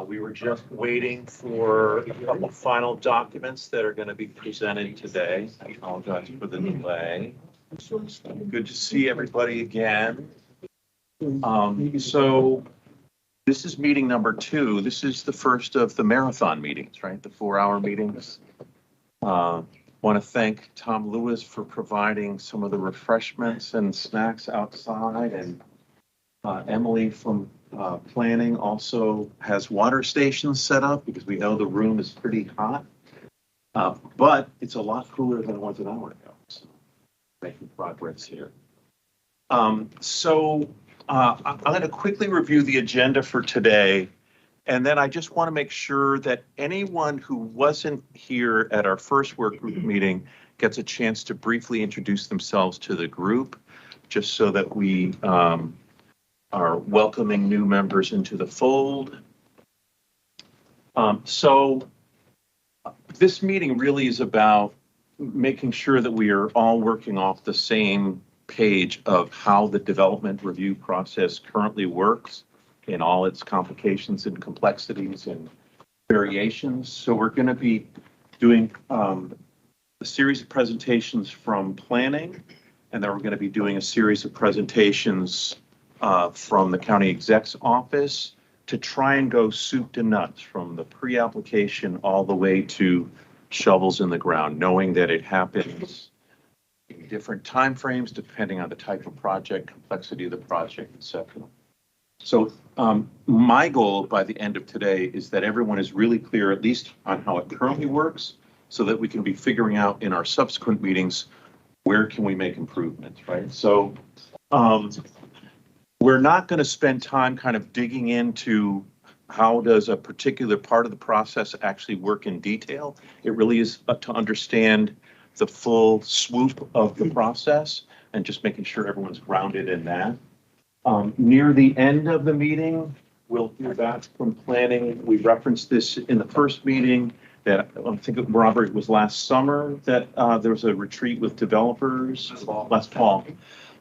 We were just waiting for a couple final documents that are going to be presented today. I apologize for the delay. Good to see everybody again. So this is meeting number 2. This is the first of the marathon meetings, right? The 4-hour meetings. Want to thank Tom Lewis for providing some of the refreshments and snacks outside, and Emily from planning also has water stations set up because we know the room is pretty hot, but it's a lot cooler than it was an hour ago. So making progress here. I'm going to quickly review the agenda for today. And then I just want to make sure that anyone who wasn't here at our first work group meeting gets a chance to briefly introduce themselves to the group, just so that we are welcoming new members into the fold. So this meeting really is about making sure that we are all working off the same page of how the development review process currently works in all its complications and complexities and variations. So we're going to be doing a series of presentations from planning, and then we're going to be doing a series of presentations from the county exec's office to try and go soup to nuts from the pre-application all the way to shovels in the ground, knowing that it happens in different timeframes depending on the type of project, complexity of the project, etc. So my goal by the end of today is that everyone is really clear, at least on how it currently works, so that we can be figuring out in our subsequent meetings, where can we make improvements, right? So we're not going to spend time kind of digging into how does a particular part of the process actually work in detail. It really is to understand the full swoop of the process and just making sure everyone's grounded in that. Near the end of the meeting, we'll hear back from planning. We referenced this in the first meeting that I think, Robert, it was last summer that there was a retreat with developers last fall.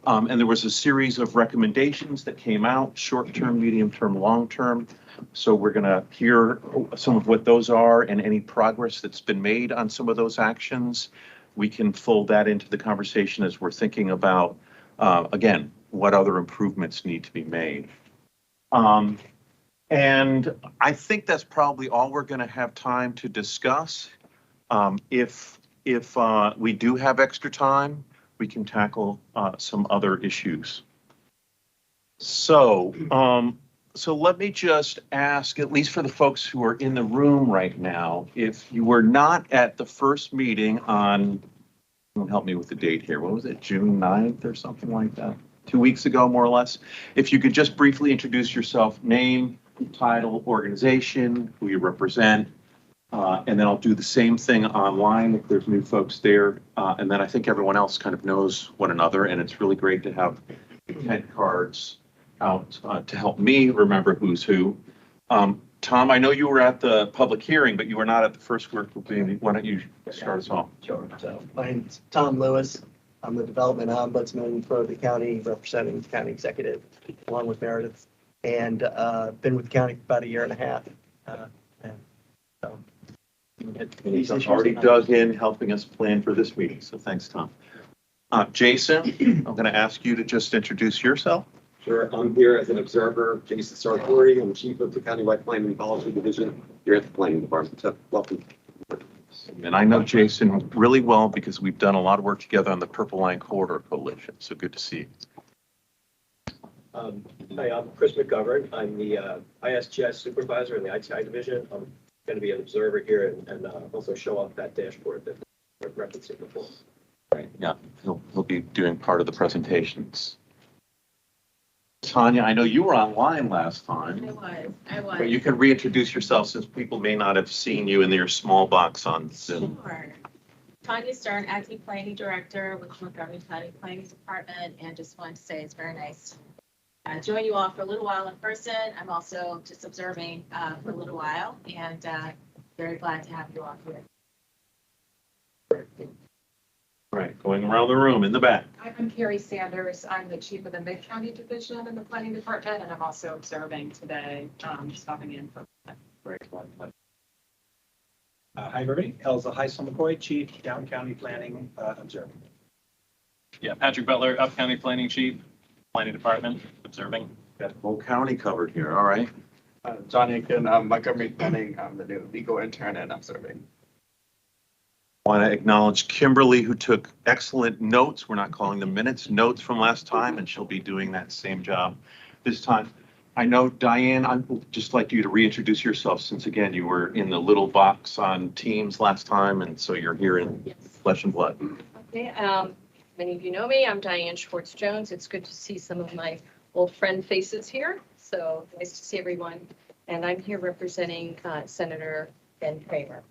And there was a series of recommendations that came out, short-term, medium-term, long-term. So we're going to hear some of what those are and any progress that's been made on some of those actions. We can fold that into the conversation as we're thinking about, again, what other improvements need to be made. And I think that's probably all we're going to have time to discuss. If we do have extra time, we can tackle some other issues. So let me just ask, at least for the folks who are in the room right now, if you were not at the first meeting on, help me with the date here, what was it, June 9th or something like that? 2 weeks ago, more or less. If you could just briefly introduce yourself, name, title, organization, who you represent, and then I'll do the same thing online if there's new folks there. And then I think everyone else kind of knows one another, and it's really great to have 10 cards out to help me remember who's who. Tom, I know you were at the public hearing, but you were not at the first work group meeting. Why don't you start us off? Sure. So my name's Tom Lewis. I'm the development ombudsman for the county, representing the county executive along with Meredith, and been with the county for about 1.5 years. And so he's already dug in helping us plan for this meeting. So thanks, Tom. Jason, I'm going to ask you to just introduce yourself. Sure. I'm here as an observer. Jason Sartori. I'm chief of the Countywide Planning and Policy Division here at the Planning Department. So welcome. And I know Jason really well because we've done a lot of work together on the Purple Line Corridor Coalition. So good to see you. Hi, I'm Chris McGovern. I'm the ISGS supervisor in the ITI division. I'm going to be an observer here and also show off that dashboard that we're referencing before. Right. Yeah, he'll be doing part of the presentations. Tanya, I know you were online last time. I was. But you can reintroduce yourself since people may not have seen you in your small box on Zoom. Sure. Tanya Stern, acting planning director with Montgomery County Planning Department, and just wanted to say it's very nice to join you all for a little while in person. I'm also just observing for a little while, and very glad to have you all here. All right, going around the room in the back. I'm Carrie Sanders. I'm the chief of the Mid-County Division in the Planning Department, and I'm also observing today, stopping in for. Great. Hi, everybody. Elza Heisel McCoy, Chief, Down County Planning Observer. Yeah, Patrick Butler, Up County Planning Chief, Planning Department, observing. Got the whole county covered here, all right. John Aiken, Montgomery Planning. I'm the new legal intern and observing. Want to acknowledge Kimberly, who took excellent notes. We're not calling them minutes, notes from last time, and she'll be doing that same job this time. I know, Diane, I'd just like you to reintroduce yourself since, again, you were in the little box on Teams last time, and so you're here in flesh and blood. Okay, many of you know me. I'm Diane Schwartz-Jones. It's good to see some of my old friend faces here. So nice to see everyone. And I'm here representing Senator Ben Kramer.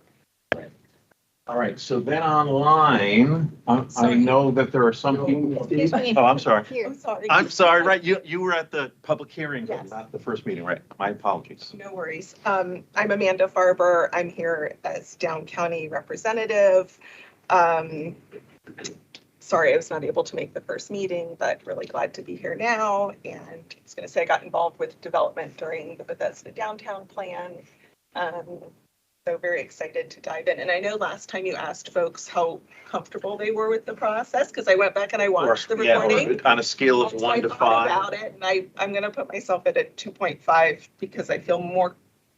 All right, so then online, I know that there are some people. Excuse me. Oh, I'm sorry. I'm sorry. I'm sorry, right, you were at the public hearing, but Yes. not the first meeting, right? My apologies. No worries. I'm Amanda Farber. I'm here as Down County representative. Sorry, I was not able to make the first meeting, but really glad to be here now. And I was going to say I got involved with development during the Bethesda Downtown Plan. So very excited to dive in. And I know last time you asked folks how comfortable they were with the process, because I went back and I watched the Yeah, recording. on a scale of So 1 I to thought 5. About it, and I'm gonna put myself at a 2.5 because I feel more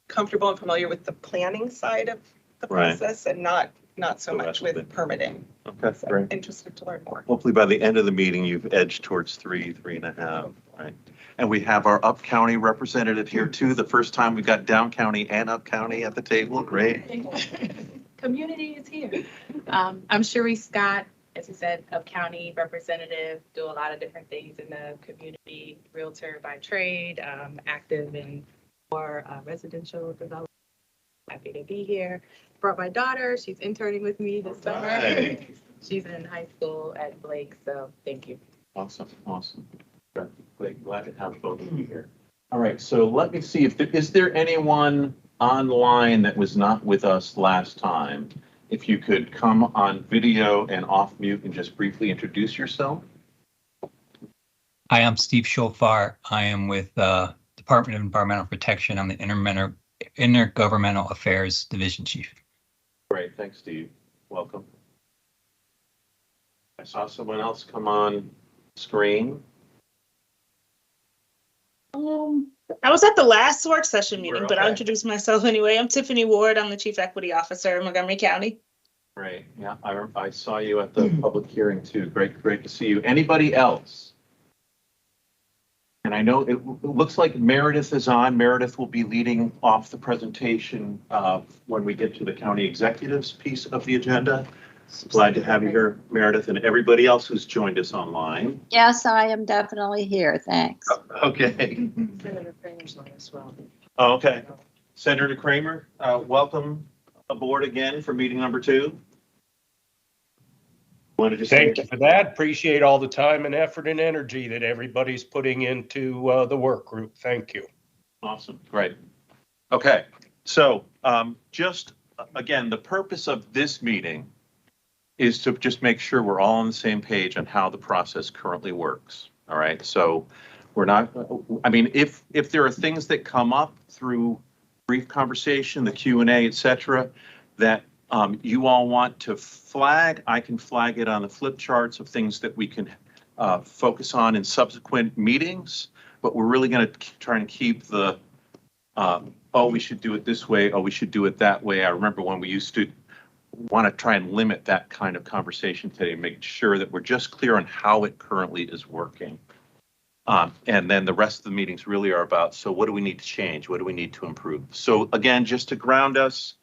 comfortable and familiar with the planning side of the Right. process and not so So much that's with good. permitting. Okay, So great. interested to learn more. Hopefully by the end of the meeting, you've edged towards 3.5, right? And we have our Up County representative here too. The first time we got Down County and Up County at the table. Great. Community is here. I'm Cherie Scott, as you said, Up County representative, do a lot of different things in the community, realtor by trade, active in more residential development. Happy to be here. Brought my daughter, she's interning with me this summer. Right. She's in high school at Blake, so thank you. Awesome. Glad to have both of you here. All right, so let me see if is there anyone online that was not with us last time? If you could come on video and off mute and just briefly introduce yourself. Hi, I'm Steve Schofar. I am with Department of Environmental Protection. I'm the Intergovernmental Affairs Division Chief. Great, thanks, Steve. Welcome. I saw someone else come on screen. I was at the last work session You meeting, were, but I'll okay. introduce myself anyway. I'm Tiffany Ward. I'm the Chief Equity Officer in Montgomery County. Great, yeah, I saw you at the public hearing too. Great to see you. Anybody else? And I know it looks like Meredith is on. Meredith will be leading off the presentation when we get to the county executives piece of the agenda. Glad to have you here, Meredith, and everybody else who's joined us online. Yes, I am definitely here. Thanks. Okay. Senator Kramer's on as well. Okay. Senator Kramer, welcome aboard again for meeting number 2. Want to just Thank you for that. Appreciate all the time and effort and energy that everybody's putting into the work group. Thank you. Awesome, great. Okay, so just again, the purpose of this meeting is to just make sure we're all on the same page on how the process currently works. All right, so we're not, I mean, if there are things that come up through brief conversation, the Q&A, et cetera, that you all want to flag, I can flag it on the flip charts of things that we can focus on in subsequent meetings, but we're really going to try and keep the, oh, we should do it this way, oh, we should do it that way. I remember when we used to want to try and limit that kind of conversation today, make sure that we're just clear on how it currently is working. And then the rest of the meetings really are about, so what do we need to change? What do we need to improve? So again, just to ground us,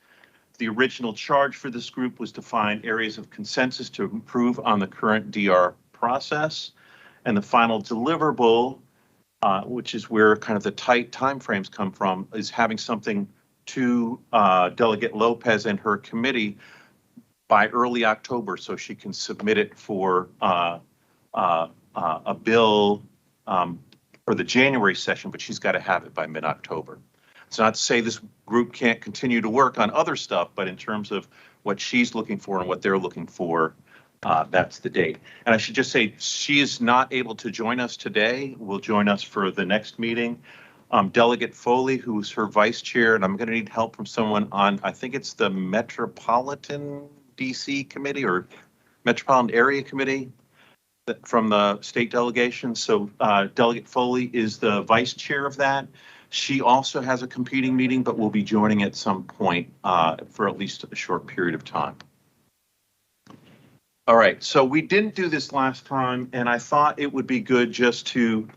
the original charge for this group was to find areas of consensus to improve on the current DR process. And the final deliverable, which is where kind of the tight timeframes come from, is having something to Delegate Lopez and her committee by early October, so she can submit it for a bill for the January session, but she's got to have it by mid-October. It's not to say this group can't continue to work on other stuff, but in terms of what she's looking for and what they're looking for, That's the date. And I should just say, she is not able to join us today. Will join us for the next meeting. Delegate Foley, who's her vice chair, and I'm going to need help from someone on, I think it's the Metropolitan DC Committee or Metropolitan Area Committee from the state delegation. So Delegate Foley is the vice chair of that. She also has a competing meeting, but will be joining at some point for at least a short period of time. All right, so we didn't do this last time, and I thought it would be good just to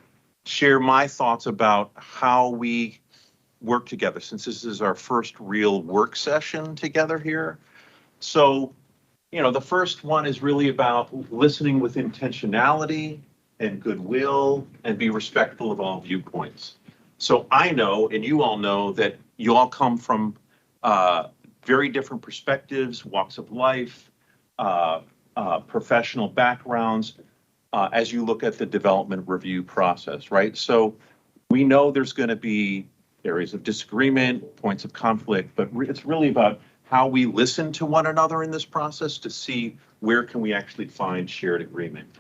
share my thoughts about how we work together, since this is our first real work session together here. So, you know, the first one is really about listening with intentionality and goodwill and be respectful of all viewpoints. So I know, and you all know, that you all come from very different perspectives, walks of life, professional backgrounds, as you look at the development review process, right? So we know there's going to be areas of disagreement, points of conflict, but it's really about how we listen to one another in this process to see where can we actually find shared agreement.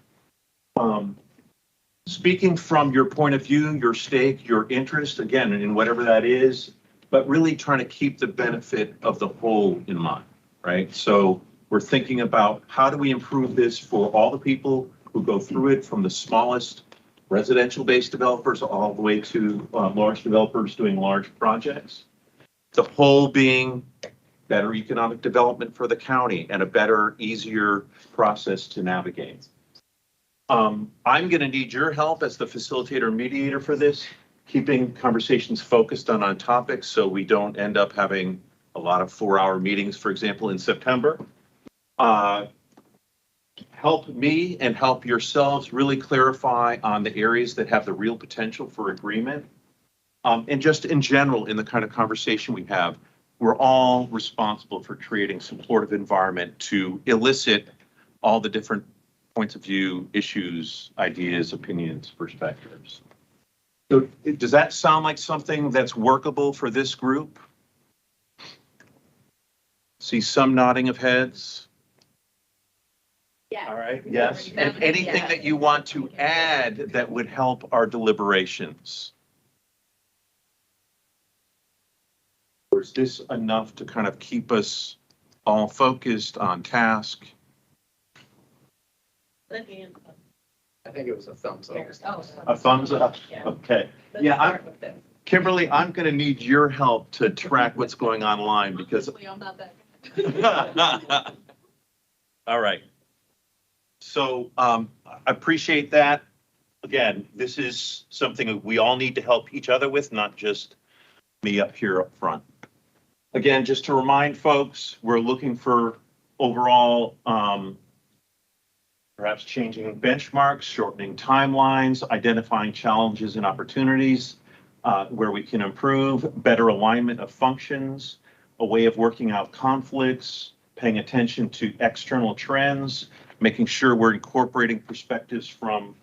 Speaking from your point of view, your stake, your interest, again, in whatever that is, but really trying to keep the benefit of the whole in mind, right? So we're thinking about how do we improve this for all the people who go through it, from the smallest residential-based developers all the way to large developers doing large projects. The whole being better economic development for the county and a better, easier process to navigate. I'm going to need your help as the facilitator and mediator for this, keeping conversations focused on topics so we don't end up having a lot of 4-hour meetings, for example, in September. Help me and help yourselves really clarify on the areas that have the real potential for agreement. And just in general, in the kind of conversation we have, we're all responsible for creating a supportive environment to elicit all the different points of view, issues, ideas, opinions, perspectives. So does that sound like something that's workable for this group? See some nodding of heads. Yeah. All right, yes. And anything that you want to add that would help our deliberations? Or is this enough to kind of keep us all focused on task? I think it was a thumbs up. A thumbs up? Okay. Yeah, Kimberly, I'm going to need your help to track what's going on online because. I'm not that. All right. So I appreciate that. Again, this is something that we all need to help each other with, not just me up here up front. Again, just to remind folks, we're looking for overall perhaps changing benchmarks, shortening timelines, identifying challenges and opportunities where we can improve, better alignment of functions, a way of working out conflicts, paying attention to external trends, making sure we're incorporating perspectives from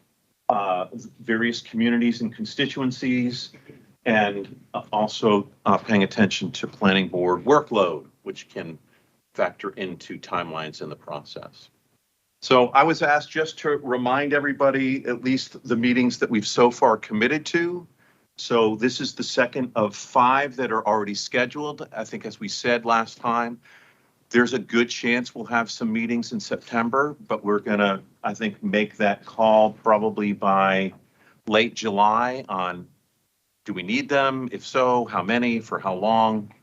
various communities and constituencies, and also paying attention to planning board workload, which can factor into timelines in the process. So I was asked just to remind everybody, at least the meetings that we've so far committed to. So this is the second of 5 that are already scheduled. I think, as we said last time, there's a good chance we'll have some meetings in September, but we're going to, I think, make that call probably by late July on, do we need them? If so, how many, for how long,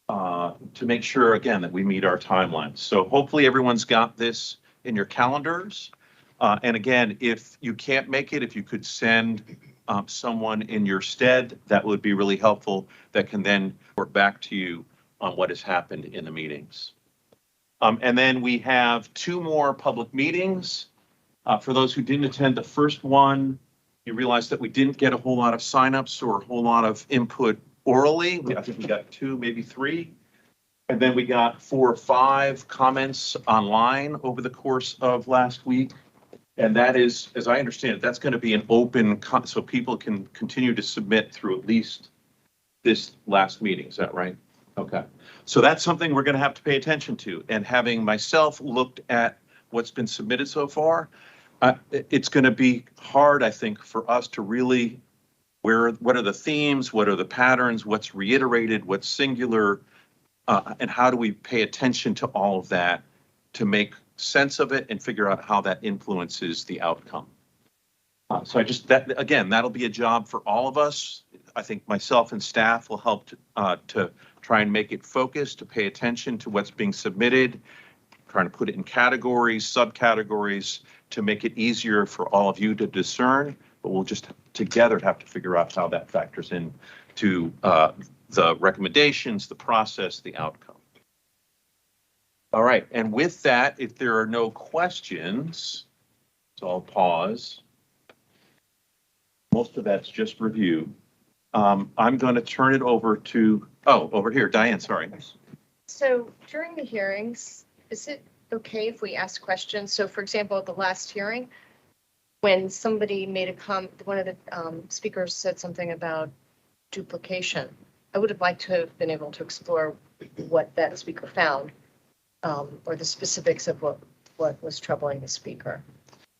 to make sure, again, that we meet our timelines. So hopefully everyone's got this in your calendars. And again, if you can't make it, if you could send someone in your stead, that would be really helpful. That can then report back to you on what has happened in the meetings. And then we have 2 more public meetings. For those who didn't attend the first one, you realize that we didn't get a whole lot of signups or a whole lot of input orally. I think we got 2, maybe 3. And then we got 4 or 5 comments online over the course of last week. And that is, as I understand it, that's going to be an open, so people can continue to submit through at least this last meeting. Is that right? Okay. So that's something we're going to have to pay attention to. And having myself looked at what's been submitted so far, it's going to be hard, I think, for us to really, what are the themes, what are the patterns, what's reiterated, what's singular, and how do we pay attention to all of that to make sense of it and figure out how that influences the outcome. So again, that'll be a job for all of us. I think myself and staff will help to try and make it focused, to pay attention to what's being submitted, trying to put it in categories, subcategories, to make it easier for all of you to discern, but we'll just together have to figure out how that factors in to the recommendations, the process, the outcome. All right, and with that, if there are no questions, so I'll pause. Most of that's just review. I'm going to turn it over to, over here, Diane, sorry. So during the hearings, is it okay if we ask questions? So for example, at the last hearing, when somebody made a comment, one of the speakers said something about duplication. I would have liked to have been able to explore what that speaker found, or the specifics of what was troubling the speaker.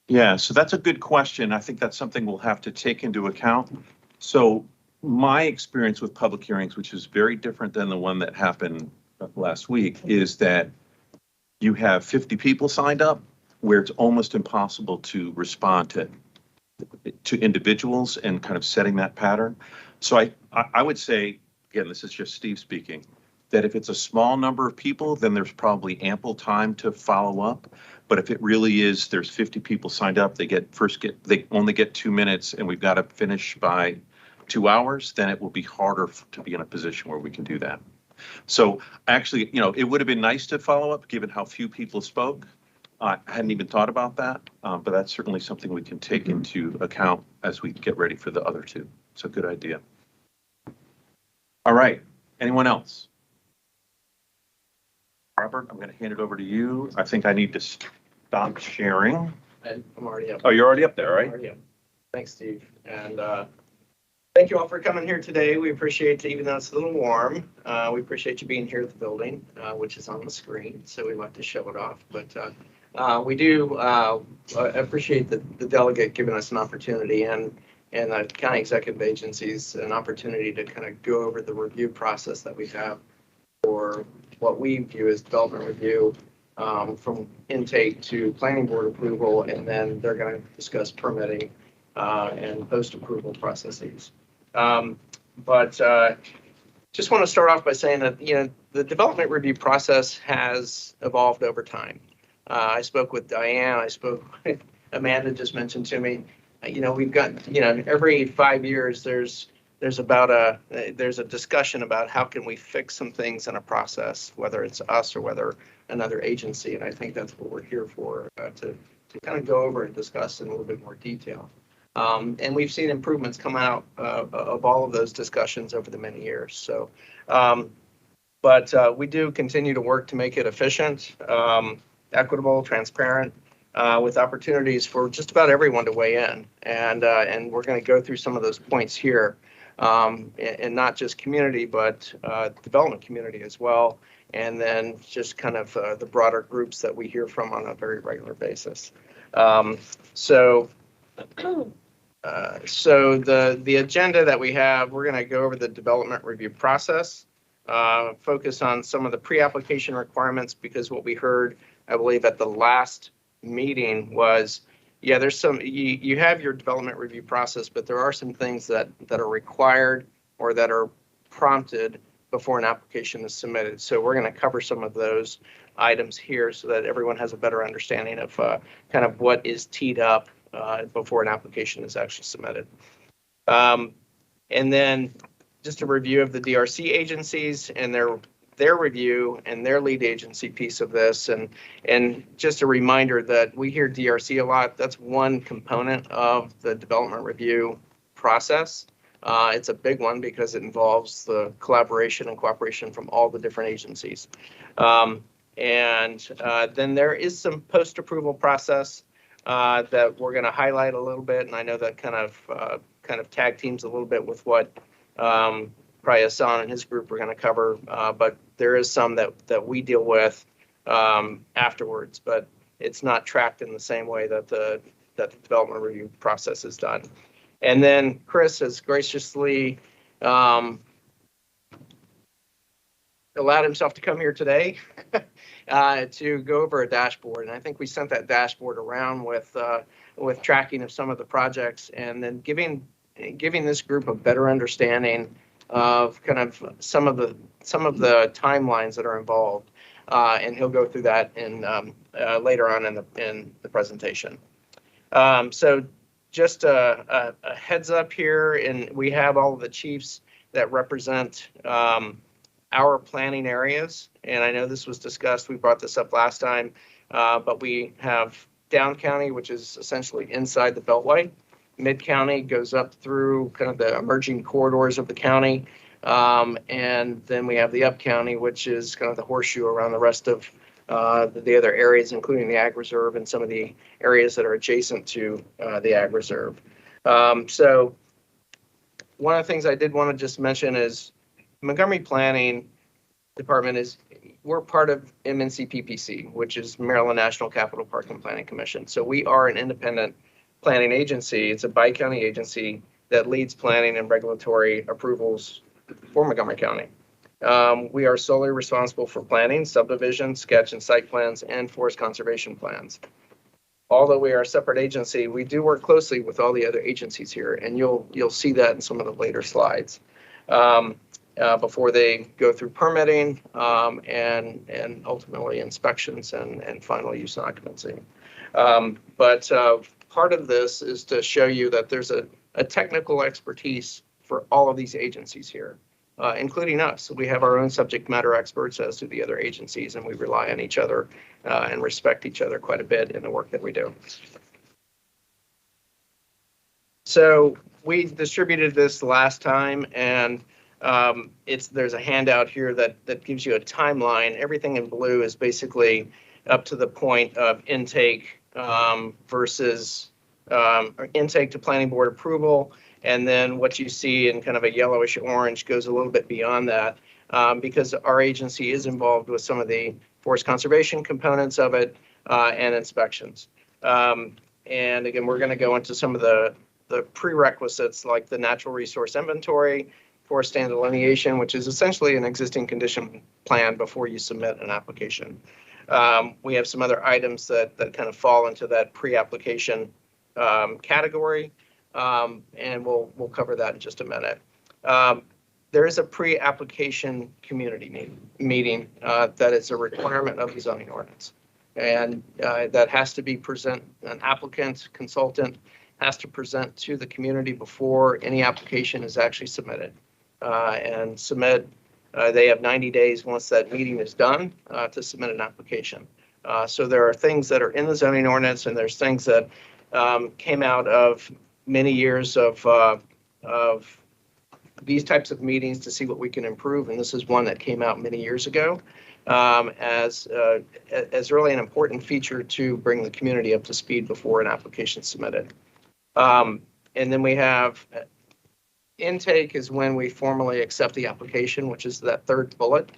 Yeah, so that's a good question. I think that's something we'll have to take into account. So my experience with public hearings, which is very different than the one that happened last week, is that you have 50 people signed up where it's almost impossible to respond to individuals and kind of setting that pattern. So I would say, again, this is just Steve speaking, that if it's a small number of people, then there's probably ample time to follow up. But if it really is, there's 50 people signed up, they only get 2 minutes and we've got to finish by 2 hours, then it will be harder to be in a position where we can do that. So actually, it would have been nice to follow up given how few people spoke. I hadn't even thought about that, but that's certainly something we can take into account as we get ready for the other two. It's a good idea. All right, anyone else? Robert, I'm going to hand it over to you. I think I need to stop sharing. And I'm already up. Oh, you're already up there, right? Already up. Thanks, Steve. And thank you all for coming here today. We appreciate, even though it's a little warm, we appreciate you being here at the building, which is on the screen. So we like to show it off. But we do appreciate the delegate giving us an opportunity and the county executive agencies an opportunity to kind of go over the review process that we have for what we view as development review, from intake to planning board approval, and then they're going to discuss permitting and post-approval processes. But just want to start off by saying that, the development review process has evolved over time. I spoke with Diane, Amanda just mentioned to me, we've got, every 5 years, there's a discussion about how can we fix some things in a process, whether it's us or whether another agency. And I think that's what we're here for, to kind of go over and discuss in a little bit more detail. And we've seen improvements come out of all of those discussions over the many years. So, but we do continue to work to make it efficient, equitable, transparent, with opportunities for just about everyone to weigh in. And we're going to go through some of those points here, and not just community, but development community as well. And then just kind of the broader groups that we hear from on a very regular basis. So the agenda that we have, we're going to go over the development review process, focus on some of the pre-application requirements, because what we heard, I believe, at the last meeting was, yeah, there's some, you have your development review process, but there are some things that are required or that are prompted before an application is submitted. So we're going to cover some of those items here so that everyone has a better understanding of kind of what is teed up before an application is actually submitted. And then just a review of the DRC agencies and their review and their lead agency piece of this. And just a reminder that we hear DRC a lot. That's one component of the development review process. It's a big one because it involves the collaboration and cooperation from all the different agencies. And then there is some post-approval process that we're going to highlight a little bit. And I know that kind of tag teams a little bit with what probably Hassan and his group are going to cover, but there is some that we deal with afterwards. But it's not tracked in the same way that the development review process is done. And then Chris has graciously allowed himself to come here today to go over a dashboard. And I think we sent that dashboard around with tracking of some of the projects, and then giving this group a better understanding of kind of some of the timelines that are involved. And he'll go through that in later on in the presentation. So just a heads up here, and we have all of the chiefs that represent our planning areas. And I know this was discussed, we brought this up last time, but we have Down County, which is essentially inside the Beltway. Mid County goes up through kind of the emerging corridors of the county. And then we have the Up County, which is kind of the horseshoe around the rest of the other areas, including the Ag Reserve and some of the areas that are adjacent to the Ag Reserve. So one of the things I did want to just mention is Montgomery Planning Department we're part of MNCPPC, which is Maryland National Capital Park and Planning Commission. So we are an independent planning agency. It's a bi-county agency that leads planning and regulatory approvals for Montgomery County. We are solely responsible for planning, subdivision, sketch and site plans, and forest conservation plans. Although we are a separate agency, we do work closely with all the other agencies here, and you'll see that in some of the later slides. Before they go through permitting and ultimately inspections and final use and occupancy. But part of this is to show you that there's a technical expertise for all of these agencies here, including us. We have our own subject matter experts as do the other agencies, and we rely on each other and respect each other quite a bit in the work that we do. So we distributed this last time, and there's a handout here that gives you a timeline. Everything in blue is basically up to the point of intake versus intake to planning board approval. And then what you see in kind of a yellowish orange goes a little bit beyond that because our agency is involved with some of the forest conservation components of it and inspections. And again, we're going to go into some of the prerequisites like the natural resource inventory, forest stand delineation, which is essentially an existing condition plan before you submit an application. We have some other items that kind of fall into that pre-application category, and we'll cover that in just a minute. There is a pre-application community meeting that is a requirement of the zoning ordinance, and that has to be an applicant, consultant has to present to the community before any application is actually submitted. And submit, they have 90 days once that meeting is done to submit an application. So there are things that are in the zoning ordinance, and there's things that came out of many years of these types of meetings to see what we can improve. And this is one that came out many years ago as really an important feature to bring the community up to speed before an application is submitted. And then we have intake is when we formally accept the application, which is that third bullet.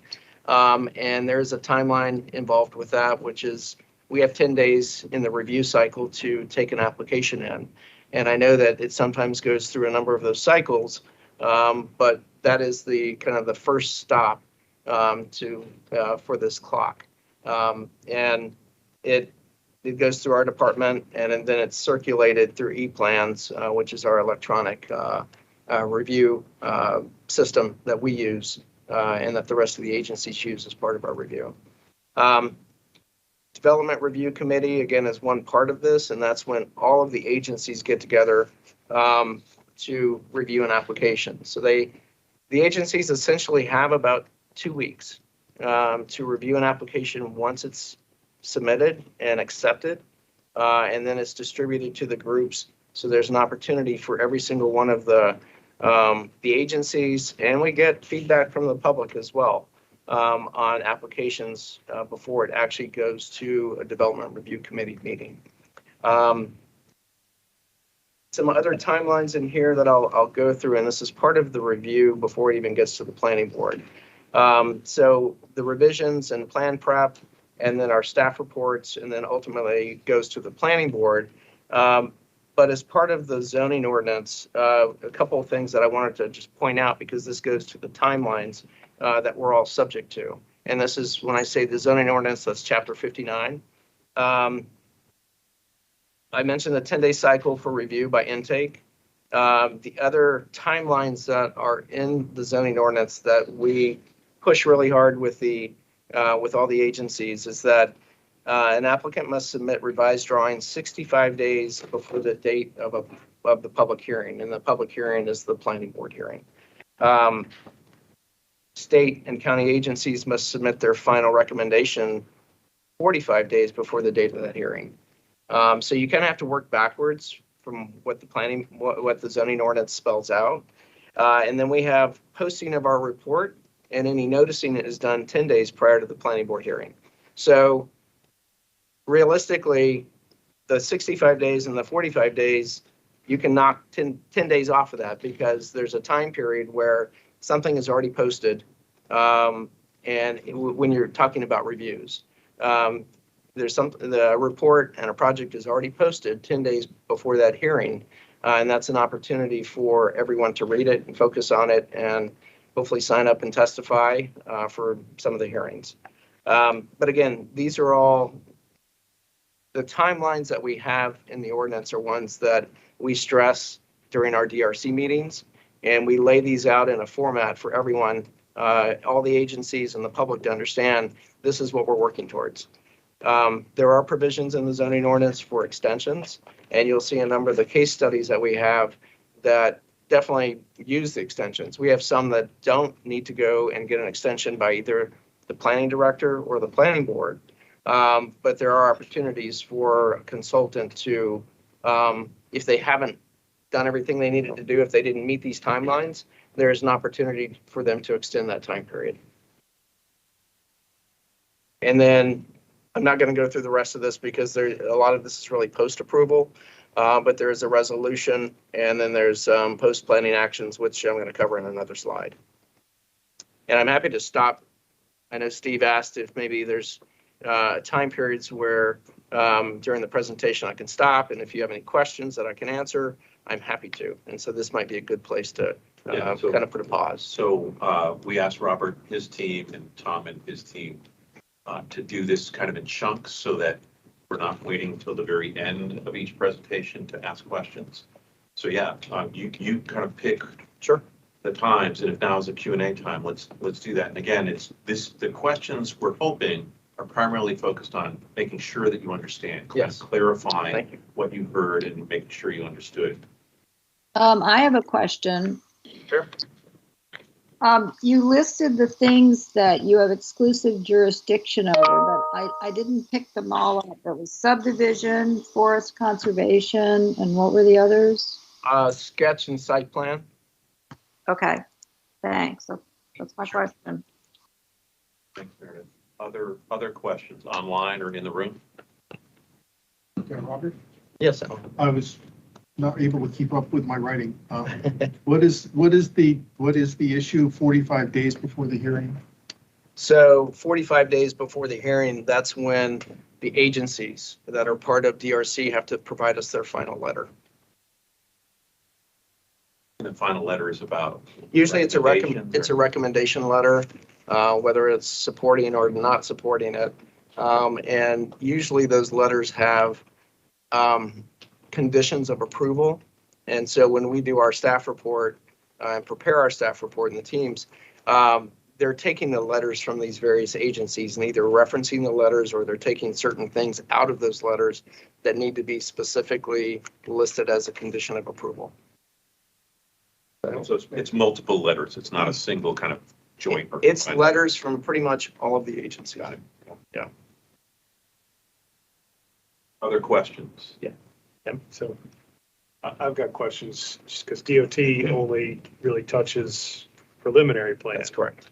And there's a timeline involved with that, which is we have 10 days in the review cycle to take an application in. And I know that it sometimes goes through a number of those cycles, but that is the kind of the first stop for this clock. And it goes through our department, and then it's circulated through ePlans, which is our electronic review system that we use and that the rest of the agencies use as part of our review. Development Review Committee, again, is one part of this, and that's when all of the agencies get together to review an application. So the agencies essentially have about 2 weeks to review an application once it's submitted and accepted, and then it's distributed to the groups. So there's an opportunity for every single one of the agencies, and we get feedback from the public as well on applications before it actually goes to a Development Review Committee meeting. Some other timelines in here that I'll go through, and this is part of the review before it even gets to the planning board. So the revisions and plan prep and then our staff reports, and then ultimately goes to the planning board. But as part of the zoning ordinance, a couple of things that I wanted to just point out, because this goes to the timelines that we're all subject to. And this is when I say the zoning ordinance, that's chapter 59. I mentioned the 10-day cycle for review by intake. The other timelines that are in the zoning ordinance that we push really hard with with all the agencies is that an applicant must submit revised drawings 65 days before the date of the public hearing, and the public hearing is the planning board hearing. State and county agencies must submit their final recommendation 45 days before the date of that hearing. So you kind of have to work backwards from what the zoning ordinance spells out. And then we have posting of our report, and any noticing is done 10 days prior to the planning board hearing. So realistically, the 65 days and the 45 days, you can knock 10 days off of that, because there's a time period where something is already posted. And when you're talking about reviews, the report and a project is already posted 10 days before that hearing. And that's an opportunity for everyone to read it and focus on it, and hopefully sign up and testify for some of the hearings. But again, these are all the timelines that we have in the ordinance are ones that we stress during our DRC meetings, and we lay these out in a format for everyone, all the agencies and the public, to understand this is what we're working towards. There are provisions in the zoning ordinance for extensions, and you'll see a number of the case studies that we have that definitely use the extensions. We have some that don't need to go and get an extension by either the planning director or the planning board. But there are opportunities for a consultant to, if they haven't done everything they needed to do, if they didn't meet these timelines, there is an opportunity for them to extend that time period. And then I'm not going to go through the rest of this, because a lot of this is really post-approval, but there is a resolution, and then there's post-planning actions, which I'm going to cover in another slide. And I'm happy to stop. I know Steve asked if maybe there's time periods where during the presentation I can stop, and if you have any questions that I can answer, I'm happy to. And so this might be a good place to kind of put a pause. So we asked Robert, his team, and Tom and his team to do this kind of in chunks, so that we're not waiting until the very end of each presentation to ask questions. So yeah, you kind of pick the times, and if now is a Q&A time, let's do that. And again, the questions we're hoping are primarily focused on making sure that you understand, clarifying what you heard and making sure you understood. I have a question. Sure. You listed the things that you have exclusive jurisdiction over, but I didn't pick them all up. There was subdivision, forest conservation, and what were the others? Sketch and site plan. Okay, thanks. That's my question. Thanks, Meredith. Other questions online or in the room? Okay, Robert? Yes. I was not able to keep up with my writing. What is the issue 45 days before the hearing? So 45 days before the hearing, that's when the agencies that are part of DRC have to provide us their final letter. And the final letter is about? Usually it's a recommendation letter, whether it's supporting or not supporting it. And usually those letters have conditions of approval. And so when we do our staff report and prepare our staff report in the teams, they're taking the letters from these various agencies and either referencing the letters, or they're taking certain things out of those letters that need to be specifically listed as a condition of approval. So it's multiple letters. It's not a single kind of joint. It's letters from pretty much all of the agencies. Got it. Yeah. Other questions? Yeah. So I've got questions, just because DOT only really touches preliminary plans. That's correct.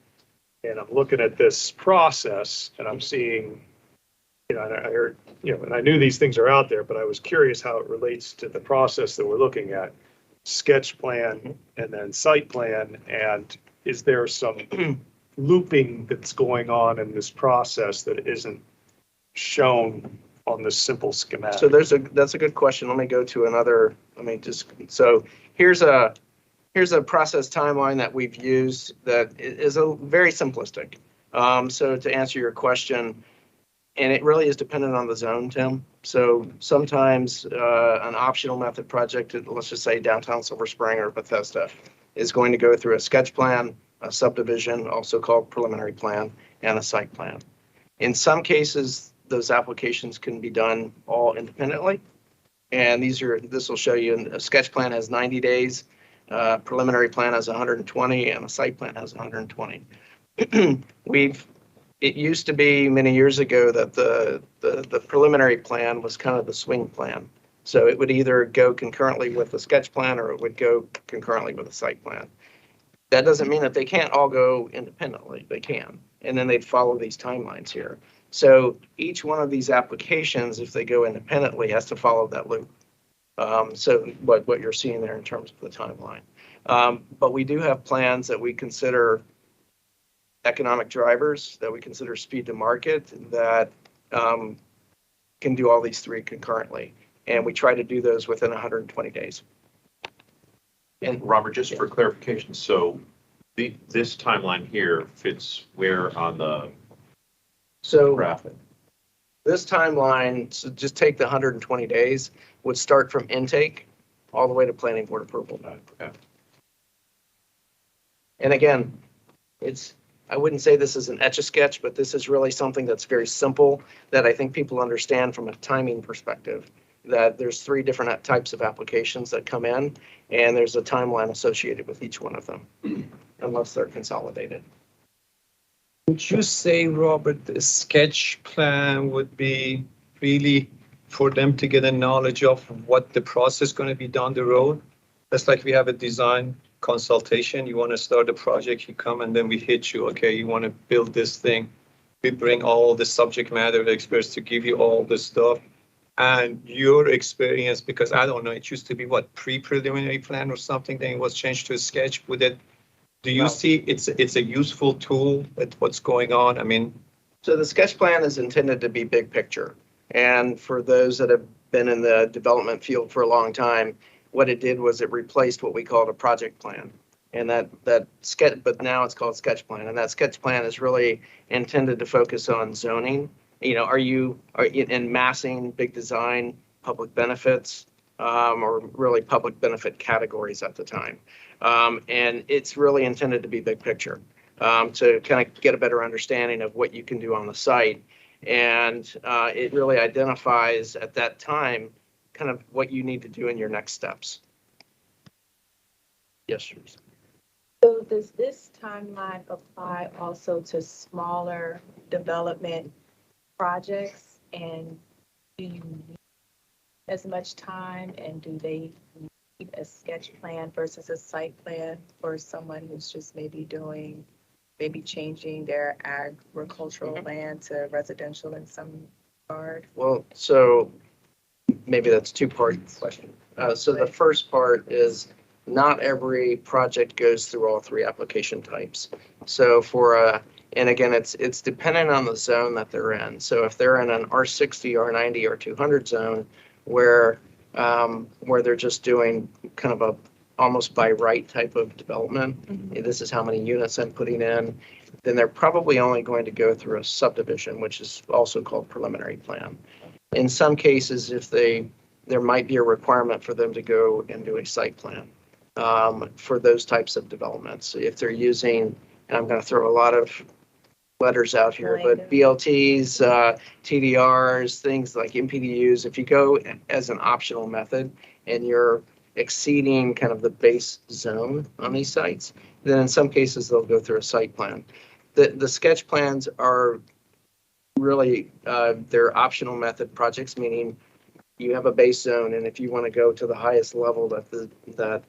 And I'm looking at this process, and I'm seeing, and I heard, and I knew these things are out there, but I was curious how it relates to the process that we're looking at. Sketch plan and then site plan, and is there some looping that's going on in this process that isn't shown on this simple schematic? So that's a good question. Let me go to another, so here's a process timeline that we've used that is a very simplistic. So to answer your question, and it really is dependent on the zone, Tim. So sometimes an optional method project, let's just say downtown Silver Spring or Bethesda, is going to go through a sketch plan, a subdivision, also called preliminary plan, and a site plan. In some cases, those applications can be done all independently. And this will show you a sketch plan has 90 days, preliminary plan has 120, and a site plan has 120. It used to be many years ago that the preliminary plan was kind of the swing plan. So it would either go concurrently with the sketch plan or it would go concurrently with the site plan. That doesn't mean that they can't all go independently. They can. And then they'd follow these timelines here. So each one of these applications, if they go independently, has to follow that loop. So what you're seeing there in terms of the timeline. But we do have plans that we consider economic drivers, that we consider speed to market, that can do all these three concurrently. And we try to do those within 120 days. And Robert, just for clarification, so this timeline here fits where on the graphic? This timeline, so just take the 120 days, would start from intake all the way to planning board approval. Okay. And again, I wouldn't say this is an etch-a-sketch, but this is really something that's very simple that I think people understand from a timing perspective, that there's 3 different types of applications that come in, and there's a timeline associated with each one of them, unless they're consolidated. Would you say, Robert, the sketch plan would be really for them to get a knowledge of what the process is going to be down the road? That's like we have a design consultation. You want to start a project, you come and then we hit you. Okay, you want to build this thing. We bring all the subject matter experts to give you all the stuff. And your experience, because I don't know, it used to be what, pre-preliminary plan or something, then it was changed to a sketch. Do you see it's a useful tool at what's going on? I mean, so the sketch plan is intended to be big picture. And for those that have been in the development field for a long time, what it did was it replaced what we called a project plan. And that sketch, but now it's called sketch plan. And that sketch plan is really intended to focus on zoning. You know, are you in massing, big design, public benefits, or really public benefit categories at the time. And it's really intended to be big picture, to kind of get a better understanding of what you can do on the site. And it really identifies at that time kind of what you need to do in your next steps. Yes, sir. So does this timeline apply also to smaller development projects? And do you need as much time, and do they need a sketch plan versus a site plan for someone who's just maybe changing their agricultural land to residential in some regard? Well, so maybe that's 2-part question. So the first part is not every project goes through all 3 application types. So and again, it's dependent on the zone that they're in. So if they're in an R60, R90, or 200 zone where they're just doing kind of a almost by right type of development, this is how many units I'm putting in, then they're probably only going to go through a subdivision, which is also called preliminary plan. In some cases, there might be a requirement for them to go and do a site plan for those types of developments. If they're using, and I'm going to throw a lot of letters out here, but BLTs, TDRs, things like MPDUs, if you go as an optional method and you're exceeding kind of the base zone on these sites, then in some cases they'll go through a site plan. The sketch plans are really, they're optional method projects, meaning you have a base zone, and if you want to go to the highest level that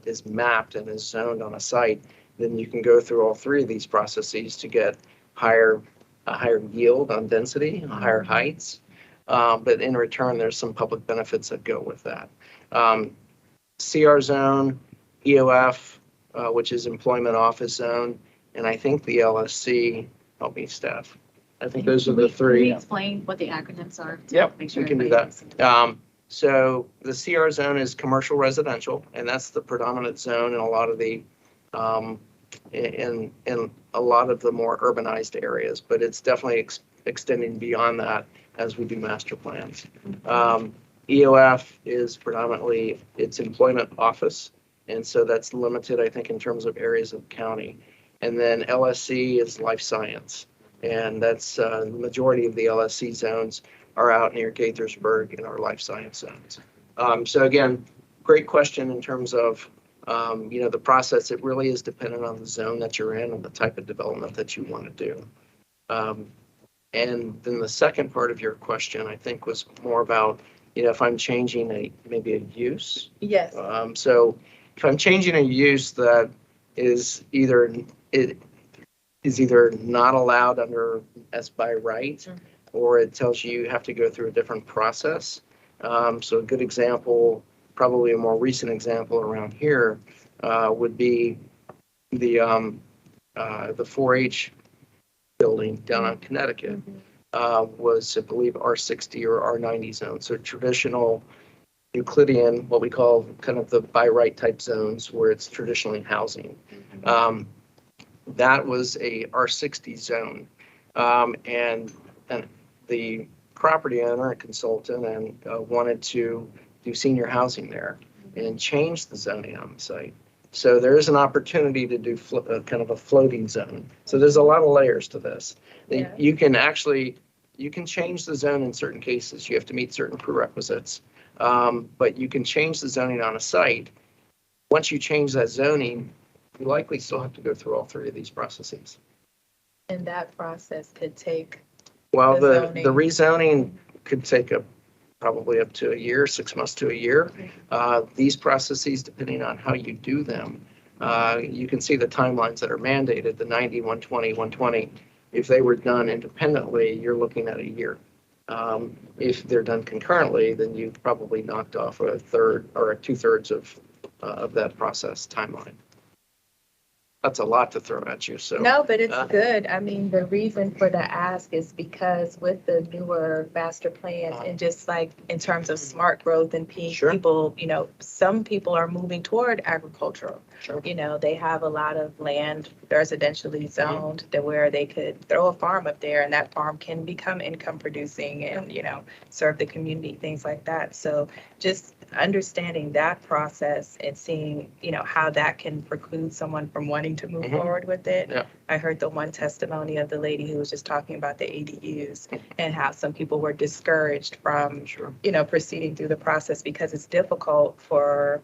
is mapped and is zoned on a site, then you can go through all 3 of these processes to get a higher yield on density, higher heights. But in return, there's some public benefits that go with that. CR zone, EOF, which is employment office zone, and I think the LSC, help me staff, I think those are the Can we three. explain what the acronyms are? to Yep, make sure we can do everybody that. knows? So the CR zone is commercial residential, and that's the predominant zone in a lot of the, in a lot of the more urbanized areas, but it's definitely extending beyond that as we do master plans. EOF is predominantly its employment office, and so that's limited, I think, in terms of areas of county. And then LSC is life science, and that's the majority of the LSC zones are out near Gaithersburg in our life science zones. So again, great question in terms of the process. It really is dependent on the zone that you're in and the type of development that you want to do. And then the second part of your question, I think, was more about, if I'm changing maybe a use. Yes. So if I'm changing a use that is either not allowed under as by right, or it tells you have to go through a different process. So a good example, probably a more recent example around here, would be the 4-H building down on Connecticut. Was, I believe, R60 or R90 zone. So traditional Euclidean, what we call kind of the by right type zones where it's traditionally housing. That was a R60 zone. And the property owner and consultant wanted to do senior housing there and change the zoning on the site. So there is an opportunity to do kind of a floating zone. So there's a lot of layers to this. Yeah. You can change the zone in certain cases. You have to meet certain prerequisites, but you can change the zoning on a site. Once you change that zoning, you likely still have to go through all three of these processes. And that process could take. Well, the rezoning could take probably up to a year, 6 months to a year. These processes, depending on how you do them, you can see the timelines that are mandated, the 90, 120, 120. If they were done independently, you're looking at a year. If they're done concurrently, then you've probably knocked off a third or 2/3 of that process timeline. That's a lot to throw at you. So no, but it's good. I mean, the reason for the ask is because with the newer master plans and just like in terms of smart growth and people, some people are moving toward agricultural. Sure. They have a lot of land residentially zoned that where they could throw a farm up there and that farm can become income producing and, serve the community, things like that. So just understanding that process and seeing, how that can preclude someone from wanting to move forward with it. Yeah. I heard the one testimony of the lady who was just talking about the ADUs and how some people were discouraged from, proceeding through the process because it's difficult for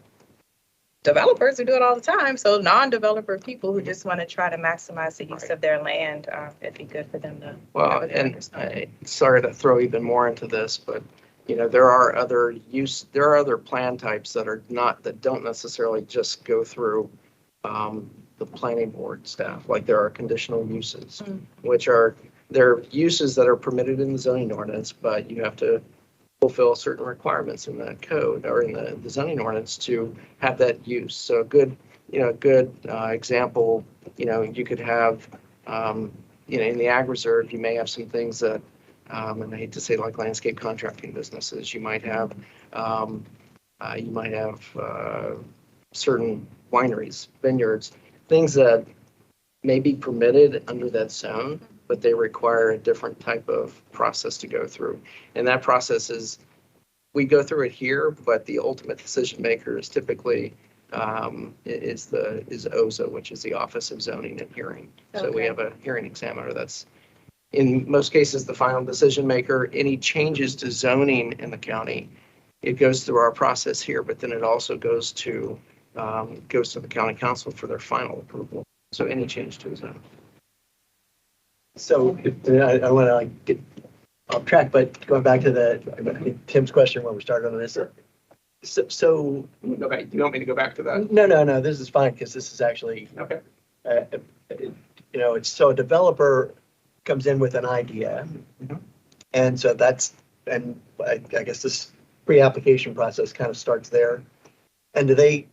developers who do it all the time. So non-developer people who just want to try to maximize the use of their land, it'd be good for them to. Well, and sorry to throw even more into this, but there are other plan types that don't necessarily just go through the planning board staff. Like there are conditional uses, which they're uses that are permitted in the zoning ordinance, but you have to fulfill certain requirements in the code or in the zoning ordinance to have that use. So a good example, you could have, in the ag reserve, you may have some things that, and I hate to say like landscape contracting businesses, you might have certain wineries, vineyards, things that may be permitted under that zone, but they require a different type of process to go through. And that process we go through it here, but the ultimate decision maker is typically is OZA, which is the Office of Zoning and Hearing. Okay. So we have a hearing examiner that's, in most cases, the final decision maker. Any changes to zoning in the county, it goes through our process here, but then it also goes to the county council for their final approval. So any change to a zone. So I want to get off track, but going back to Tim's question when we started on this. So okay, do you want me to go back to that? No, this is fine because this is actually okay. It's so a developer comes in with an idea, and so I guess this pre-application process kind of starts there. And do they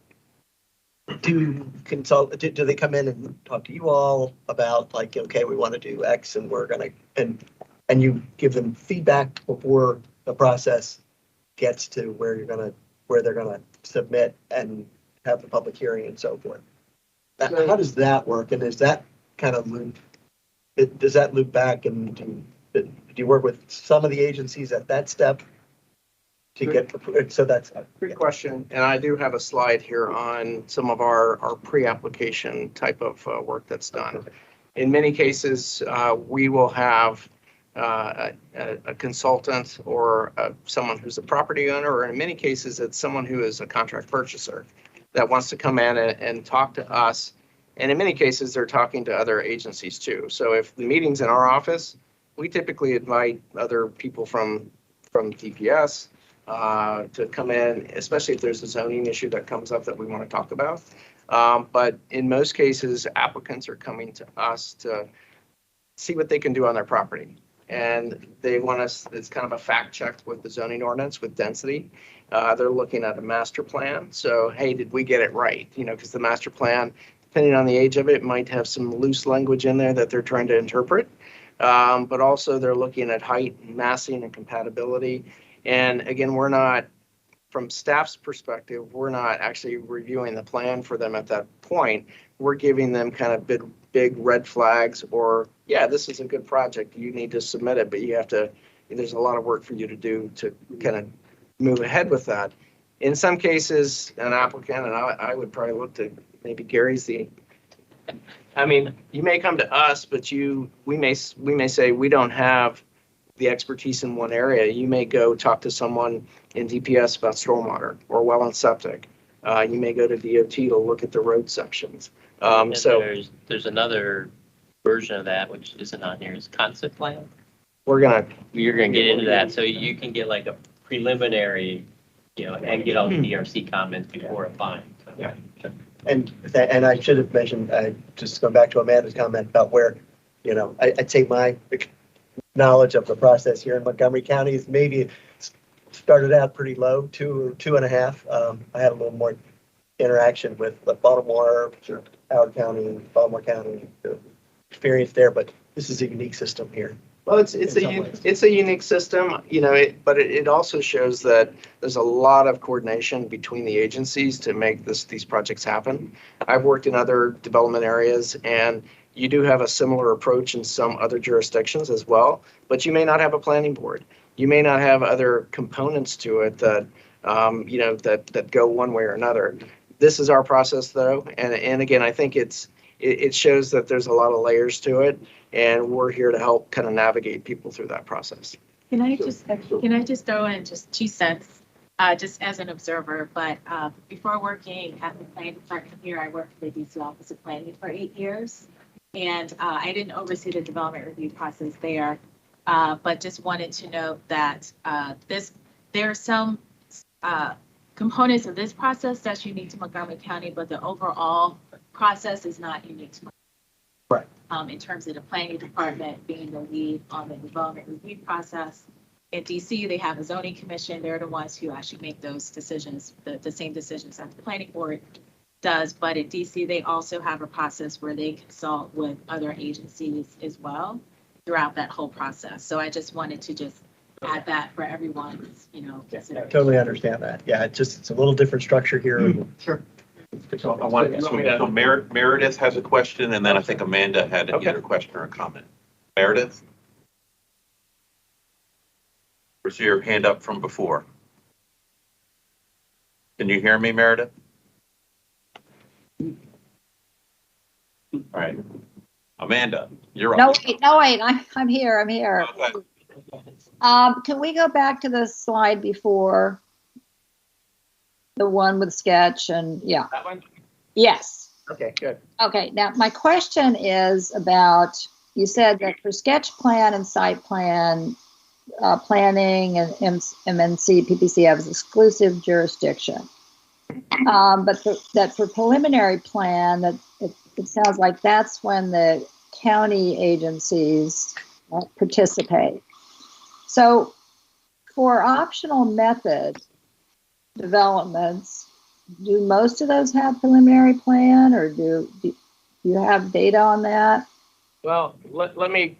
do they come in and talk to you all about like, okay, we want to do X and we're gonna, and you give them feedback before the process gets to where they're gonna submit and have the public hearing and so forth? How does that work? And is that kind of does that loop back and do you work with some of the agencies at that step to get, so that's. Great question. And I do have a slide here on some of our pre-application type of work that's done. In many cases, we will have a consultant or someone who's a property owner, or in many cases, it's someone who is a contract purchaser that wants to come in and talk to us. And in many cases, they're talking to other agencies too. So if the meeting's in our office, we typically invite other people from DPS to come in, especially if there's a zoning issue that comes up that we want to talk about. But in most cases, applicants are coming to us to see what they can do on their property. And they want us, it's kind of a fact check with the zoning ordinance with density. They're looking at a master plan. So, hey, did we get it right? You know, because the master plan, depending on the age of it, might have some loose language in there that they're trying to interpret. But also they're looking at height and massing and compatibility. And again, we're not, from staff's perspective, we're not actually reviewing the plan for them at that point. We're giving them kind of big red flags or, yeah, this is a good project. You need to submit it, but you have to, there's a lot of work for you to do to kind of move ahead with that. In some cases, an applicant, and I would probably look to maybe Gary's I mean, you may come to us, but we may say we don't have the expertise in one area. You may go talk to someone in DPS about stormwater or well and septic. You may go to DOT to look at the road sections. So there's another version of that, which isn't on here, is concept plan. You're gonna get into that. So you can get like a preliminary, and get all the DRC comments before applying. So, yeah. And I should have mentioned, just going back to Amanda's comment about where, I'd say my knowledge of the process here in Montgomery County is maybe started out pretty low, 2.5. I had a little more interaction with Baltimore, Howard County, Baltimore County, experience there, but this is a unique system here. Well, it's a unique system, but it also shows that there's a lot of coordination between the agencies to make these projects happen. I've worked in other development areas, and you do have a similar approach in some other jurisdictions as well, but you may not have a planning board. You may not have other components to it that that go one way or another. This is our process, though, and again, I think it shows that there's a lot of layers to it, and we're here to help kind of navigate people through that process. Can I just throw in just 2 cents, just as an observer? But before working at the planning department here, I worked for the DC Office of Planning for 8 years, and I didn't oversee the development review process there, but just wanted to note that there are some components of this process that's unique to Montgomery County, but the overall process is not unique to Montgomery. Right. In terms of the planning department being the lead on the development review process. In DC, they have a zoning commission. They're the ones who actually make those decisions, the same decisions that the planning board does. But at DC, they also have a process where they consult with other agencies as well throughout that whole process. So I just wanted to add that for everyone's, I totally understand that. Yeah, it's a little different structure here. Sure. So Meredith has a question, and then I think Amanda had either a question or a comment. Meredith? Where's your hand up from before? Can you hear me, Meredith? All right. Amanda, you're up. No, wait, I'm here. Okay. Can we go back to the slide before? The one with sketch and yeah. That one? Yes. Okay, good. Okay, now my question is about, you said that for sketch plan and site plan, planning and MNC, PPC have exclusive jurisdiction. But for preliminary plan, that it sounds like that's when the county agencies participate. So for optional method developments, do most of those have preliminary plan, or do you have data on that? Well, let me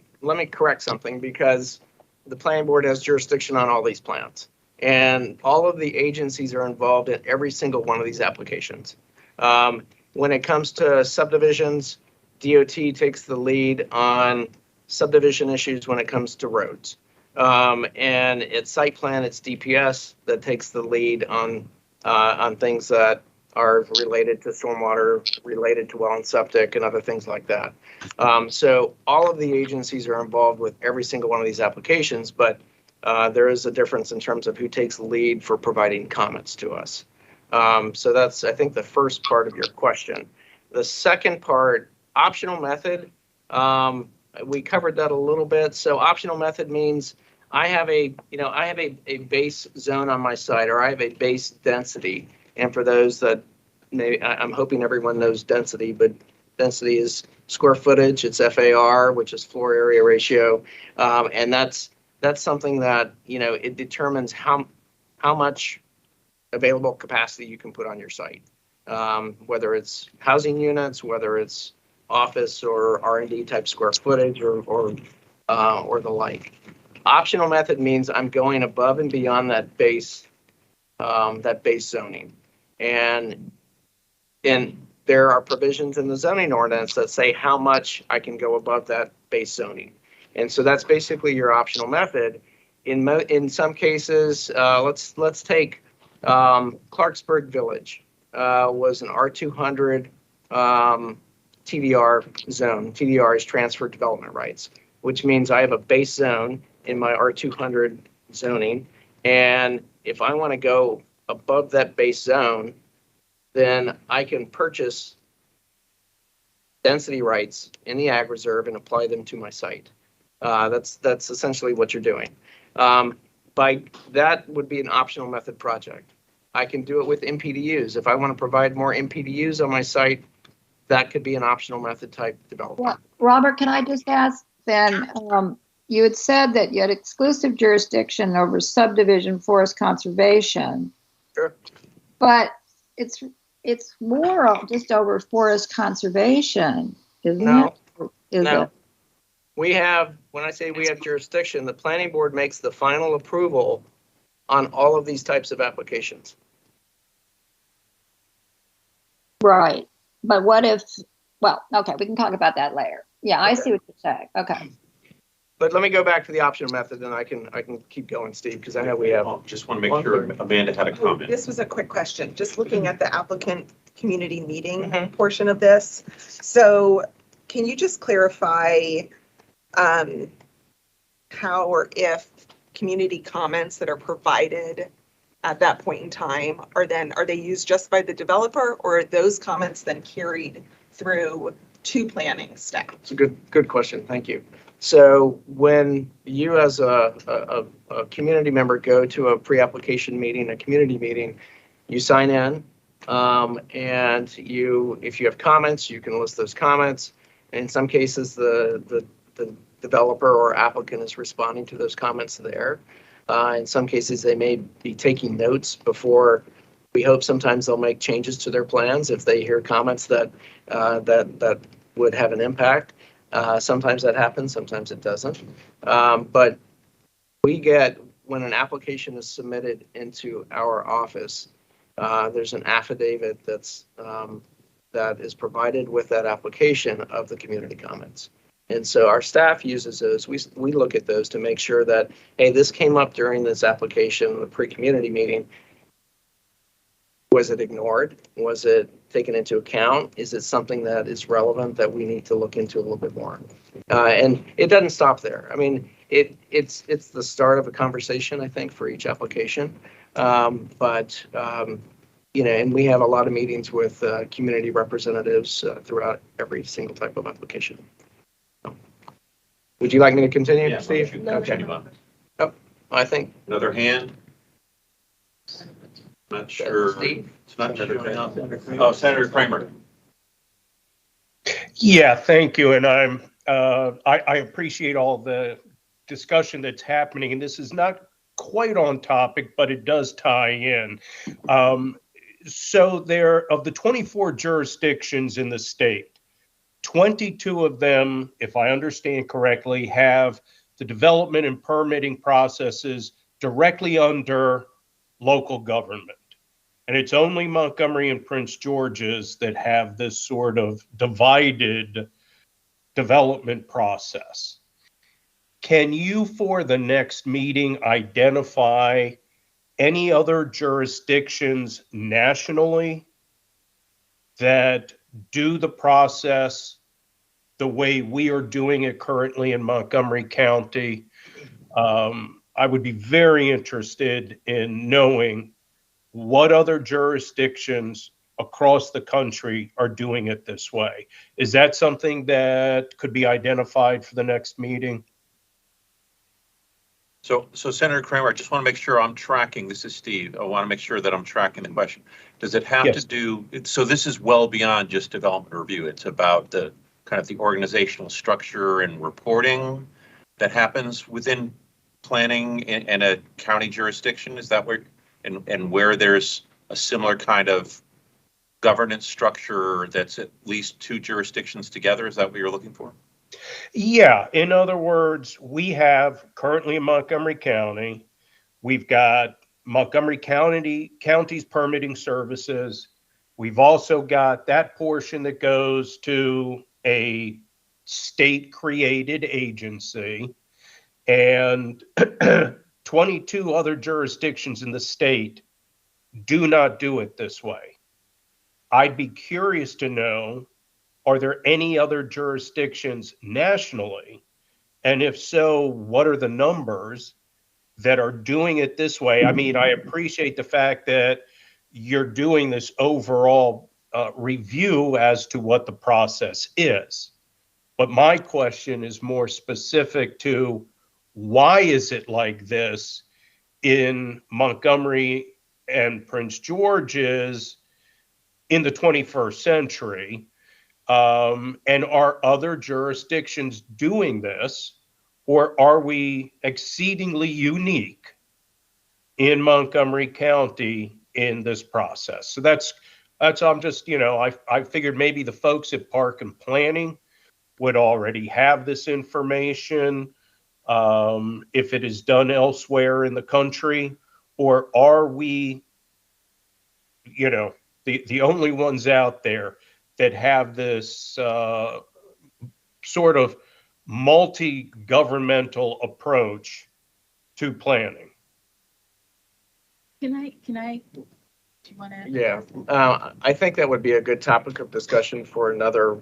correct something, because the planning board has jurisdiction on all these plans. And all of the agencies are involved in every single one of these applications. When it comes to subdivisions, DOT takes the lead on subdivision issues when it comes to roads. And it's site plan, it's DPS that takes the lead on things that are related to stormwater, related to well and septic and other things like that. So all of the agencies are involved with every single one of these applications, but there is a difference in terms of who takes the lead for providing comments to us. So that's, I think, the first part of your question. The second part, optional method, we covered that a little bit. So optional method means I have a base zone on my site, or I have a base density. And for those that I'm hoping everyone knows density, but density is square footage, it's FAR, which is floor area ratio. And that's something that, it determines how much available capacity you can put on your site. Whether it's housing units, whether it's office or R&D type square footage or the like. Optional method means I'm going above and beyond that base zoning. And there are provisions in the zoning ordinance that say how much I can go above that base zoning. And so that's basically your optional method. In some cases, let's take Clarksburg Village was an R200 TDR zone. TDR is transfer development rights, which means I have a base zone in my R200 zoning. And if I want to go above that base zone, then I can purchase density rights in the ag reserve and apply them to my site. That's essentially what you're doing. By that would be an optional method project. I can do it with MPDUs. If I want to provide more MPDUs on my site, that could be an optional method type development. Well, Robert, can I just ask then, you had said that you had exclusive jurisdiction over subdivision forest conservation. Sure. But it's more just over forest conservation, isn't it? No. We have, when I say we have jurisdiction, the planning board makes the final approval on all of these types of applications. Right. But what if, well, okay, we can talk about that later. Yeah, I see what you're saying. Okay. But let me go back to the optional method, and I can keep going, Steve, because I know we have. Just want to make sure Amanda had a comment. This was a quick question, just looking at the applicant community meeting portion of this. So can you just clarify how or if community comments that are provided at that point in time are they used just by the developer, or are those comments then carried through to planning staff? It's a good question. Thank you. So when you as a community member go to a pre-application meeting, a community meeting, you sign in, and if you have comments, you can list those comments. In some cases, the developer or applicant is responding to those comments there. In some cases, they may be taking notes before. We hope sometimes they'll make changes to their plans if they hear comments that would have an impact. Sometimes that happens, sometimes it doesn't. But when an application is submitted into our office, there's an affidavit that is provided with that application of the community comments. And so our staff uses those. We look at those to make sure that, hey, this came up during this application, the pre-community meeting. Was it ignored? Was it taken into account? Is it something that is relevant that we need to look into a little bit more? And it doesn't stop there. I mean, it's the start of a conversation, I think, for each application. And we have a lot of meetings with community representatives throughout every single type of application. Would you like me to continue, Yeah, Steve? Okay. Oh, I think. Another hand? Not sure. Steve? It's not showing up. Oh, Senator Kramer. Yeah, thank you. And I appreciate all the discussion that's happening. And this is not quite on topic, but it does tie in. So there, of the 24 jurisdictions in the state, 22 of them, if I understand correctly, have the development and permitting processes directly under local government. And it's only Montgomery and Prince George's that have this sort of divided development process. Can you, for the next meeting, identify any other jurisdictions nationally that do the process the way we are doing it currently in Montgomery County? I would be very interested in knowing what other jurisdictions across the country are doing it this way. Is that something that could be identified for the next meeting? So Senator Kramer, I just want to make sure I'm tracking. This is Steve. I want to make sure that I'm tracking the question. Does it have to do, so this is well beyond just development review. It's about the kind of the organizational structure and reporting that happens within planning in a county jurisdiction. Is that where, and where there's a similar kind of governance structure that's at least two jurisdictions together? Is that what you're looking for? Yeah, in other words, we have currently in Montgomery County, we've got Montgomery County's permitting services. We've also got that portion that goes to a state-created agency, and 22 other jurisdictions in the state do not do it this way. I'd be curious to know, are there any other jurisdictions nationally? And if so, what are the numbers that are doing it this way? I mean, I appreciate the fact that you're doing this overall review as to what the process is. But my question is more specific to why is it like this in Montgomery and Prince George's in the 21st century? And are other jurisdictions doing this, or are we exceedingly unique in Montgomery County in this process? So that's I'm just, I figured maybe the folks at Park and Planning would already have this information, if it is done elsewhere in the country, or are we, the only ones out there that have this sort of multi-governmental approach to planning? Can I, do you want to? Yeah, I think that would be a good topic of discussion for another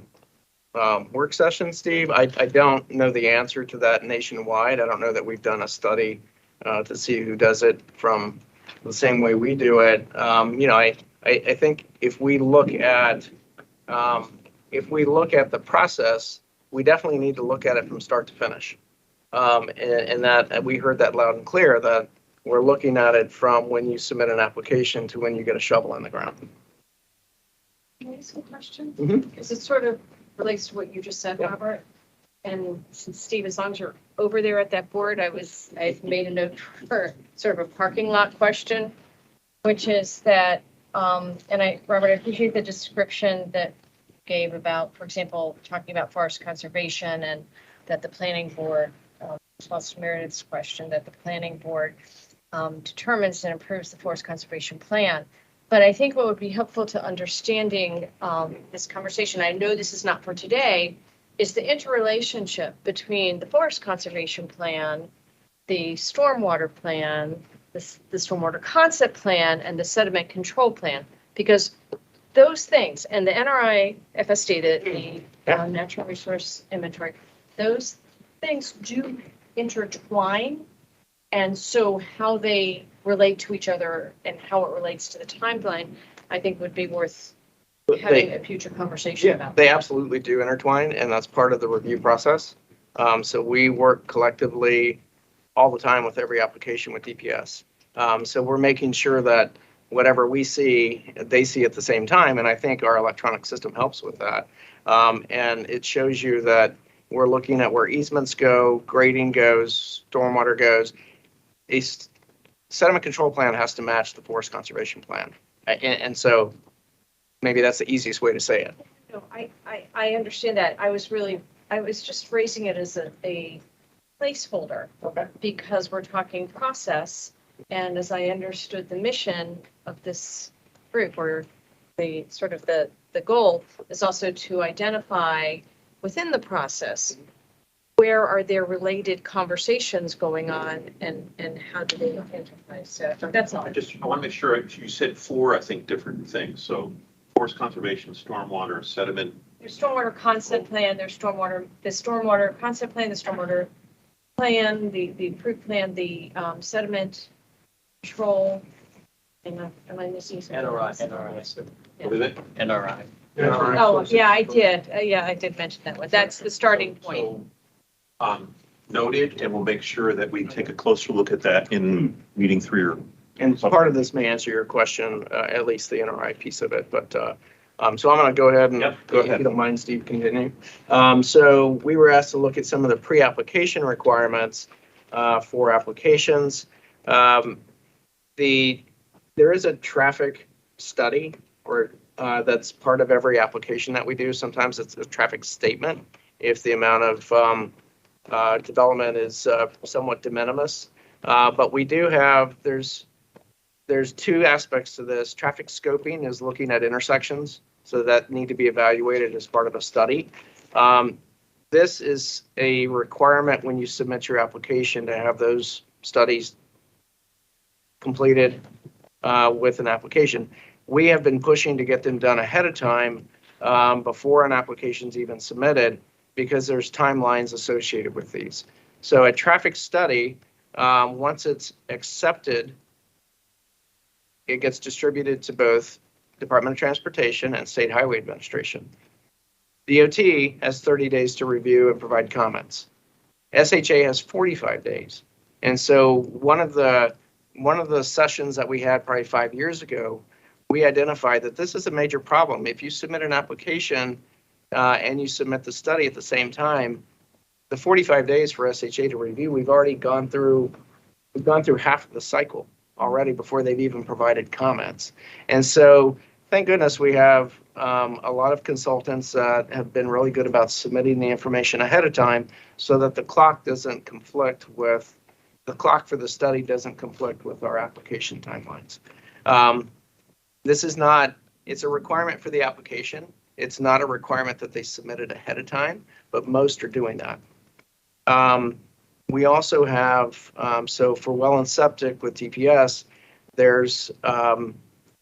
work session, Steve. I don't know the answer to that nationwide. I don't know that we've done a study to see who does it from the same way we do it. I think if we look at the process, we definitely need to look at it from start to finish. And that we heard that loud and clear, that we're looking at it from when you submit an application to when you get a shovel in the ground. Can I ask a question? Mm-hmm. Because it sort of relates to what you just said, Robert. And since Steve, as long as you're over there at that board, I made a note for sort of a parking lot question, which is that, Robert, I appreciate the description that you gave about, for example, talking about forest conservation, and that the planning board, response to Meredith's question, that the planning board determines and approves the forest conservation plan. But I think what would be helpful to understanding this conversation, I know this is not for today, is the interrelationship between the forest conservation plan, the stormwater plan, the stormwater concept plan, and the sediment control plan. Because those things, and the NRI FSD, the Natural Resource Inventory, those things do intertwine. And so how they relate to each other and how it relates to the timeline, I think would be worth having a future conversation about. They absolutely do intertwine, and that's part of the review process. So we work collectively all the time with every application with DPS. So we're making sure that whatever we see, they see at the same time, and I think our electronic system helps with that. And it shows you that we're looking at where easements go, grading goes, stormwater goes. A sediment control plan has to match the forest conservation plan. And so maybe that's the easiest way to say it. No, I understand that. I was just raising it as a placeholder. Okay. Because we're talking process, and as I understood the mission of this group, or the sort of the goal is also to identify within the process, where are there related conversations going on, and how do they identify? So that's all. I want to make sure, you said four, I think, different things. So forest conservation, stormwater, sediment. There's stormwater concept plan, there's the stormwater concept plan, the stormwater plan, the approved plan, the sediment control. Am I missing something? NRI. What is it? NRI. Oh, yeah, I did. Yeah, I did mention that one. That's the starting point. Noted, and we'll make sure that we take a closer look at that in meeting 3 or. And part of this may answer your question, at least the NRI piece of it, but, so I'm going to go ahead and, go ahead. if you don't mind, Steve, continue. So we were asked to look at some of the pre-application requirements for applications. There is a traffic study or that's part of every application that we do. Sometimes it's a traffic statement if the amount of development is somewhat de minimis. But we do have, there's two aspects to this. Traffic scoping is looking at intersections, so that need to be evaluated as part of a study. This is a requirement when you submit your application to have those studies completed with an application. We have been pushing to get them done ahead of time before an application is even submitted, because there's timelines associated with these. So a traffic study, once it's accepted, it gets distributed to both Department of Transportation and State Highway Administration. DOT has 30 days to review and provide comments. SHA has 45 days. And so one of the sessions that we had probably 5 years ago, we identified that this is a major problem. If you submit an application and you submit the study at the same time, the 45 days for SHA to review, we've already gone through half of the cycle already before they've even provided comments. And so thank goodness we have a lot of consultants that have been really good about submitting the information ahead of time so that the clock for the study doesn't conflict with our application timelines. It's a requirement for the application. It's not a requirement that they submit it ahead of time, but most are doing that. We also have, so for well and septic with DPS, there's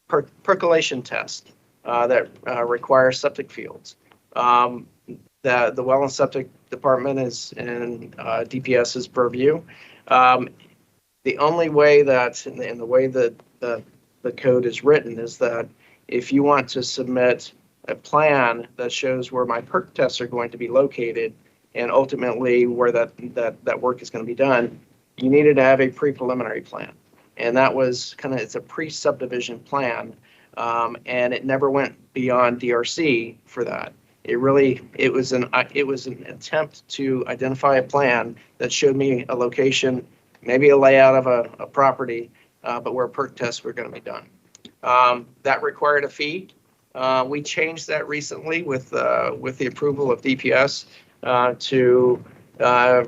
percolation tests that require septic fields. The well and septic department is in DPS's purview. The only way that, in the way that the code is written, is that if you want to submit a plan that shows where my perk tests are going to be located and ultimately where that work is going to be done, you needed to have a pre-preliminary plan. And that was it's a pre-subdivision plan. And it never went beyond DRC for that. It was an attempt to identify a plan that showed me a location, maybe a layout of a property, but where perk tests were going to be done. That required a fee. We changed that recently with the approval of DPS to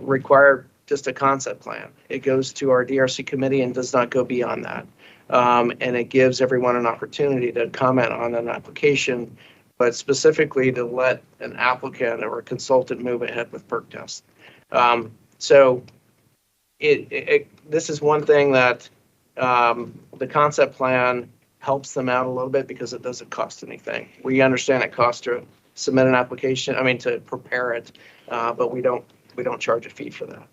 require just a concept plan. It goes to our DRC committee and does not go beyond that. And it gives everyone an opportunity to comment on an application, but specifically to let an applicant or a consultant move ahead with perk tests. So this is one thing that the concept plan helps them out a little bit because it doesn't cost anything. We understand it costs to submit an application, to prepare it, but we don't charge a fee for that.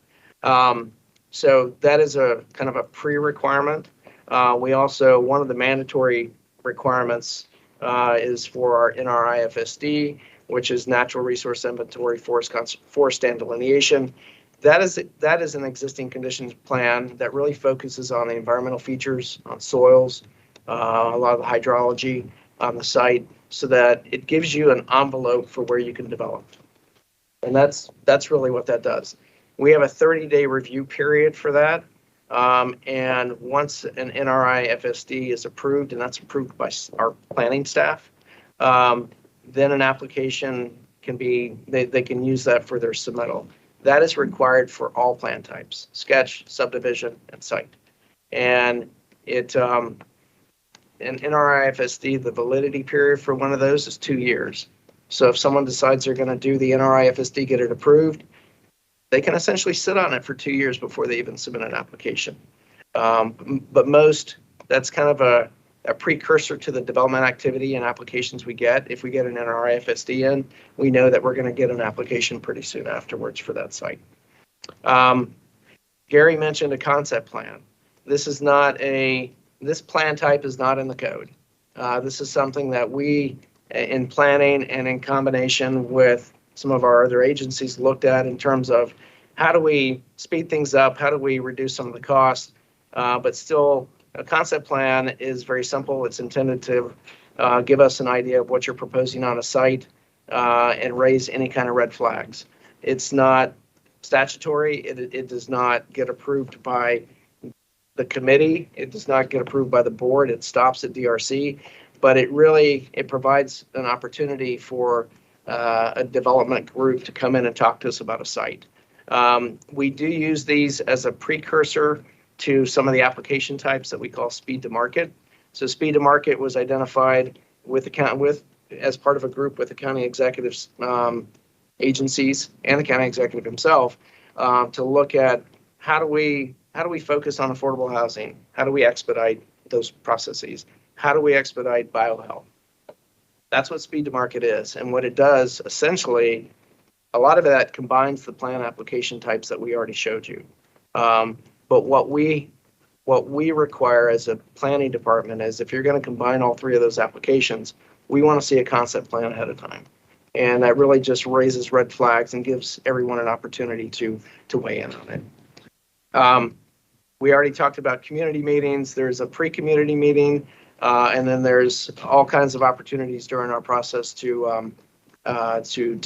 So that is a kind of a pre-requirement. We also, one of the mandatory requirements is for our NRIFSD, which is Natural Resource Inventory, Forest and Delineation. That is an existing conditions plan that really focuses on the environmental features, on soils, a lot of the hydrology on the site, so that it gives you an envelope for where you can develop. And that's really what that does. We have a 30-day review period for that. And once an NRI FSD is approved, and that's approved by our planning staff, then an application can be, they can use that for their submittal. That is required for all plan types, sketch, subdivision, and site. And it, in NRI FSD, the validity period for one of those is 2 years. So if someone decides they're going to do the NRI FSD, get it approved, they can essentially sit on it for 2 years before they even submit an application. But most, that's kind of a precursor to the development activity and applications we get. If we get an NRI FSD in, we know that we're going to get an application pretty soon afterwards for that site. Gary mentioned a concept plan. This is not this plan type is not in the code. This is something that we, in planning and in combination with some of our other agencies, looked at in terms of how do we speed things up, how do we reduce some of the costs, but still a concept plan is very simple. It's intended to give us an idea of what you're proposing on a site and raise any kind of red flags. It's not statutory. It does not get approved by the committee. It does not get approved by the board. It stops at DRC, but it provides an opportunity for a development group to come in and talk to us about a site. We do use these as a precursor to some of the application types that we call speed to market. So speed to market was identified as part of a group with the county executives, agencies, and the county executive himself to look at how do we focus on affordable housing? How do we expedite those processes? How do we expedite biohealth? That's what speed to market is. And what it does, essentially, a lot of that combines the plan application types that we already showed you. But what we require as a planning department is if you're going to combine all three of those applications, we want to see a concept plan ahead of time. And that really just raises red flags and gives everyone an opportunity to weigh in on it. We already talked about community meetings. There's a pre-community meeting, and then there's all kinds of opportunities during our process to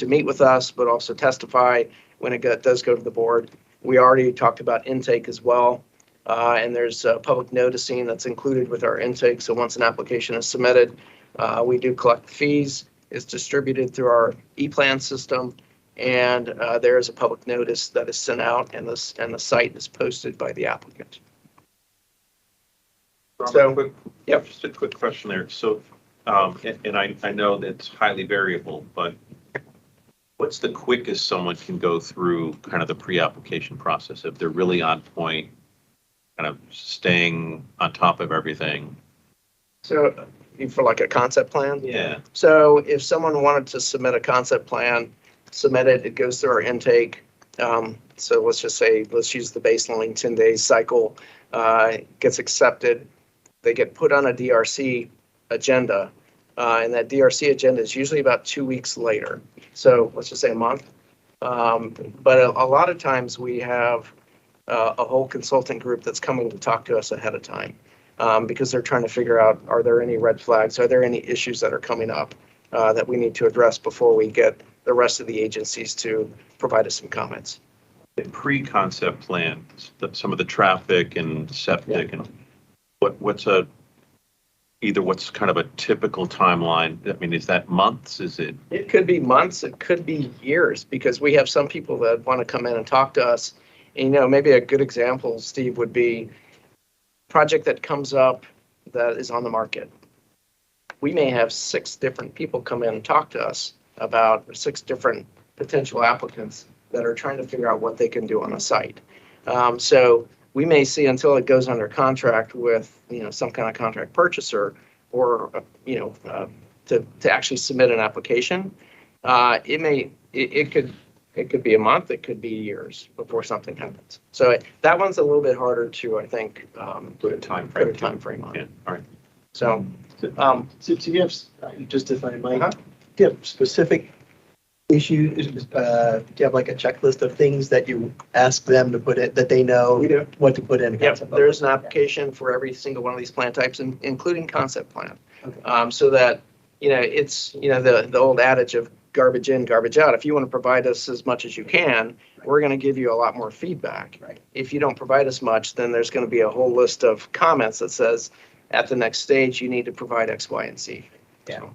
meet with us, but also testify when it does go to the board. We already talked about intake as well, and there's public noticing that's included with our intake. So once an application is submitted, we do collect the fees. It's distributed through our e-plan system, and there is a public notice that is sent out, and the site is posted by the applicant. So, yep, just a quick question there. So, and I know that's highly variable, but what's the quickest someone can go through kind of the pre-application process if they're really on point, kind of staying on top of everything? So, for like a concept plan? Yeah. So if someone wanted to submit a concept plan, submit it, it goes through our intake. So let's just say, let's use the baseline 10 days cycle, gets accepted. They get put on a DRC agenda, and that DRC agenda is usually about 2 weeks later. So let's just say a month. But a lot of times we have a whole consultant group that's coming to talk to us ahead of time. Because they're trying to figure out, are there any red flags? Are there any issues that are coming up that we need to address before we get the rest of the agencies to provide us some comments? The pre-concept plan, some of the traffic and septic, and what's kind of a typical timeline? I mean, is that months? Is it? It could be months. It could be years, because we have some people that want to come in and talk to us. And, maybe a good example, Steve, would be project that comes up that is on the market. We may have 6 different people come in and talk to us about 6 different potential applicants that are trying to figure out what they can do on a site. So we may see until it goes under contract with some kind of contract purchaser or to actually submit an application. It could be a month, it could be years before something happens. So that one's a little bit harder to, I think, put a time frame on. Yeah. All right. So, so you have, just if I might, do you have specific issues? Do you have like a checklist of things that you ask them to put in, that they know what to put in? Yeah, there's an application for every single one of these plan types, including concept plan. Okay. So that, it's, the old adage of garbage in, garbage out. If you want to provide us as much as you can, we're going to give you a lot more feedback. Right. If you don't provide us much, then there's going to be a whole list of comments that says, at the next stage, you need to provide X, Y, and Z. Yeah.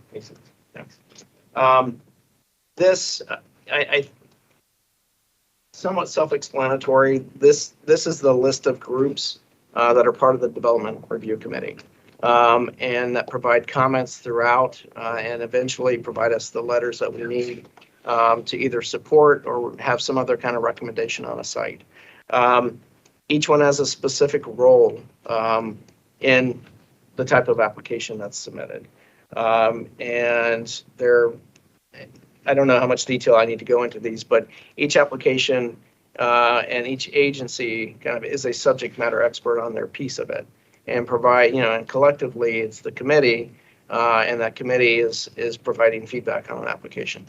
This, I somewhat self-explanatory. This is the list of groups that are part of the Development Review Committee, and that provide comments throughout, and eventually provide us the letters that we need to either support or have some other kind of recommendation on a site. Each one has a specific role in the type of application that's submitted. And I don't know how much detail I need to go into these, but each application and each agency kind of is a subject matter expert on their piece of it and provide, and collectively it's the committee, and that committee is providing feedback on an application.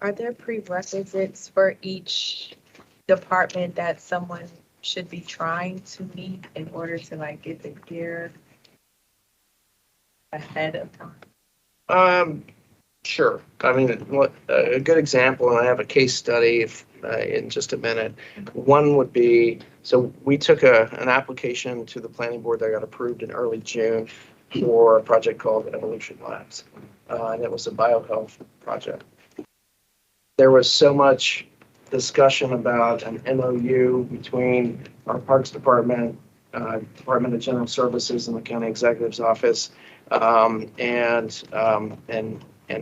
Are there prerequisites for each department that someone should be trying to meet in order to like get the gear ahead of time? Sure. I mean, a good example, and I have a case study in just a minute. One would be, so we took an application to the planning board that got approved in early June for a project called Evolution Labs, and it was a biohealth project. There was so much discussion about an MOU between our Parks Department, Department of General Services, and the County Executive's Office, and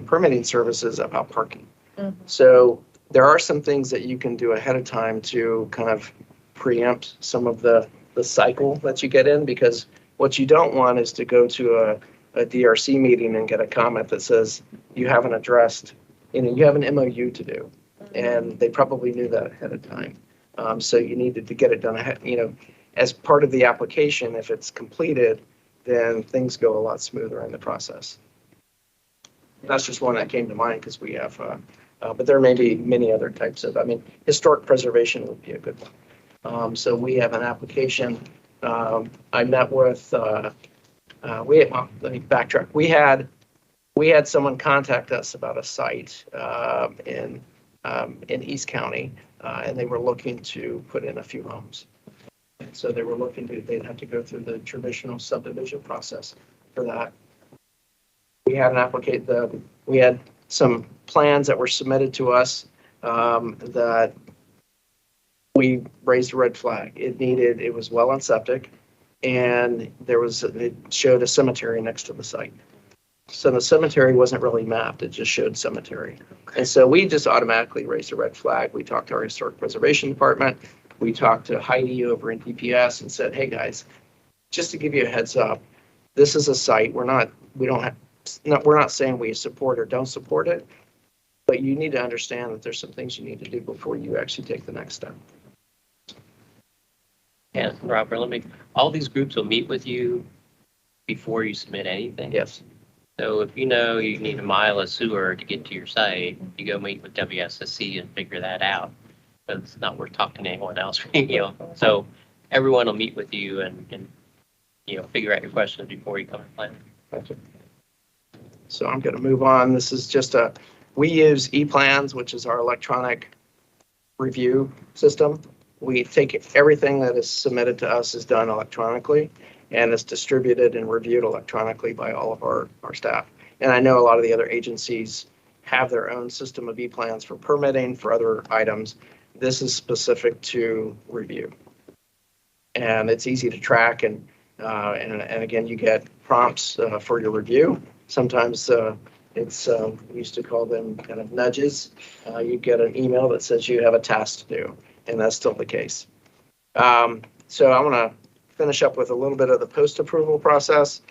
permitting services about parking. Mm-hmm. So there are some things that you can do ahead of time to kind of preempt some of the cycle that you get in, because what you don't want is to go to a DRC meeting and get a comment that says you haven't addressed, you have an MOU to do, and they probably knew that ahead of time. So you needed to get it done ahead, as part of the application. If it's completed, then things go a lot smoother in the process. That's just one that came to mind because we have, but there may be many other types of, historic preservation would be a good one. So we have an application. I met with, let me backtrack. We had someone contact us about a site in East County, and they were looking to put in a few homes. And so they were they'd have to go through the traditional subdivision process for that. We had we had some plans that were submitted to us that we raised a red flag. It was well on septic, and it showed a cemetery next to the site. So the cemetery wasn't really mapped, it just showed cemetery. And so we just automatically raised a red flag. We talked to our historic preservation department. We talked to Heidi over in DPS and said, hey guys, just to give you a heads up, this is a site. We're not saying we support or don't support it, but you need to understand that there's some things you need to do before you actually take the next step. Yeah, Robert, all these groups will meet with you before you submit anything. Yes. So if you know you need a mile of sewer to get to your site, you go meet with WSSC and figure that out. But it's not worth talking to anyone else, So everyone will meet with you and figure out your questions before you come to plan. Gotcha. So I'm going to move on. This is just we use ePlans, which is our electronic review system. We take everything that is submitted to us is done electronically, and it's distributed and reviewed electronically by all of our staff. And I know a lot of the other agencies have their own system of ePlans for permitting, for other items. This is specific to review. And it's easy to track, and again, you get prompts for your review. Sometimes it's, we used to call them kind of nudges. You get an email that says you have a task to do, and that's still the case. So I want to finish up with a little bit of the post-approval process.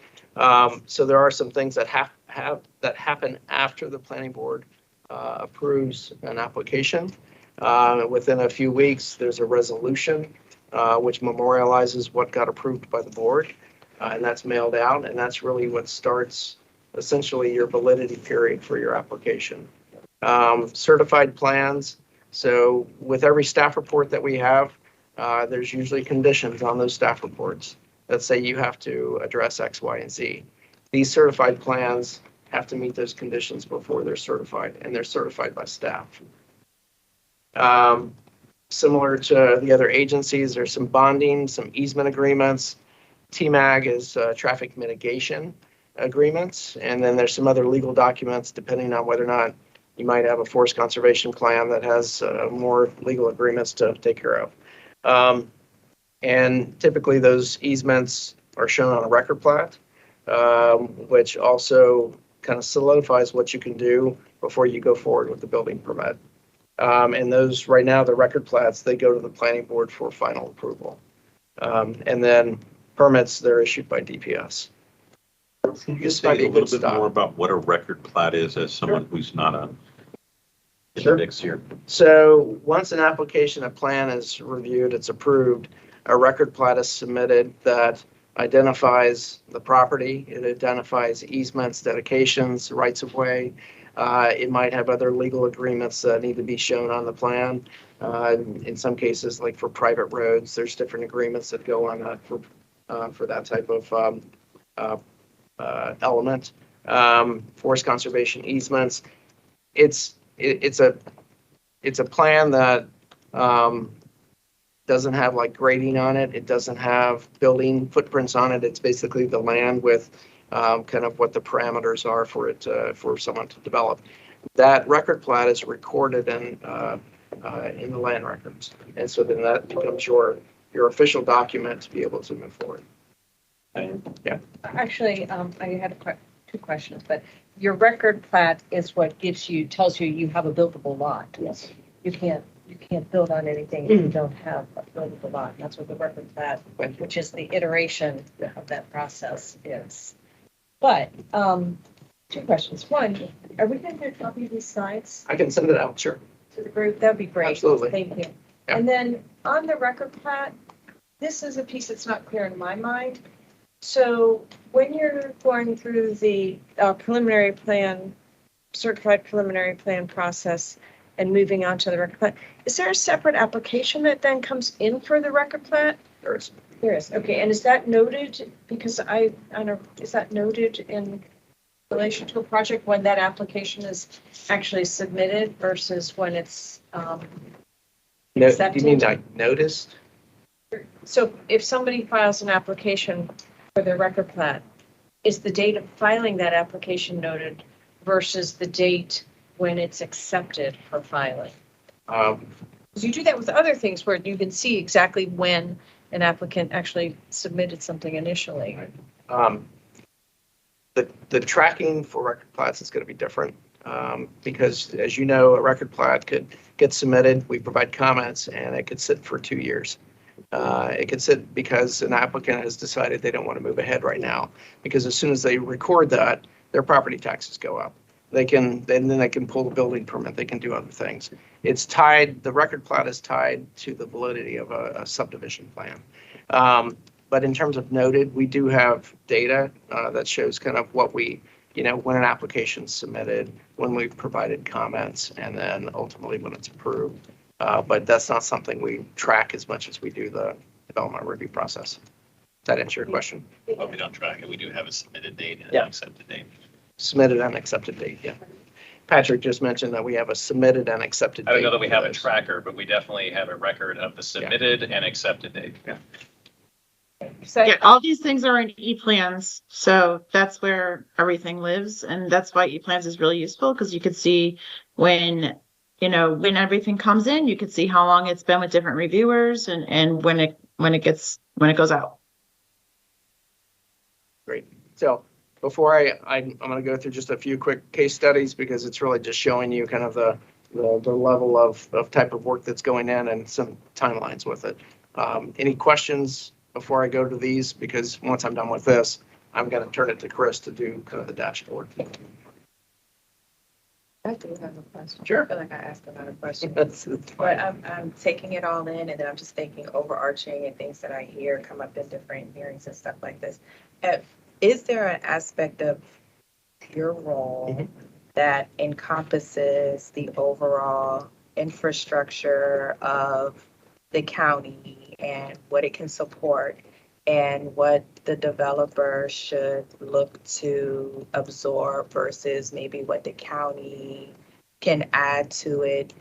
So there are some things that happen after the planning board approves an application. Within a few weeks, there's a resolution which memorializes what got approved by the board, and that's mailed out, and that's really what starts essentially your validity period for your application. Certified plans. So with every staff report that we have, there's usually conditions on those staff reports that say you have to address X, Y, and Z. These certified plans have to meet those conditions before they're certified, and they're certified by staff. Similar to the other agencies, there's some bonding, some easement agreements. TMAG is traffic mitigation agreements. And then there's some other legal documents depending on whether or not you might have a forest conservation plan that has more legal agreements to take care of. And typically those easements are shown on a record plat, which also kind of solidifies what you can do before you go forward with the building permit. And those, right now, the record plats, they go to the planning board for final approval. And then permits, they're issued by DPS. Can you say a little bit more about what a record plat is as someone who's not in the mix here? So once an application, a plan is reviewed, it's approved, a record plat is submitted that identifies the property. It identifies easements, dedications, rights of way. It might have other legal agreements that need to be shown on the plan. In some cases, like for private roads, there's different agreements that go on that for that type of element. Forest conservation easements. It's a plan that doesn't have like grading on it. It doesn't have building footprints on it. It's basically the land with kind of what the parameters are for it for someone to develop. That record plat is recorded in the land records, and so then that becomes your official document to be able to move forward. Yeah. Actually, I had two questions, but your record plat is what tells you you have a buildable lot. Yes. You can't build on anything if you don't have a buildable lot. That's what the record plat, which is the iteration of that process is. But two questions. One, are we going to get a copy of these slides I can send it out, sure. to the group? That'd be great. Absolutely. Thank you. Yeah. And then on the record plat, this is a piece that's not clear in my mind. So when you're going through the preliminary plan, certified preliminary plan process and moving on to the record plat, is there a separate application that then comes in for the record plat? There is. There is. Okay. And is that noted? Because I don't, is that noted in relation to a project when that application is actually submitted versus when it's accepted? Do you mean like noticed? So if somebody files an application for their record plat, is the date of filing that application noted versus the date when it's accepted for filing? Because you do that with other things where you can see exactly when an applicant actually submitted something initially. The tracking for record plats is going to be different because, as you know, a record plat could get submitted, we provide comments, and it could sit for 2 years. It could sit because an applicant has decided they don't want to move ahead right now, because as soon as they record that, their property taxes go up. Then they can pull the building permit. They can do other things. It's tied. The record plat is tied to the validity of a subdivision plan. But in terms of noted, we do have data that shows kind of what when an application's submitted, when we've provided comments, and then ultimately when it's approved. But that's not something we track as much as we do the development review process. Does that answer your question? But we don't track it. We do have a submitted date and an accepted date. Submitted and accepted date, yeah. Patrick just mentioned that we have a submitted and accepted date. I don't know that we have a tracker, but we definitely have a record of the submitted and accepted date. Yeah. So Yeah, all these things are in e-plans, so that's where everything lives, and that's why e-plans is really useful, because you could see when everything comes in, you could see how long it's been with different reviewers and when it goes out. Great. So before I'm going to go through just a few quick case studies, because it's really just showing you kind of the level of type of work that's going in and some timelines with it. Any questions before I go to these? Because once I'm done with this, I'm going to turn it to Chris to do kind of the dashboard. I do have a question. Sure. I feel like I asked another question. But I'm taking it all in, and then I'm just thinking overarching and things that I hear come up in different hearings and stuff like this. Is there an aspect of your role that encompasses the overall infrastructure of the county and what it can support and what the developer should look to absorb versus maybe what the county can add to it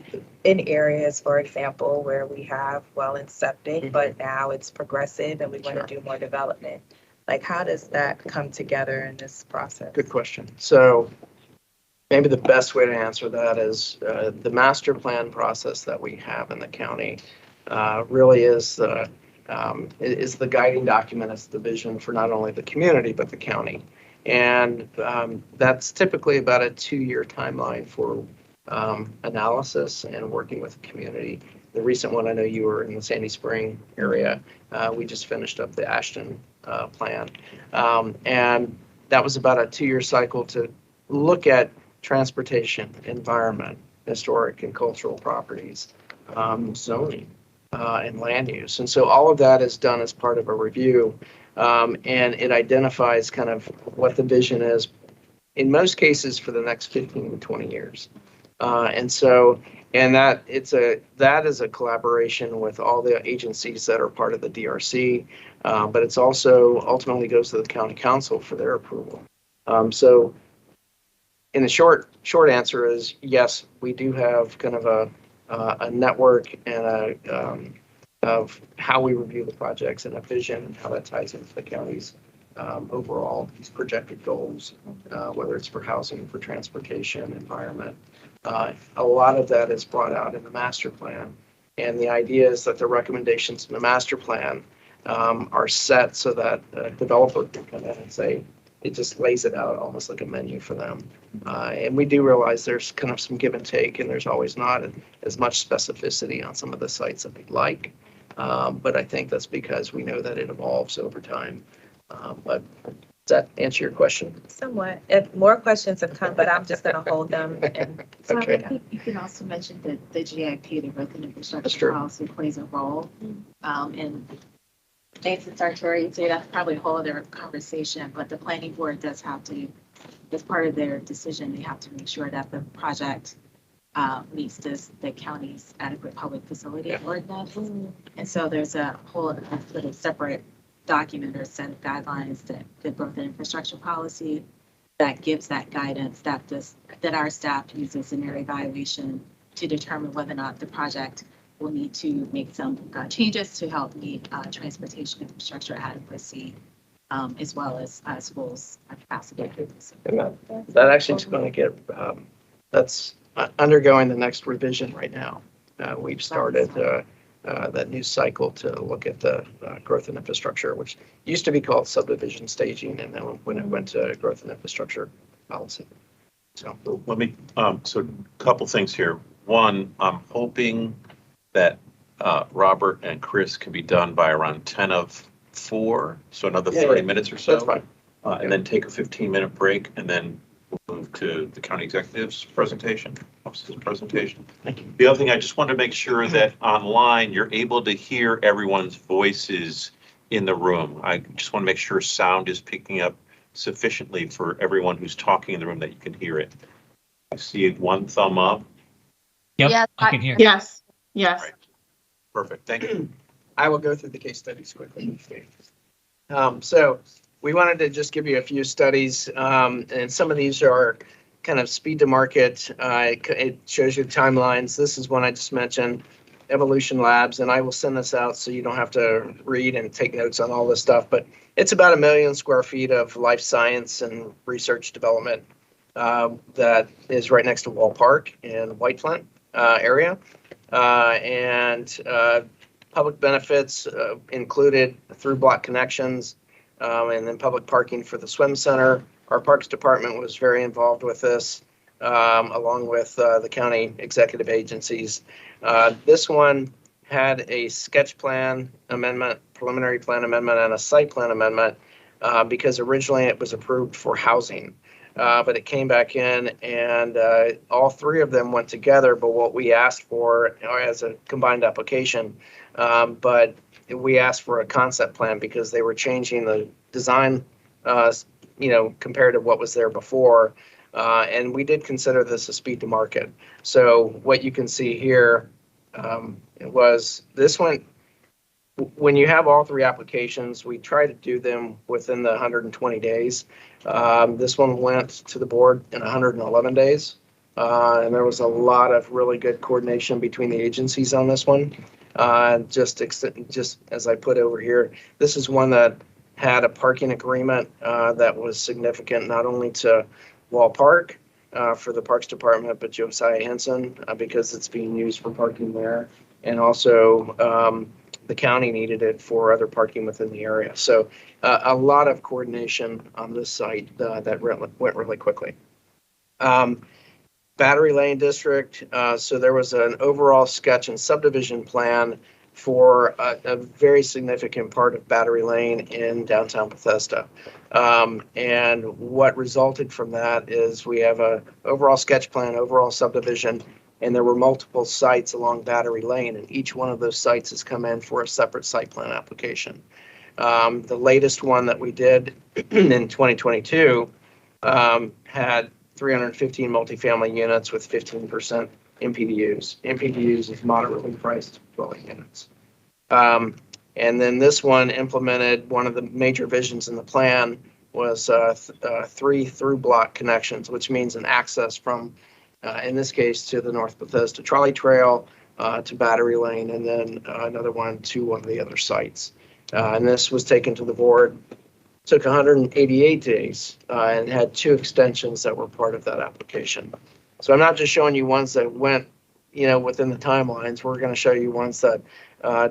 in areas, for example, where we have well and septic, but now it's progressive and we want to do more development. Like, how does that come together in this process? Good question. So maybe the best way to answer that is the master plan process that we have in the county really is the guiding document. It's the vision for not only the community, but the county. And that's typically about a 2-year timeline for analysis and working with the community. The recent one, I know you were in the Sandy Spring area. We just finished up the Ashton plan. And that was about a 2-year cycle to look at transportation, environment, historic and cultural properties, zoning, and land use. And so all of that is done as part of a review. And it identifies kind of what the vision is, in most cases, for the next 15 to 20 years. And that is a collaboration with all the agencies that are part of the DRC, but it's also ultimately goes to the county council for their approval. So in the short answer is yes, we do have kind of a network and of how we review the projects and a vision and how that ties into the county's overall these projected goals, whether it's for housing, for transportation, environment. A lot of that is brought out in the master plan. And the idea is that the recommendations in the master plan are set so that a developer can come in and say, it just lays it out almost like a menu for them. And we do realize there's kind of some give and take, and there's always not as much specificity on some of the sites that we'd like. But I think that's because we know that it evolves over time. But does that answer your question? Somewhat. If more questions have come, but I'm just going to hold them. And So Okay. I think you can also mention that the GIP, the growth and That's infrastructure true. policy, plays a role in Nathan's territory. So that's probably a whole other conversation, but the planning board does have to, as part of their decision, they have to make sure that the project meets the county's adequate public facility ordinance. And so there's a whole sort of separate document or set of guidelines that the growth and infrastructure policy that gives that guidance that our staff uses in their evaluation to determine whether or not the project will need to make some changes to help meet transportation infrastructure adequacy, as well as schools capacity. And that actually is going to get, that's undergoing the next revision right now. We've started that new cycle to look at the growth and infrastructure, which used to be called subdivision staging, and then when it went to growth and infrastructure policy. So let me, so a couple things here. One, I'm hoping that Robert and Chris can be done by around 10:04, so another 30 minutes or so. That's fine. And then take a 15-minute break, and then we'll move to the county executive's presentation, office's presentation. Thank you. The other thing, I just want to make sure that online you're able to hear everyone's voices in the room. I just want to make sure sound is picking up sufficiently for everyone who's talking in the room that you can hear it. I see one thumb up. Yep, Yes, I can hear. Yes, yes. Perfect, thank you. I will go through the case studies quickly. So we wanted to just give you a few studies, and some of these are kind of speed to market. It shows you timelines. This is one I just mentioned, Evolution Labs, and I will send this out so you don't have to read and take notes on all this stuff, but it's about 1 million square feet of life science and research development that is right next to Wall Park in White Flint area. And public benefits included through block connections, and then public parking for the swim center. Our Parks Department was very involved with this, along with the county executive agencies. This one had a sketch plan amendment, preliminary plan amendment, and a site plan amendment because originally it was approved for housing. But it came back in, and all three of them went together, but what we asked for as a combined application, but we asked for a concept plan because they were changing the design, compared to what was there before. And we did consider this a speed to market. So what you can see here was this one. When you have all three applications, we try to do them within the 120 days. This one went to the board in 111 days. And there was a lot of really good coordination between the agencies on this one. Just as I put over here, this is one that had a parking agreement that was significant not only to Wall Park for the Parks Department, but Josiah Henson because it's being used for parking there. And also the county needed it for other parking within the area. So a lot of coordination on this site that went really quickly. Battery Lane District, so there was an overall sketch and subdivision plan for a very significant part of Battery Lane in downtown Bethesda. And what resulted from that is we have a overall sketch plan, overall subdivision, and there were multiple sites along Battery Lane, and each one of those sites has come in for a separate site plan application. The latest one that we did in 2022 had 315 multifamily units with 15% MPDUs. MPDUs is moderately priced dwelling units. And then this one implemented one of the major visions in the plan was 3 through block connections, which means an access from, in this case, to the North Bethesda Trolley Trail, to Battery Lane, and then another one to one of the other sites. And this was taken to the board. Took 188 days and had 2 extensions that were part of that application. So I'm not just showing you ones that went, within the timelines. We're going to show you ones that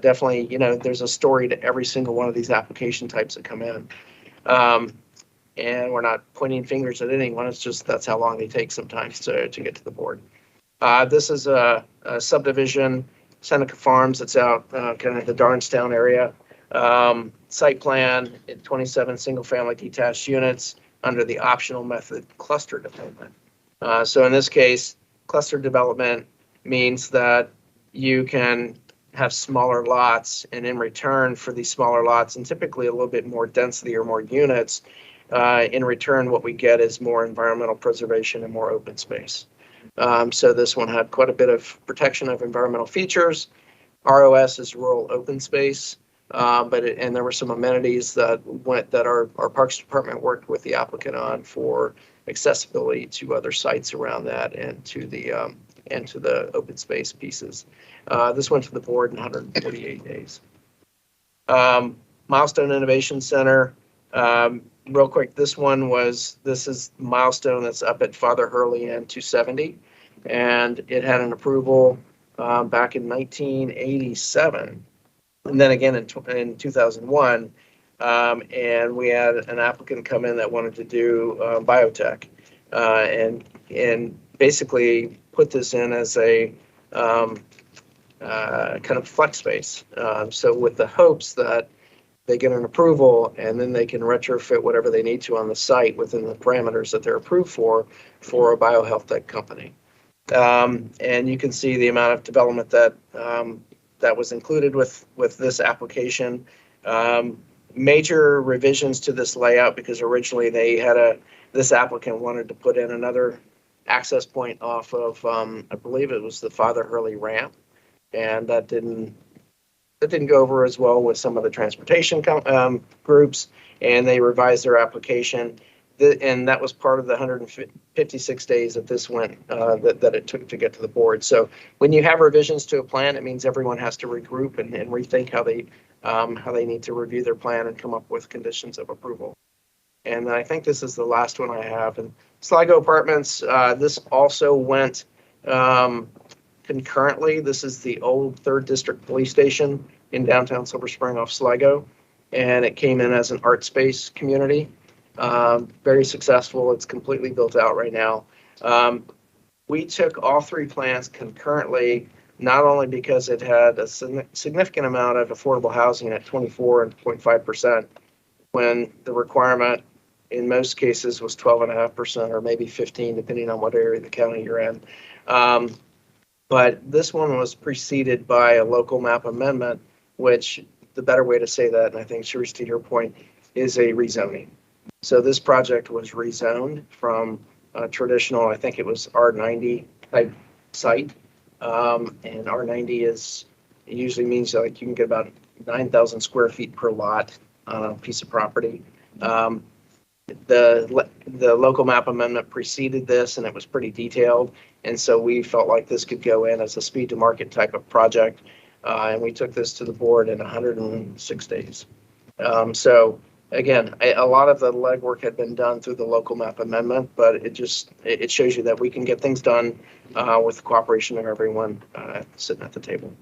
definitely, there's a story to every single one of these application types that come in. And we're not pointing fingers at anyone. It's just that's how long they take sometimes to get to the board. This is a subdivision, Seneca Farms. It's out kind of the Darnestown area. Site plan, 27 single-family detached units under the optional method cluster development. So in this case, cluster development means that you can have smaller lots, and in return for these smaller lots, and typically a little bit more density or more units, in return what we get is more environmental preservation and more open space. So this one had quite a bit of protection of environmental features. ROS is rural open space. And there were some amenities that our Parks Department worked with the applicant on for accessibility to other sites around that and to the open space pieces. This went to the board in 148 days. Milestone Innovation Center. Real quick, this is Milestone that's up at Father Hurley and 270, and it had an approval back in 1987. And then again in 2001, and we had an applicant come in that wanted to do biotech, and basically put this in as a kind of flex space. So with the hopes that they get an approval and then they can retrofit whatever they need to on the site within the parameters that they're approved for a biohealth tech company. And you can see the amount of development that was included with this application. Major revisions to this layout because originally this applicant wanted to put in another access point off of, I believe it was the Father Hurley ramp, and that didn't go over as well with some of the transportation groups, and they revised their application. And that was part of the 156 days that this went, that it took to get to the board. So when you have revisions to a plan, it means everyone has to regroup and rethink how they need to review their plan and come up with conditions of approval. And I think this is the last one I have. And Sligo Apartments, this also went concurrently. This is the old 3rd District Police Station in downtown Silver Spring off Sligo. And it came in as an art space community. Very successful. It's completely built out right now. We took all 3 plans concurrently, not only because it had a significant amount of affordable housing at 24.5%, when the requirement in most cases was 12.5% or maybe 15%, depending on what area of the county you're in. But this one was preceded by a local map amendment, which the better way to say that, and I think Sharice, to your point, is a rezoning. So this project was rezoned from a traditional, I think it was R90 type site. And R90 usually means like you can get about 9,000 square feet per lot on a piece of property. the local map amendment preceded this, and it was pretty detailed. And so we felt like this could go in as a speed to market type of project. And we took this to the board in 106 days. So again, a lot of the legwork had been done through the local map amendment, but it shows you that we can get things done with the cooperation of everyone sitting at the table.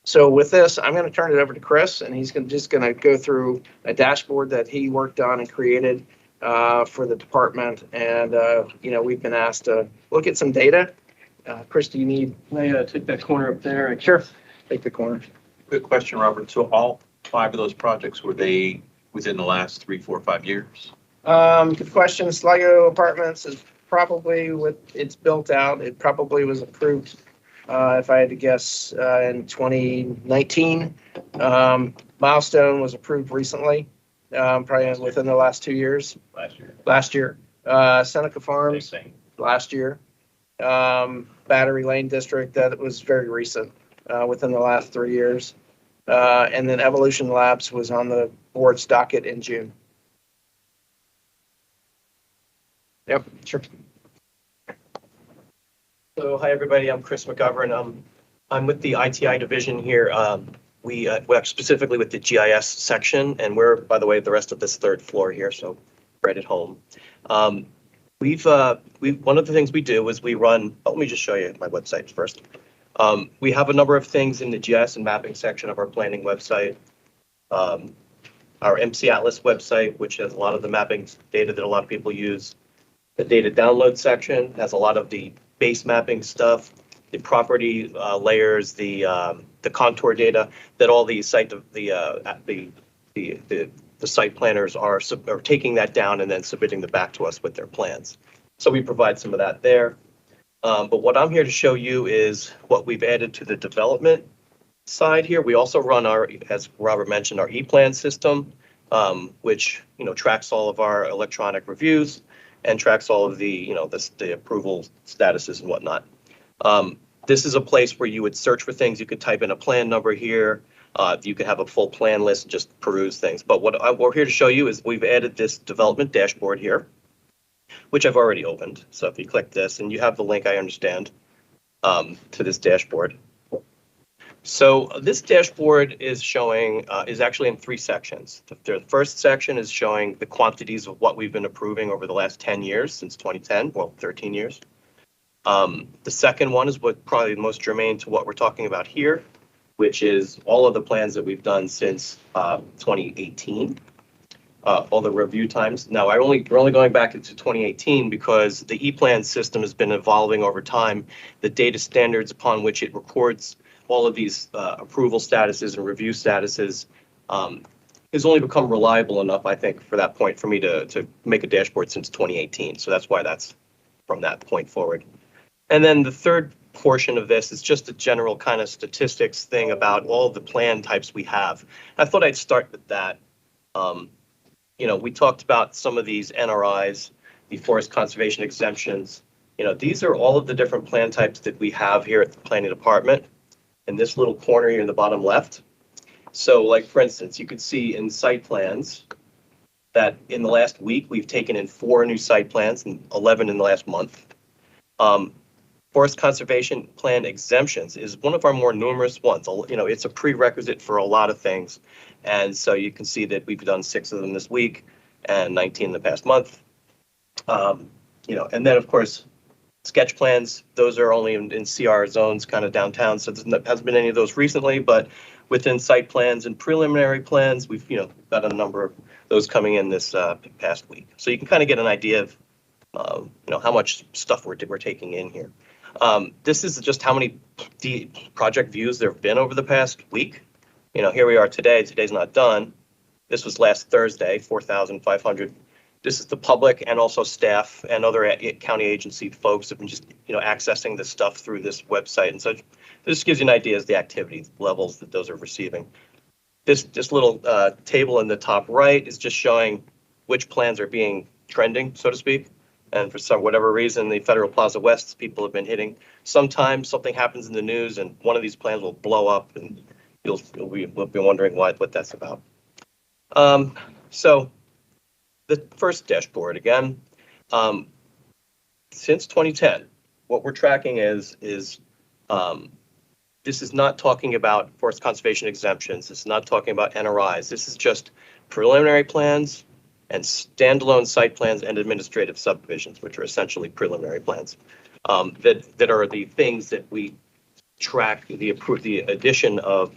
So with this, I'm going to turn it over to Chris, and he's just going to go through a dashboard that he worked on and created for the department. And, we've been asked to look at some data. Chris, do you need? May I take that corner up there? Sure. Take the corner. Good question, Robert. So all 5 of those projects, were they within the last 3, 4, 5 years? Good question. Sligo Apartments is probably it's built out. It probably was approved, if I had to guess, in 2019. Milestone was approved recently, probably within the last 2 years. Last year. Seneca Farms last year. Battery Lane District, that was very recent, within the last 3 years. And then Evolution Labs was on the board's docket in June. Yep, sure. So, hi, everybody. I'm Chris McGovern. I'm with the ITI division here. We work specifically with the GIS section, and we're, by the way, the rest of this 3rd floor here, so right at home. One of the things we do is we run, let me just show you my website first. We have a number of things in the GIS and mapping section of our planning website. Our MC Atlas website, which has a lot of the mapping data that a lot of people use. The data download section has a lot of the base mapping stuff, the property layers, the contour data that all the site the site planners are taking that down and then submitting them back to us with their plans. So we provide some of that there. But what I'm here to show you is what we've added to the development side here. We also run as Robert mentioned, our e-plan system, which tracks all of our electronic reviews and tracks all of the the approval statuses and whatnot. This is a place where you would search for things. You could type in a plan number here. You could have a full plan list and just peruse things. But what we're here to show you is we've added this development dashboard here, which I've already opened. So if you click this, and you have the link, I understand, to this dashboard. So this dashboard is showing, is actually in 3 sections. The first section is showing the quantities of what we've been approving over the last 10 years, since 2010, well, 13 years. The second one is what probably the most germane to what we're talking about here, which is all of the plans that we've done since 2018. All the review times. Now, we're only going back into 2018 because the e-plan system has been evolving over time. The data standards upon which it records all of these approval statuses and review statuses has only become reliable enough, I think, for that point for me to make a dashboard since 2018. So that's why that's from that point forward. And then the third portion of this is just a general kind of statistics thing about all the plan types we have. I thought I'd start with that. We talked about some of these NRIs, the forest conservation exemptions. These are all of the different plan types that we have here at the planning department in this little corner here in the bottom left. So like, for instance, you could see in site plans that in the last week, we've taken in 4 new site plans and 11 in the last month. Forest conservation plan exemptions is one of our more numerous ones. It's a prerequisite for a lot of things. And so you can see that we've done 6 of them this week and 19 in the past month. And then of course, sketch plans, those are only in CR zones kind of downtown. So there hasn't been any of those recently, but within site plans and preliminary plans, we've, got a number of those coming in this past week. So you can kind of get an idea of, how much stuff we're taking in here. This is just how many project views there have been over the past week. Here we are today. Today's not done. This was last Thursday, 4,500. This is the public and also staff and other county agency folks have been just, accessing this stuff through this website. And so this gives you an idea of the activity levels that those are receiving. This little table in the top right is just showing which plans are being trending, so to speak. And for whatever reason, the Federal Plaza West people have been hitting. Sometimes something happens in the news and one of these plans will blow up and you'll be wondering what that's about. So the first dashboard again. Since 2010, what we're tracking is this is not talking about forest conservation exemptions. This is not talking about NRIs. This is just preliminary plans and standalone site plans and administrative subdivisions, which are essentially preliminary plans. That are the things that we track the addition of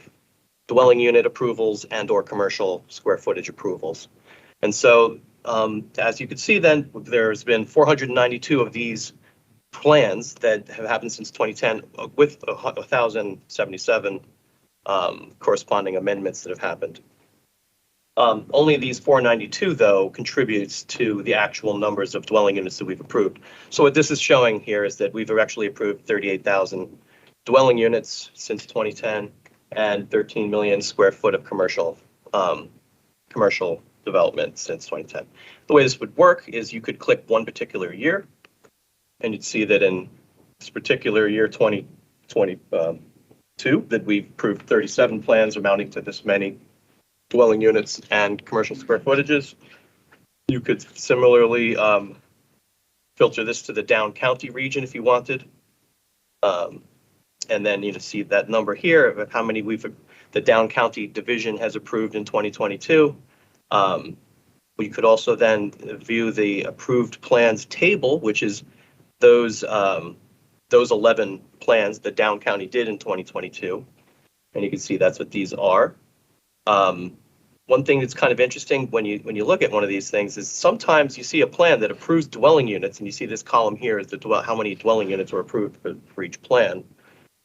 dwelling unit approvals and or commercial square footage approvals. And so as you can see then, there's been 492 of these plans that have happened since 2010 with 1,077 corresponding amendments that have happened. Only these 492, though, contributes to the actual numbers of dwelling units that we've approved. So what this is showing here is that we've actually approved 38,000 dwelling units since 2010 and 13 million square foot of commercial development since 2010. The way this would work is you could click one particular year, and you'd see that in this particular year, 2022, that we've approved 37 plans amounting to this many dwelling units and commercial square footages. You could similarly filter this to the Down County region if you wanted. And then you see that number here of how many the Down County division has approved in 2022. We could also then view the approved plans table, which is those 11 plans that Down County did in 2022. And you can see that's what these are. One thing that's kind of interesting when you look at one of these things is sometimes you see a plan that approves dwelling units, and you see this column here is how many dwelling units were approved for each plan.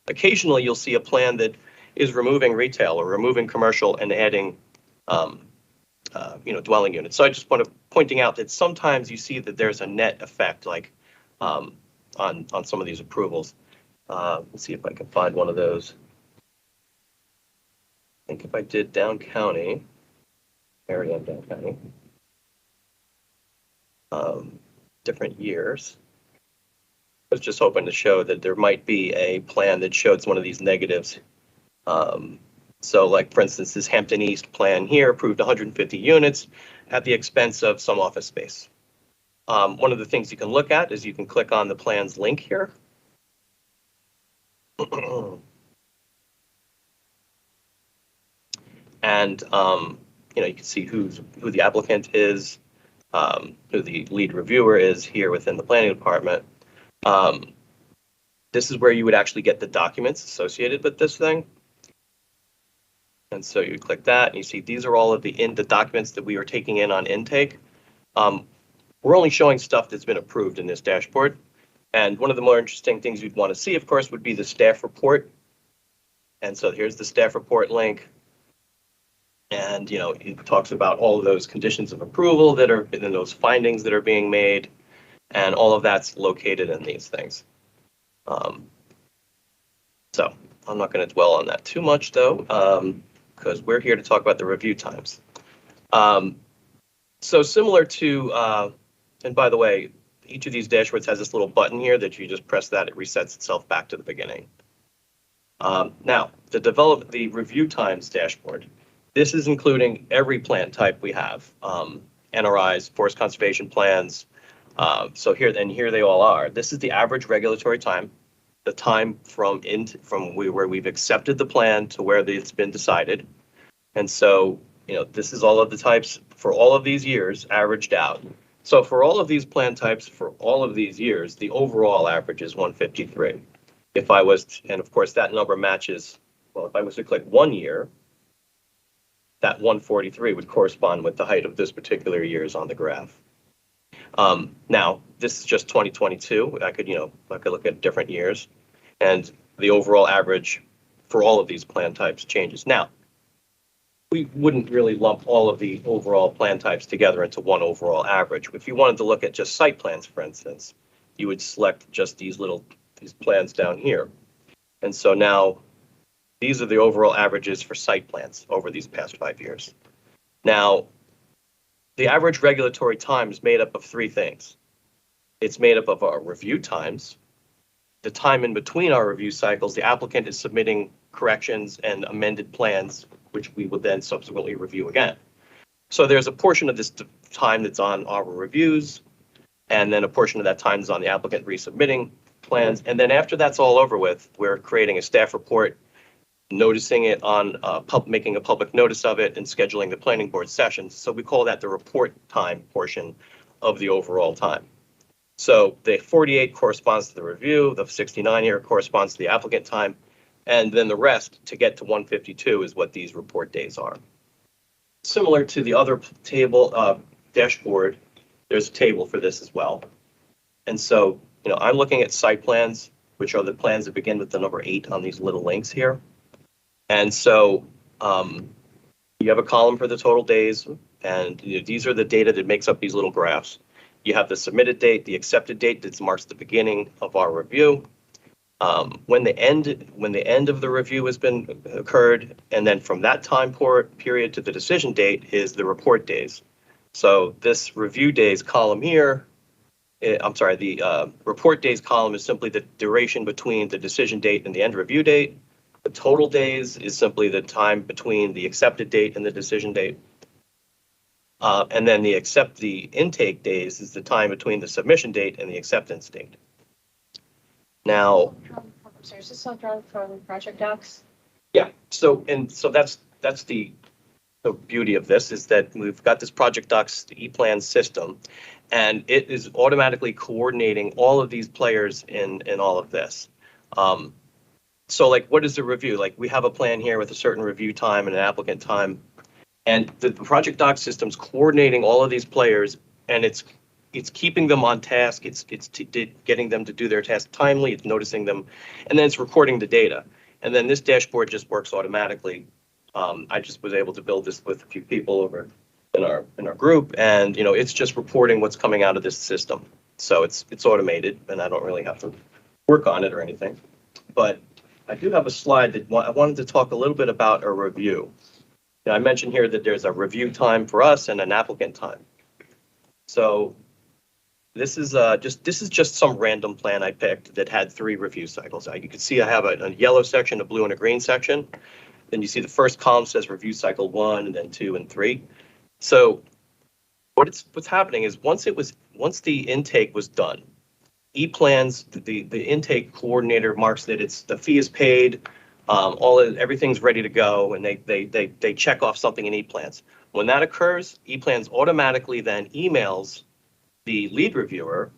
Occasionally, you'll see a plan that is removing retail or removing commercial and adding, dwelling units. So I just want to pointing out that sometimes you see that there's a net effect, like on some of these approvals. Let's see if I can find one of those. I think if I did Down County, area of Down County, different years. I was just hoping to show that there might be a plan that showed one of these negatives. So like, for instance, this Hampton East plan here approved 150 units at the expense of some office space. One of the things you can look at is you can click on the plans link here. And you can see who the applicant is, who the lead reviewer is here within the planning department. This is where you would actually get the documents associated with this thing. And so you click that and you see these are all of the documents that we are taking in on intake. We're only showing stuff that's been approved in this dashboard. And one of the more interesting things you'd want to see, of course, would be the staff report. And so here's the staff report link. And, it talks about all of those conditions of approval that are in those findings that are being made. And all of that's located in these things. So I'm not going to dwell on that too much, though, because we're here to talk about the review times. So similar to, and by the way, each of these dashboards has this little button here that you just press that, it resets itself back to the beginning. Now, to develop the review times dashboard, this is including every plan type we have, NRIs, forest conservation plans. So here they all are. This is the average regulatory time, the time from where we've accepted the plan to where it's been decided. And so, this is all of the types for all of these years averaged out. So for all of these plan types for all of these years, the overall average is 153. If I was, and of course that number matches, well, if I was to click 1 year, that 143 would correspond with the height of this particular year's on the graph. Now, this is just 2022. I could look at different years, and the overall average for all of these plan types changes. Now, we wouldn't really lump all of the overall plan types together into one overall average. If you wanted to look at just site plans, for instance, you would select just these plans down here. And so now these are the overall averages for site plans over these past 5 years. Now, the average regulatory time is made up of 3 things. It's made up of our review times, the time in between our review cycles, the applicant is submitting corrections and amended plans, which we would then subsequently review again. So there's a portion of this time that's on our reviews, and then a portion of that time is on the applicant resubmitting plans. And then after that's all over with, we're creating a staff report, noticing it on, making a public notice of it, and scheduling the planning board sessions. So we call that the report time portion of the overall time. So the 48 corresponds to the review, the 69 here corresponds to the applicant time, and then the rest to get to 152 is what these report days are. Similar to the other table dashboard, there's a table for this as well. And so, I'm looking at site plans, which are the plans that begin with the number 8 on these little links here. And so you have a column for the total days, and these are the data that makes up these little graphs. You have the submitted date, the accepted date that marks the beginning of our review, when the end of the review has been occurred, and then from that time period to the decision date is the report days. So this review days column here, the report days column is simply the duration between the decision date and the end review date. The total days is simply the time between the accepted date and the decision date. And then the intake days is the time between the submission date and the acceptance date. Now, I'm sorry, is this all drawn from project docs? yeah, so that's the beauty of this, is that we've got this project docs, the e-plan system, and it is automatically coordinating all of these players in all of this. So like, what is the review? Like, we have a plan here with a certain review time and an applicant time, and the project doc system's coordinating all of these players, and it's keeping them on task. It's getting them to do their task timely. It's noticing them, and then it's recording the data. And then this dashboard just works automatically. I just was able to build this with a few people over in our group, and it's just reporting what's coming out of this system. So it's automated, and I don't really have to work on it or anything. But I do have a slide that I wanted to talk a little bit about a review. Now, I mentioned here that there's a review time for us and an applicant time. So this is just some random plan I picked that had 3 review cycles. You can see I have a yellow section, a blue, and a green section. Then you see the first column says review cycle 1, and then 2 and 3. So what's happening is once the intake was done, E-plans, the intake coordinator marks that the fee is paid, everything's ready to go, and they check off something in E-plans. When that occurs, E-plans automatically then emails the lead reviewer,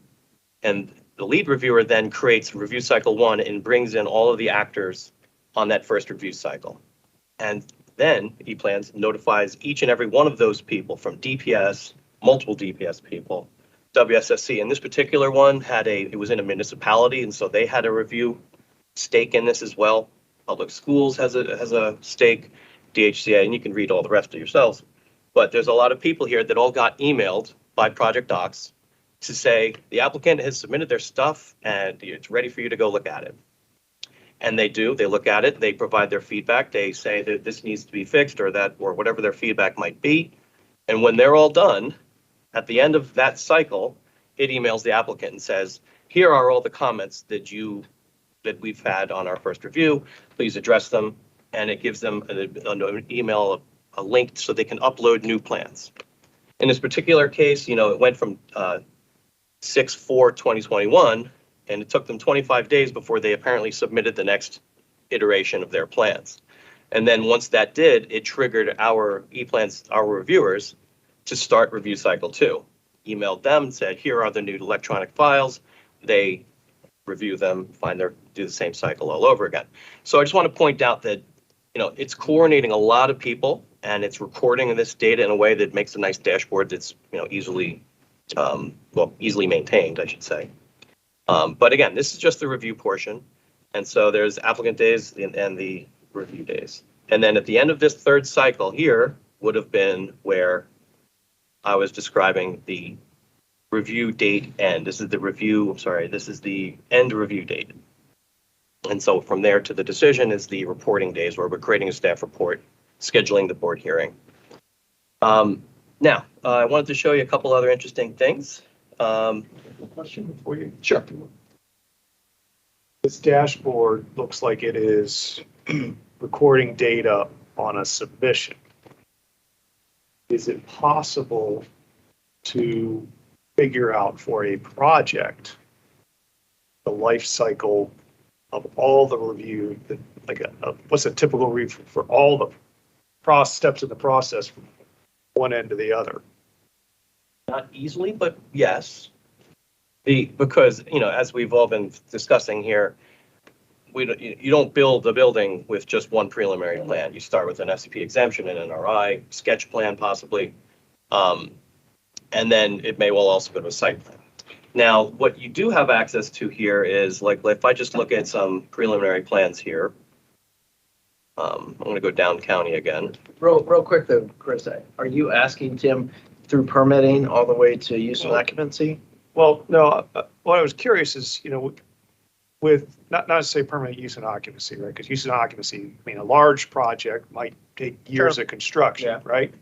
and the lead reviewer then creates review cycle 1 and brings in all of the actors on that first review cycle. And then E-plans notifies each and every one of those people, from DPS, multiple DPS people, WSSC. And this particular one it was in a municipality, and so they had a review stake in this as well. Public schools has a stake, DHCA, and you can read all the rest of yourselves. But there's a lot of people here that all got emailed by Project Docs to say the applicant has submitted their stuff and it's ready for you to go look at it. And they do, they look at it, they provide their feedback, they say that this needs to be fixed or whatever their feedback might be. And when they're all done, at the end of that cycle, it emails the applicant and says, here are all the comments that we've had on our first review, please address them. And it gives them an email, a link so they can upload new plans. In this particular case, it went from 6/4/2021, and it took them 25 days before they apparently submitted the next iteration of their plans. And then once that did, it triggered our E-plans, our reviewers, to start review cycle 2. Emailed them, said, here are the new electronic files. They review them, do the same cycle all over again. So I just want to point out that, it's coordinating a lot of people, and it's recording this data in a way that makes a nice dashboard that's, easily maintained, I should say. But again, this is just the review portion. And so there's applicant days and the review days. And then at the end of this third cycle here would have been where I was describing the review date end. This is the end review date. And so from there to the decision is the reporting days, where we're creating a staff report, scheduling the board hearing. Now, I wanted to show you a couple other interesting things. Question for you. Sure. This dashboard looks like it is recording data on a submission. Is it possible to figure out for a project the life cycle of all the review, like what's a typical review for all the steps in the process from one end to the other? Not easily, but yes. Because, as we've all been discussing here, you don't build a building with just one preliminary plan. You start with an FCP exemption and an NRI, sketch plan possibly. And then it may well also go to a site plan. Now, what you do have access to here is, like, if I just look at some preliminary plans here. I'm going to go down county again. Real quick though, Chris, are you asking Tim through permitting all the way to use and occupancy? Well, no, what I was curious is, with not to say permanent use and occupancy, right? Because use and occupancy, I mean, a large project might take years of construction, right?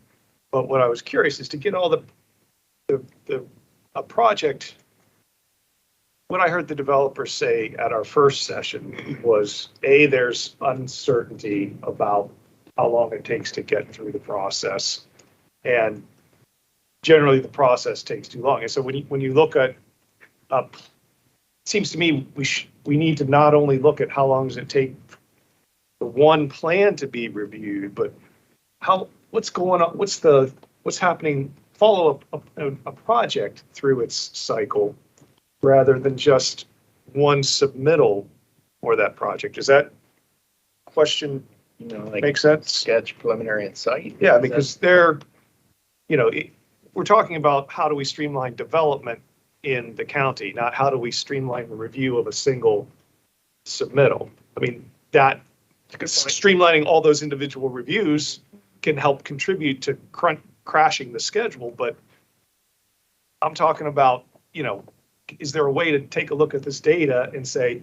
But what I was curious is to get all a project. What I heard the developers say at our first session was, there's uncertainty about how long it takes to get through the process. And generally the process takes too long. And so when you look at, it seems to me we need to not only look at how long does it take for one plan to be reviewed, but what's going on, what's happening, follow a project through its cycle rather than just one submittal for that project. Does that question make sense? Sketch, preliminary, and site? Yeah, because we're talking about how do we streamline development in the county, not how do we streamline the review of a single submittal. I mean, that streamlining all those individual reviews can help contribute to crashing the schedule, but I'm talking about, is there a way to take a look at this data and say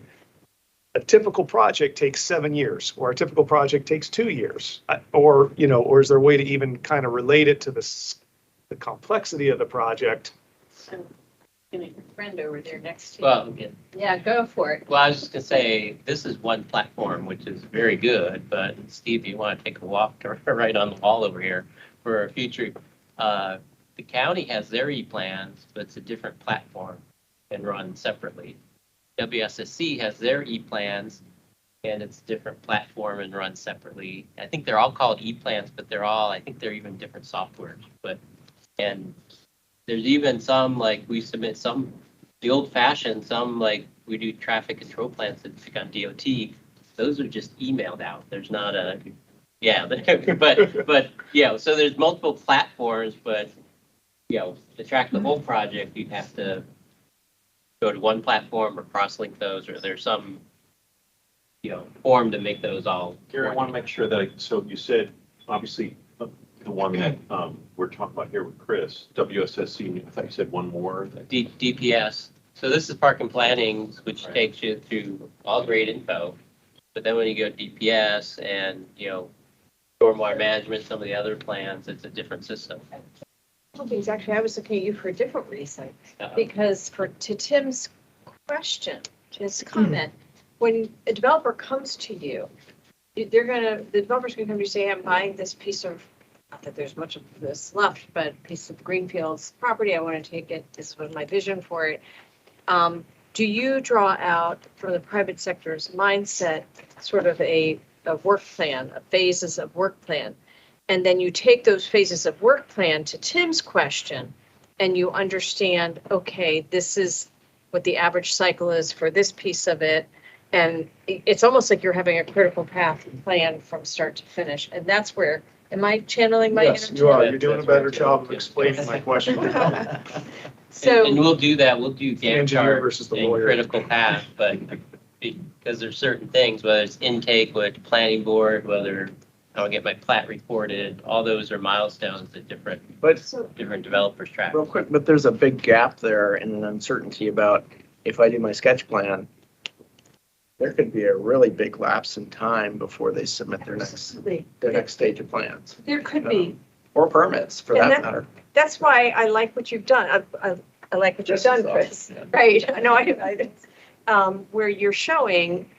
a typical project takes 7 years or a typical project takes 2 years, or is there a way to even kind of relate it to the complexity of the project? So, your friend over there next to you. Well, Yeah, go for it. well, I was just gonna say, this is one platform, which is very good, but Steve, you want to take a walk right on the wall over here for a future. The county has their E-plans, but it's a different platform and run separately. WSSC has their E-plans, and it's a different platform and run separately. I think they're all called E-plans, but I think they're even different softwares. And there's even some, like, we submit some, the old fashioned, some, like, we do traffic control plans that pick on DOT. Those are just emailed out. There's not but so there's multiple platforms, but, to track the whole project, you'd have to go to one platform or cross-link those, or there's some, form to make those all. Gary, I want to make sure that, so you said, obviously, the one that we're talking about here with Chris, WSSC, I thought you said one more. DPS. So this is parking planning, which takes you through all grade info. But then when you go to DPS and, stormwater management, some of the other plans, it's a different system. Things actually, I was looking at you for a different reason, because to Tim's question, to his comment, when a developer comes to you, the developer's gonna come to you and say, I'm buying this piece of, not that there's much of this left, but a piece of Greenfield's property, I want to take it, this was my vision for it. Do you draw out from the private sector's mindset sort of a work plan, phases of work plan? And then you take those phases of work plan to Tim's question, and you understand, okay, this is what the average cycle is for this piece of it. And it's almost like you're having a critical path plan from start to finish. And that's where, am I channeling my inner Yes, you are. You're doing a better job of explaining my question. So, and we'll do that. We'll do Gantt engineer charts versus the and lawyer. critical path, but because there's certain things, whether it's intake with planning board, whether I'll get my plat recorded, all those are milestones that different developers track. Real quick, but there's a big gap there and an uncertainty about if I do my sketch plan, there could be a really big lapse in time before they submit their next stage of plans. there could be. Or permits, for And that matter. That's why I like what you've done. I like what you've done, Chris. Right, I know, where you're showing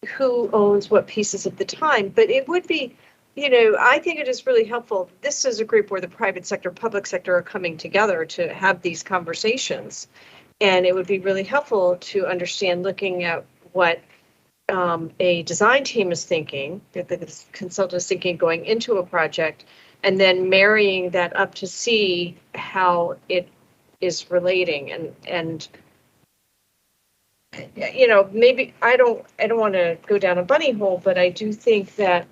who owns what pieces of the time, but it would be, I think it is really helpful. This is a group where the private sector, public sector are coming together to have these conversations. And it would be really helpful to understand, looking at what a design team is thinking, that the consultant is thinking going into a project, and then marrying that up to see how it is relating. And maybe I don't want to go down a bunny hole, but I do think that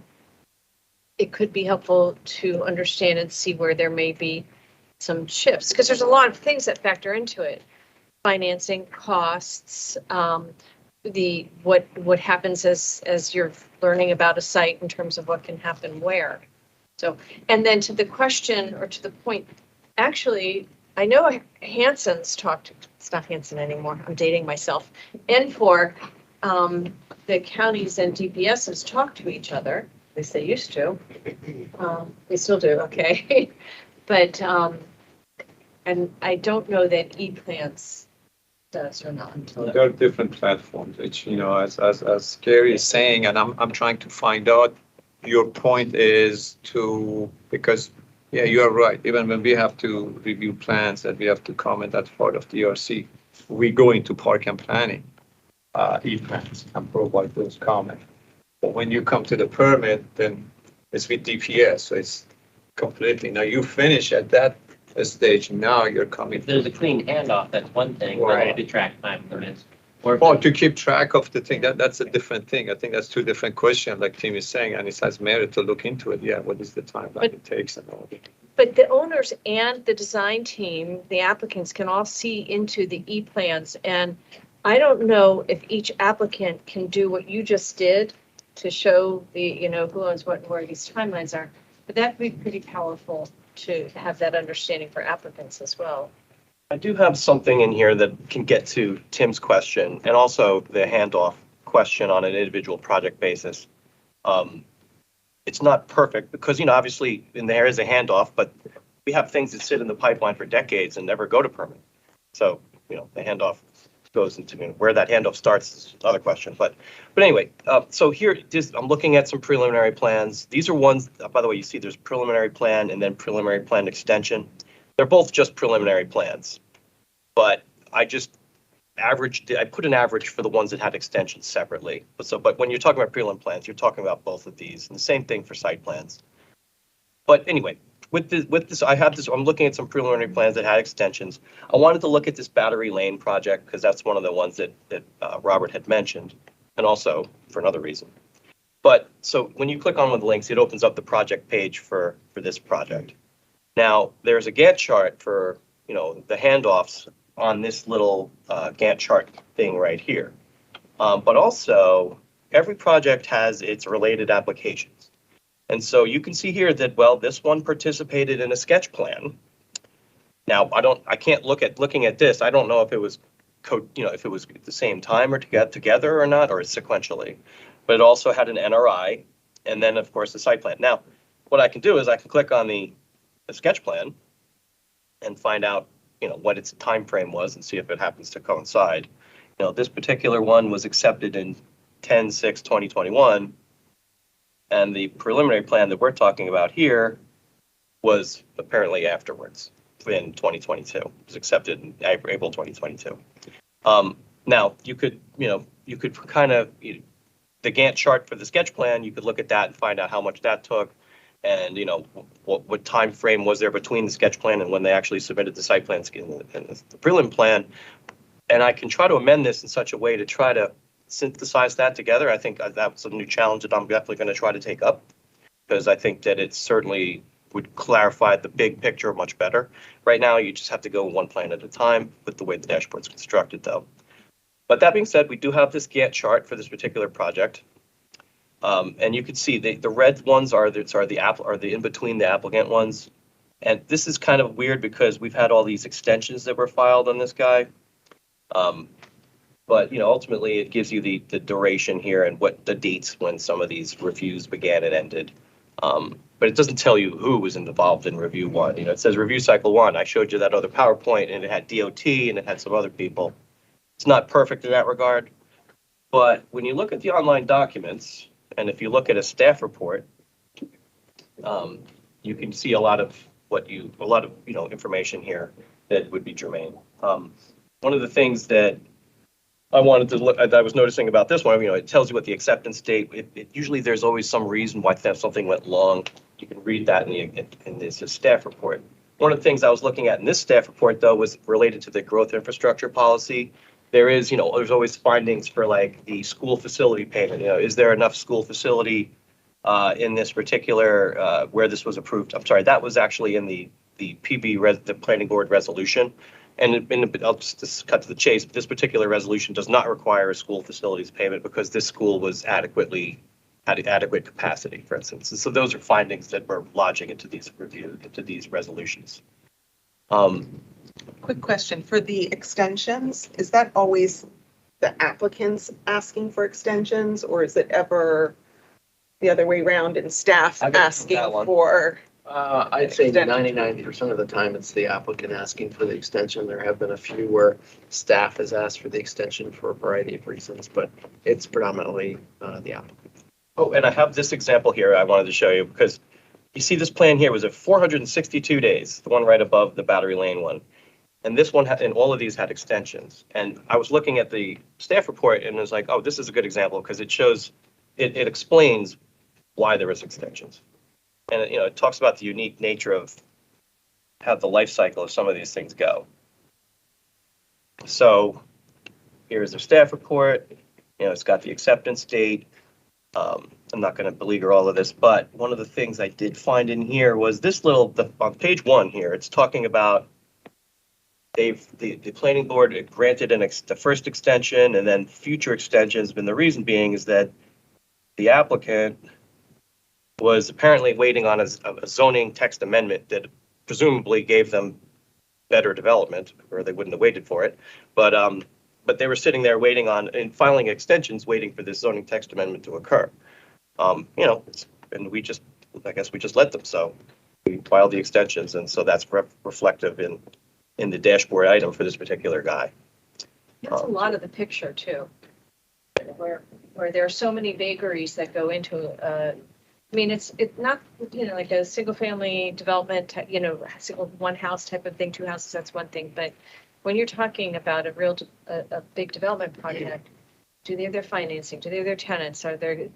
it could be helpful to understand and see where there may be some shifts, because there's a lot of things that factor into it. Financing, costs, what happens as you're learning about a site in terms of what can happen where. So, and then to the question, or to the point, actually, I know Hanson's talked, it's not Hanson anymore, I'm dating myself, and for the counties and DPSs talk to each other, at least they used to. They still do, okay. But, and I don't know that E-Plans does or not. There are different platforms, which, as Gary is saying, and I'm trying to find out, your point is because, yeah, you are right. Even when we have to review plans and we have to comment as part of DRC, we go into park and planning, E-Plans, and provide those comments. But when you come to the permit, then it's with DPS, so it's completely, now you finish at that stage, now you're coming. If there's a clean handoff, that's one thing, Right. but to track time permits. Or to keep track of the thing, that's a different thing. I think that's two different questions, like Tim is saying, and it has merit to look into it. Yeah, what is the timeline it takes and all that. But the owners and the design team, the applicants, can all see into the E-Plans. And I don't know if each applicant can do what you just did to show the, who owns what and where these timelines are. But that'd be pretty powerful to have that understanding for applicants as well. I do have something in here that can get to Tim's question and also the handoff question on an individual project basis. It's not perfect because, obviously, and there is a handoff, but we have things that sit in the pipeline for decades and never go to permit. So, the handoff goes into where that handoff starts is another question. But anyway, so here I'm looking at some preliminary plans. These are ones, by the way, you see there's preliminary plan and then preliminary plan extension. They're both just preliminary plans, but I just I put an average for the ones that had extensions separately. But when you're talking about prelim plans, you're talking about both of these, and the same thing for site plans. But anyway, with this, I'm looking at some preliminary plans that had extensions. I wanted to look at this Battery Lane project because that's one of the ones that Robert had mentioned, and also for another reason. But so when you click on one of the links, it opens up the project page for this project. Now, there's a Gantt chart for, the handoffs on this little Gantt chart thing right here. But also, every project has its related applications. And so you can see here that, well, this one participated in a sketch plan. Now, I can't looking at this, I don't know if it was, if it was at the same time or together or not, or sequentially. But it also had an NRI, and then, of course, the site plan. Now, what I can do is I can click on the sketch plan and find out, what its time frame was and see if it happens to coincide. This particular one was accepted in 10/6/2021, and the preliminary plan that we're talking about here was apparently afterwards in 2022. It was accepted in April 2022. Now you could kind of the Gantt chart for the sketch plan. You could look at that and find out how much that took. And, what time frame was there between the sketch plan and when they actually submitted the site plans and the prelim plan. And I can try to amend this in such a way to try to synthesize that together. I think that's a new challenge that I'm definitely going to try to take up, because I think that it certainly would clarify the big picture much better. Right now, you just have to go one plan at a time with the way the dashboard's constructed, though. But that being said, we do have this Gantt chart for this particular project. And you can see the red ones are the in between the applicant ones. And this is kind of weird because we've had all these extensions that were filed on this guy. But ultimately it gives you the duration here and what the dates when some of these reviews began and ended. But it doesn't tell you who was involved in review one. It says review cycle one. I showed you that other PowerPoint and it had DOT and it had some other people. It's not perfect in that regard. But when you look at the online documents, and if you look at a staff report, You can see a lot of information here that would be germane. One of the things that I wanted to look, I was noticing about this one, it tells you what the acceptance date, usually there's always some reason why something went long. You can read that in this staff report. One of the things I was looking at in this staff report, though, was related to the growth infrastructure policy. There's always findings for like the school facility payment. Is there enough school facility in this particular, where this was approved? I'm sorry, that was actually in the the planning board resolution. And I'll just cut to the chase. But this particular resolution does not require a school facilities payment because this school was had adequate capacity, for instance. And so those are findings that we're lodging into these resolutions. Quick question, for the extensions, is that always the applicants asking for extensions, or is it ever the other way around and staff asking for? I'd say 99% of the time it's the applicant asking for the extension. There have been a few where staff has asked for the extension for a variety of reasons, but it's predominantly the applicant. Oh, and I have this example here I wanted to show you because you see this plan here was at 462 days, the one right above the Battery Lane one. And this one, and all of these had extensions. And I was looking at the staff report and it was like, oh, this is a good example because it shows, it explains why there is extensions. And it talks about the unique nature of how the life cycle of some of these things go. So here's their staff report. It's got the acceptance date. I'm not going to beleaguer all of this, but one of the things I did find in here was this on page 1 here. It's talking about the planning board granted the first extension and then future extensions. And the reason being is that the applicant was apparently waiting on a zoning text amendment that presumably gave them better development, or they wouldn't have waited for it. But they were sitting there waiting on and filing extensions, waiting for this zoning text amendment to occur. And I guess we just let them. So we filed the extensions, and so that's reflective in the dashboard item for this particular guy. That's a lot of the picture too, where there are so many vagaries that go into it's not, like a single family development, single one house type of thing, 2 houses, that's one thing. But when you're talking about a big development project, do they have their financing? Do they have their tenants?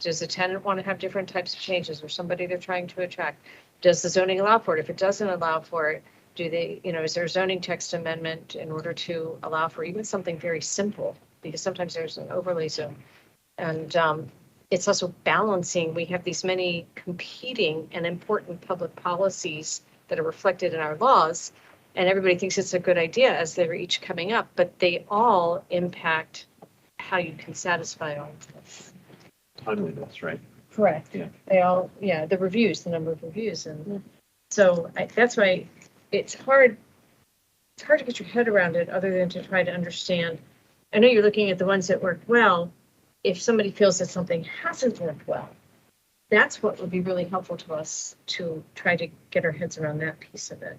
Does the tenant want to have different types of changes or somebody they're trying to attract? Does the zoning allow for it? If it doesn't allow for it, is there a zoning text amendment in order to allow for even something very simple? Because sometimes there's an overlay zone. And it's also balancing. We have these many competing and important public policies that are reflected in our laws, and everybody thinks it's a good idea as they're each coming up, but they all impact how you can satisfy all of this. Timeliness, right? Correct. Yeah. They all, the reviews, the number of reviews. And so that's why it's hard to get your head around it other than to try to understand. I know you're looking at the ones that worked well. If somebody feels that something hasn't worked well, that's what would be really helpful to us to try to get our heads around that piece of it.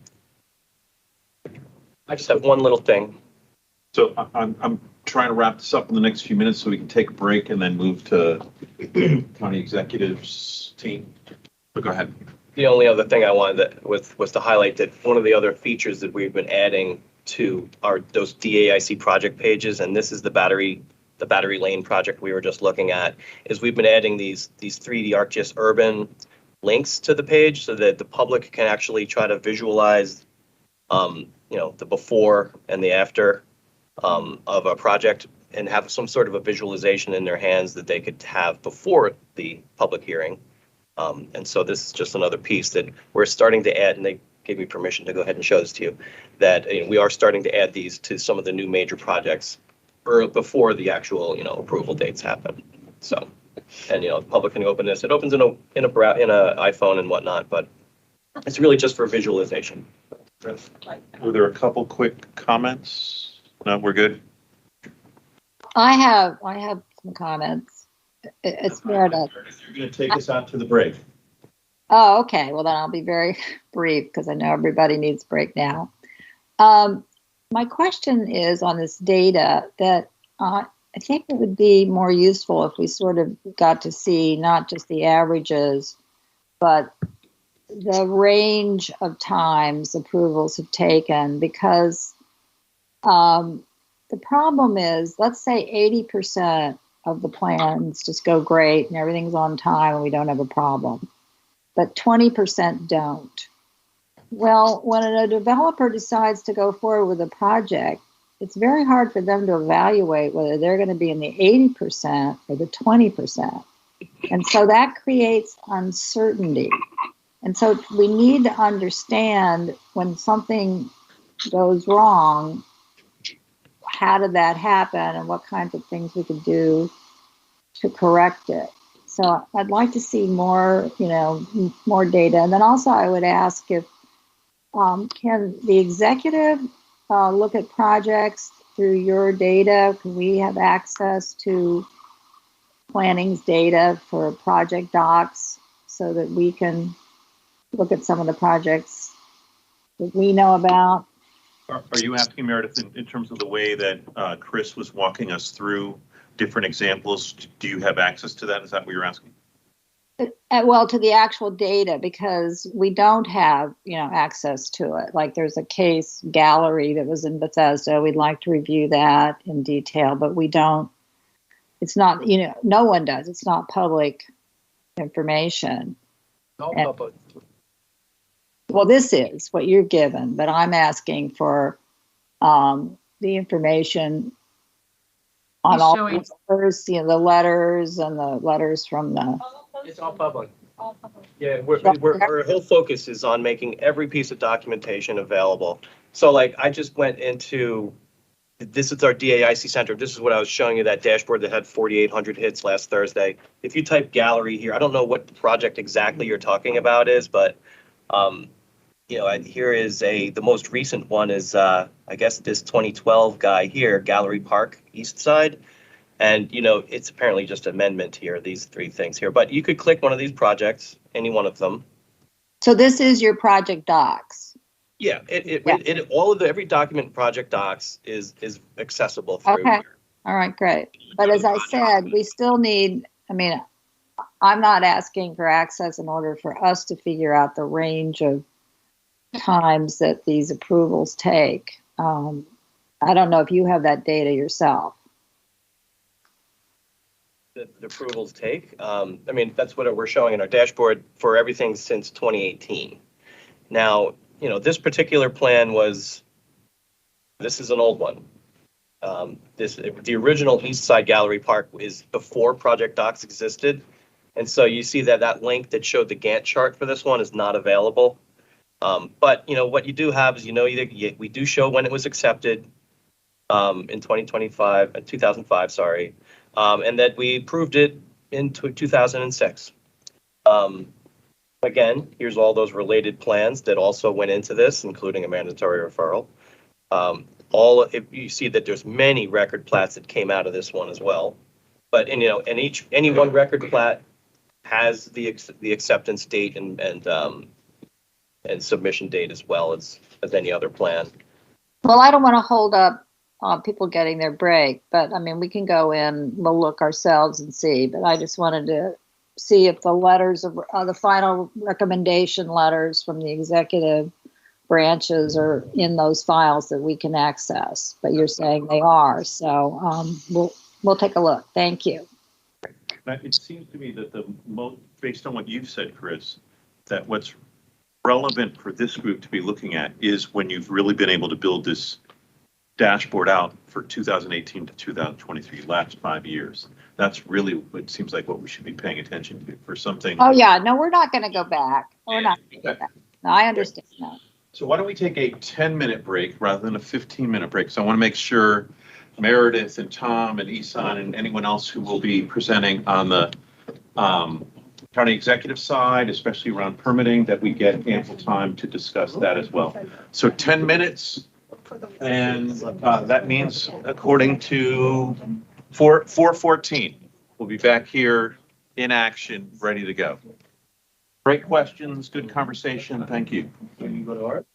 I just have one little thing. So I'm trying to wrap this up in the next few minutes so we can take a break and then move to county executives team. But go ahead. The only other thing I wanted was to highlight that one of the other features that we've been adding to those DAIC project pages, and this is the Battery Lane project we were just looking at, is we've been adding these 3D ArcGIS urban links to the page so that the public can actually try to visualize, the before and the after of a project and have some sort of a visualization in their hands that they could have before the public hearing. And so this is just another piece that we're starting to add, and they gave me permission to go ahead and show this to you, that we are starting to add these to some of the new major projects before the actual, approval dates happen. So, and, the public can open this. It opens in a iPhone and whatnot, but it's really just for visualization. Were there a couple quick comments? No, we're good. I have some comments. It's Meredith. You're going to take us out to the break. Oh, okay. Well, then I'll be very brief because I know everybody needs a break now. My question is on this data that I think it would be more useful if we sort of got to see not just the averages, but the range of times approvals have taken, because the problem is, let's say 80% of the plans just go great and everything's on time and we don't have a problem, but 20% don't. Well, when a developer decides to go forward with a project, it's very hard for them to evaluate whether they're going to be in the 80% or the 20%. And so that creates uncertainty. And so we need to understand when something goes wrong, how did that happen and what kinds of things we could do to correct it. So I'd like to see more, more data. And then also I would ask if, can the executive look at projects through your data? Can we have access to planning's data for project docs so that we can look at some of the projects that we know about? Are you asking, Meredith, in terms of the way that Chris was walking us through different examples? Do you have access to that? Is that what you're asking? Well, to the actual data, because we don't have, access to it. Like there's a case gallery that was in Bethesda. We'd like to review that in detail, but we don't. It's not, no one does. It's not public information. No And, public. well, this is what you're given, but I'm asking for the information on He's all showing- the letters, the letters and the letters from the. It's all public. Yeah, our whole focus is on making every piece of documentation available. So like I just went into, this is our DAIC center. This is what I was showing you, that dashboard that had 4,800 hits last Thursday. If you type gallery here, I don't know what project exactly you're talking about is, but here is the most recent one is, I guess this 2012 guy here, Gallery Park, East Side. And, it's apparently just amendment here, these three things here. But you could click one of these projects, any one of them. So this is your project docs. Yeah, every document project docs is accessible through. Okay. All right, great. But as I said, we still need, I'm not asking for access in order for us to figure out the range of times that these approvals take. I don't know if you have that data yourself. The approvals take. That's what we're showing in our dashboard for everything since 2018. Now, this particular plan this is an old one. The original East Side Gallery Park is before Project Docs existed. And so you see that link that showed the Gantt chart for this one is not available. But, what you do have is, we do show when it was accepted in 2005, sorry. And that we approved it in 2006. Again, here's all those related plans that also went into this, including a mandatory referral. You see that there's many record plats that came out of this one as well. But any one record plat has the acceptance date and submission date as well as any other plan. Well, I don't want to hold up people getting their break, but we can go in, we'll look ourselves and see, but I just wanted to see if the letters of the final recommendation letters from the executive branches are in those files that we can access, but you're saying they are. So we'll take a look. Thank you. It seems to me that based on what you've said, Chris, that what's relevant for this group to be looking at is when you've really been able to build this dashboard out for 2018 to 2023, last 5 years. That's really what seems like what we should be paying attention to for something. Oh yeah, no, we're not going to go back. We're not going to go back. No, I understand that. So why don't we take a 10-minute break rather than a 15-minute break? So I want to make sure Meredith and Tom and Isan and anyone else who will be presenting on the county executive side, especially around permitting, that we get ample time to discuss that as well. So 10 minutes, and that means according to 4:14, we'll be back here in action, ready to go. Great questions, good conversation. Thank you. Can you go to Art?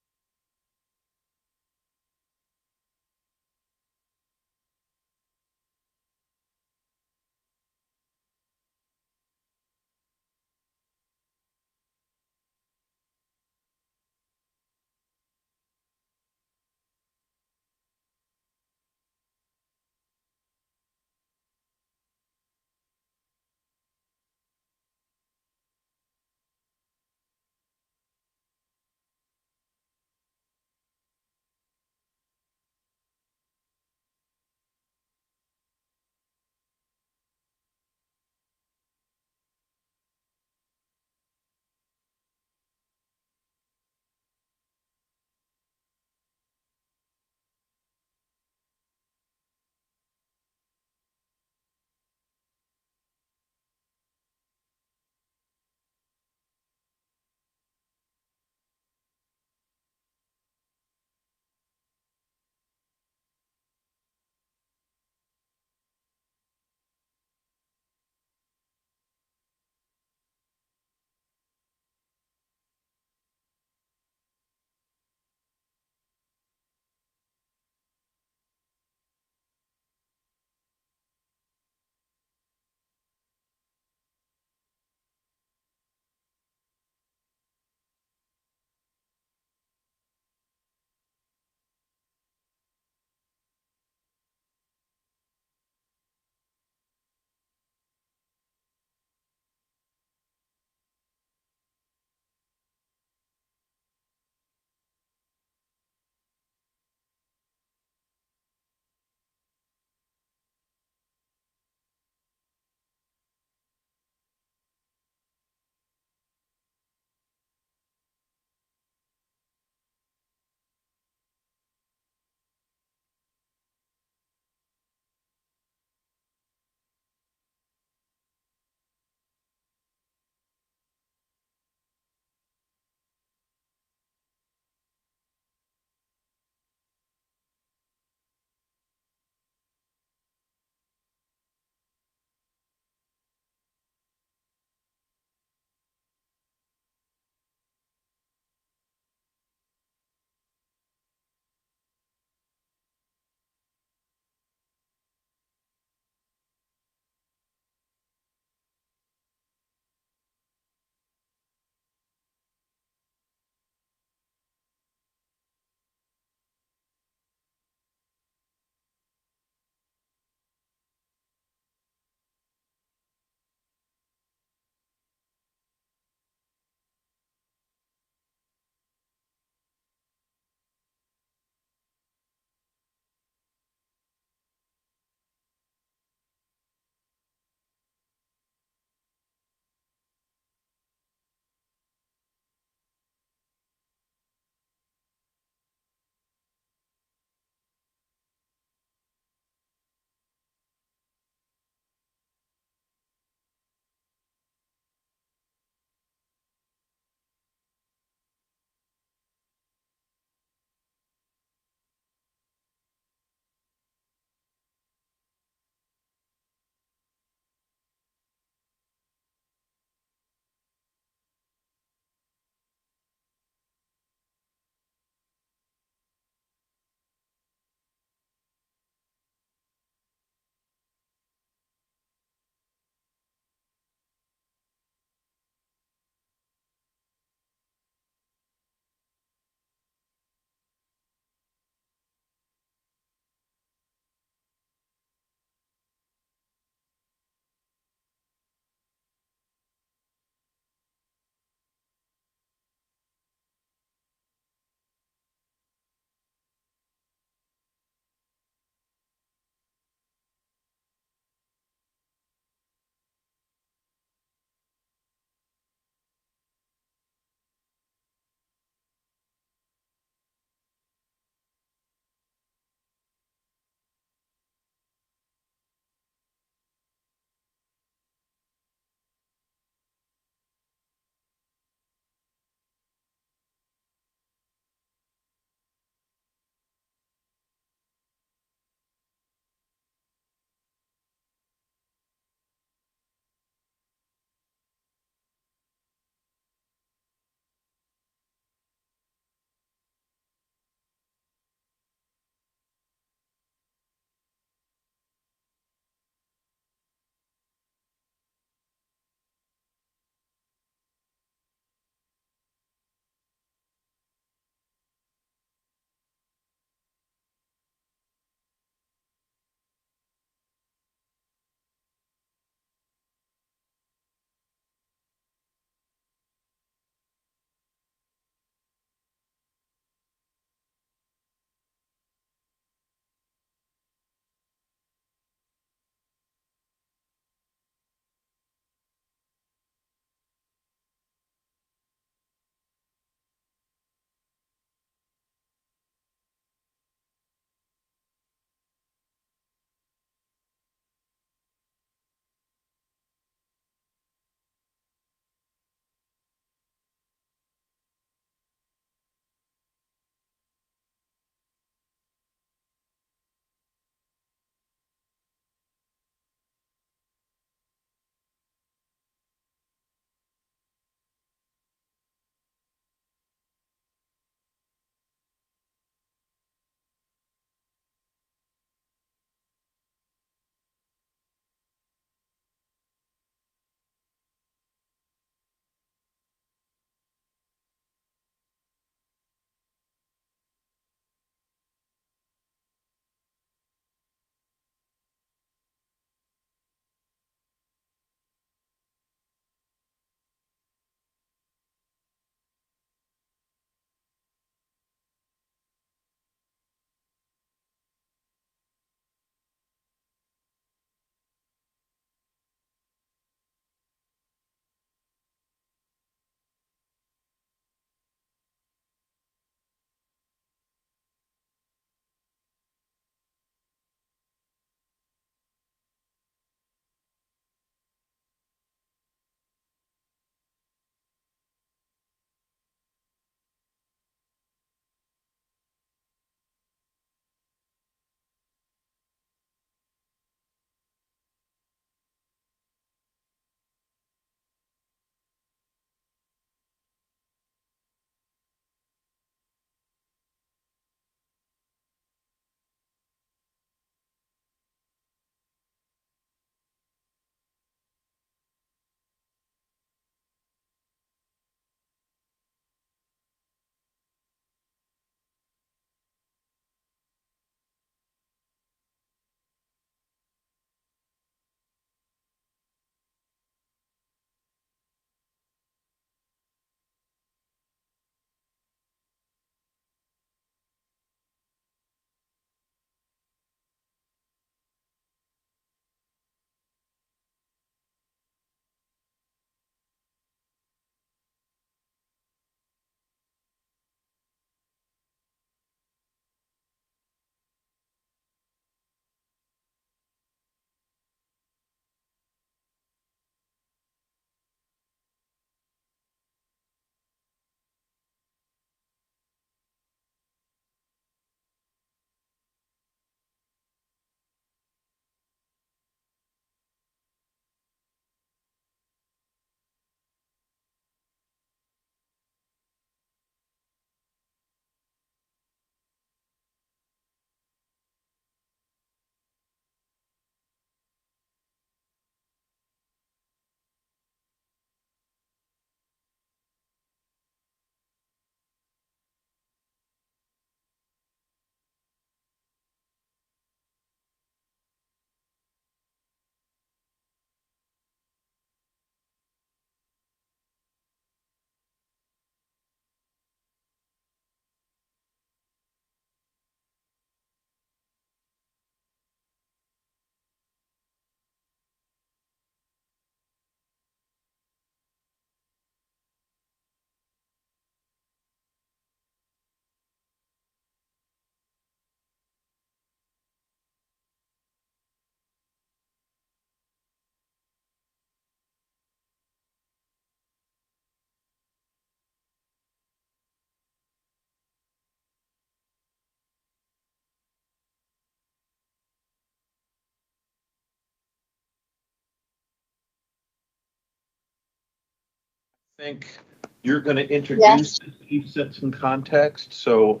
think you're going to introduce, set some context. So,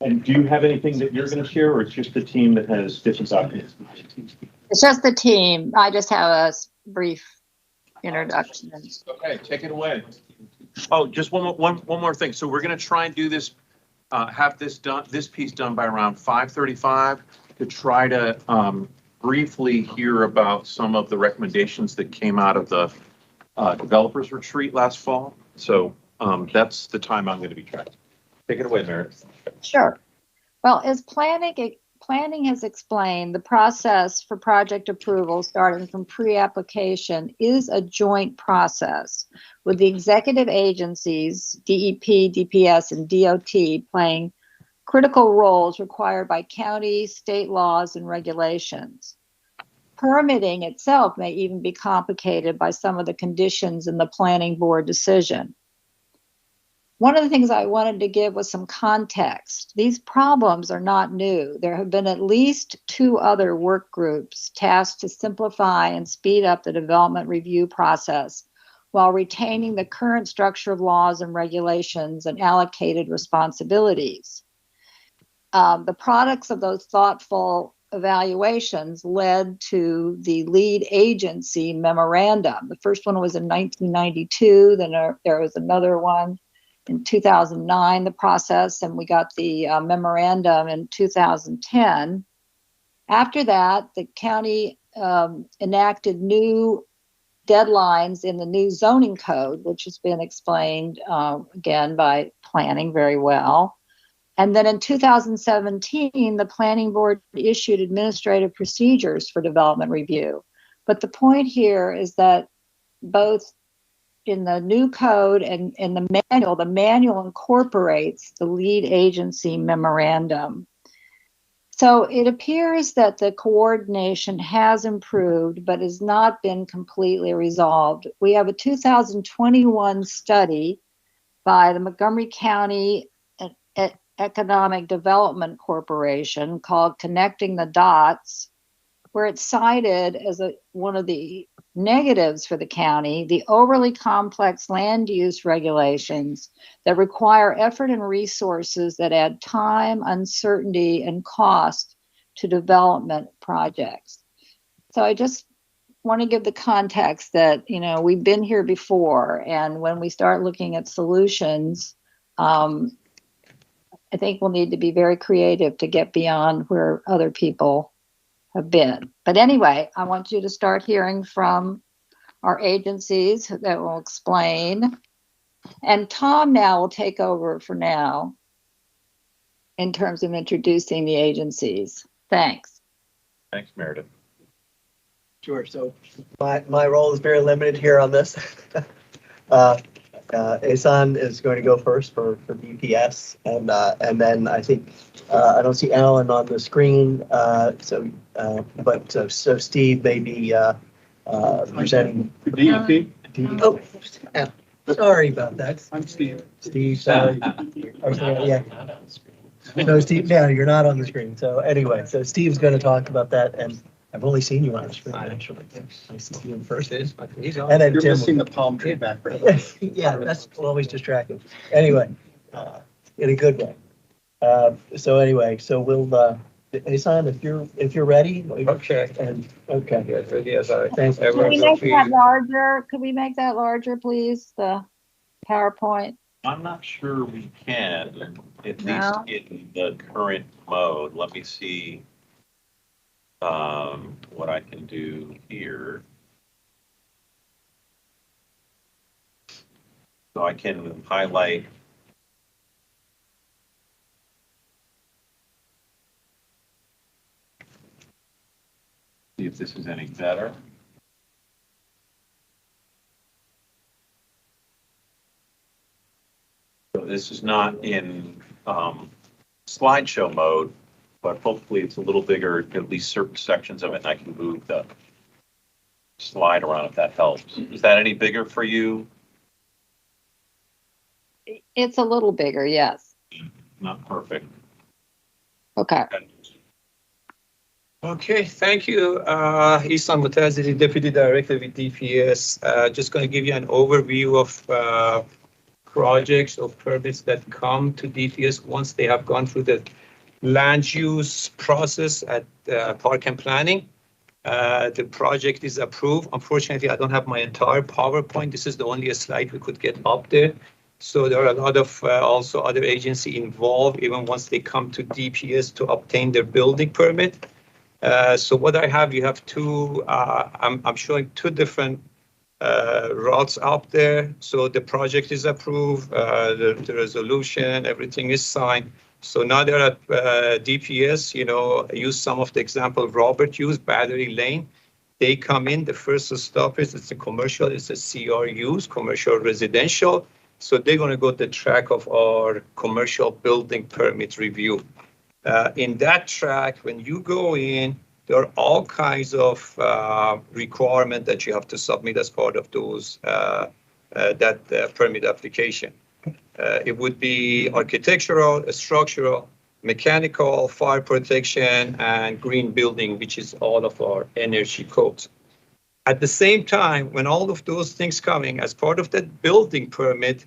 and do you have anything that you're going to share, or it's just the team that has different documents? It's just the team. I just have a brief introduction. Okay, take it away. Oh, just one more thing. So we're going to try and do this, have this piece done by around 5:35 to try to briefly hear about some of the recommendations that came out of the developers retreat last fall. So that's the time I'm going to be tracking. Take it away, Meredith. Sure. Well, as planning has explained, the process for project approval starting from pre-application is a joint process with the executive agencies, DEP, DPS, and DOT playing critical roles required by county, state laws, and regulations. Permitting itself may even be complicated by some of the conditions in the planning board decision. One of the things I wanted to give was some context. These problems are not new. There have been at least 2 other work groups tasked to simplify and speed up the development review process while retaining the current structure of laws and regulations and allocated responsibilities. The products of those thoughtful evaluations led to the lead agency memorandum. The first one was in 1992, then there was another one in 2009, the process, and we got the memorandum in 2010. After that, the county enacted new deadlines in the new zoning code, which has been explained again by planning very well. And then in 2017, the planning board issued administrative procedures for development review. But the point here is that both in the new code and in the manual incorporates the lead agency memorandum. So it appears that the coordination has improved, but has not been completely resolved. We have a 2021 study by the Montgomery County Economic Development Corporation called Connecting the Dots, where it's cited as one of the negatives for the county, the overly complex land use regulations that require effort and resources that add time, uncertainty, and cost to development projects. So I just want to give the context that, we've been here before, and when we start looking at solutions, I think we'll need to be very creative to get beyond where other people have been. But anyway, I want you to start hearing from our agencies that will explain. And Tom now will take over for now in terms of introducing the agencies. Thanks. Thanks, Meredith. Sure. So my role is very limited here on this. Asan is going to go first for BPS, and then I think I don't see Alan on the screen, so Steve may be presenting DEP. Oh, sorry about that. I'm Steve. Steve, sorry. Yeah. No, Steve, yeah, you're not on the screen. So anyway, so Steve's going to talk about that, and I've only seen you on the screen actually. Nice to see you in person. And then You're Tim. missing the palm tree background. Yeah, that's always distracting. Anyway, in a good way. So anyway, so we'll, Asan, if you're ready. Okay. And, okay. Yes, ready as I. Thanks. Can we make that larger? Could we make that larger, please? The PowerPoint. I'm not sure we can, at No. least in the current mode. Let me see what I can do here. So I can highlight. See if this is any better. So this is not in slideshow mode, but hopefully it's a little bigger, at least certain sections of it, and I can move the slide around if that helps. Is that any bigger for you? It's a little bigger, yes. Not perfect. Okay. Okay, thank you. Ihsan Mutazili, Deputy Director with DPS. Just going to give you an overview of projects or permits that come to DPS once they have gone through the land use process at Park and Planning. The project is approved. Unfortunately, I don't have my entire PowerPoint. This is the only slide we could get up there. So there are a lot of also other agency involved, even once they come to DPS to obtain their building permit. So what I have, you have two, I'm showing two different routes out there. So the project is approved, the resolution, everything is signed. So now they're at DPS, use some of the example Robert used, Battery Lane. They come in, the first stop is it's a commercial, it's a CRUs, commercial residential. So they're going to go the track of our commercial building permit review. In that track, when you go in, there are all kinds of requirements that you have to submit as part of those that permit application. It would be architectural, structural, mechanical, fire protection, and green building, which is all of our energy codes. At the same time, when all of those things coming as part of that building permit,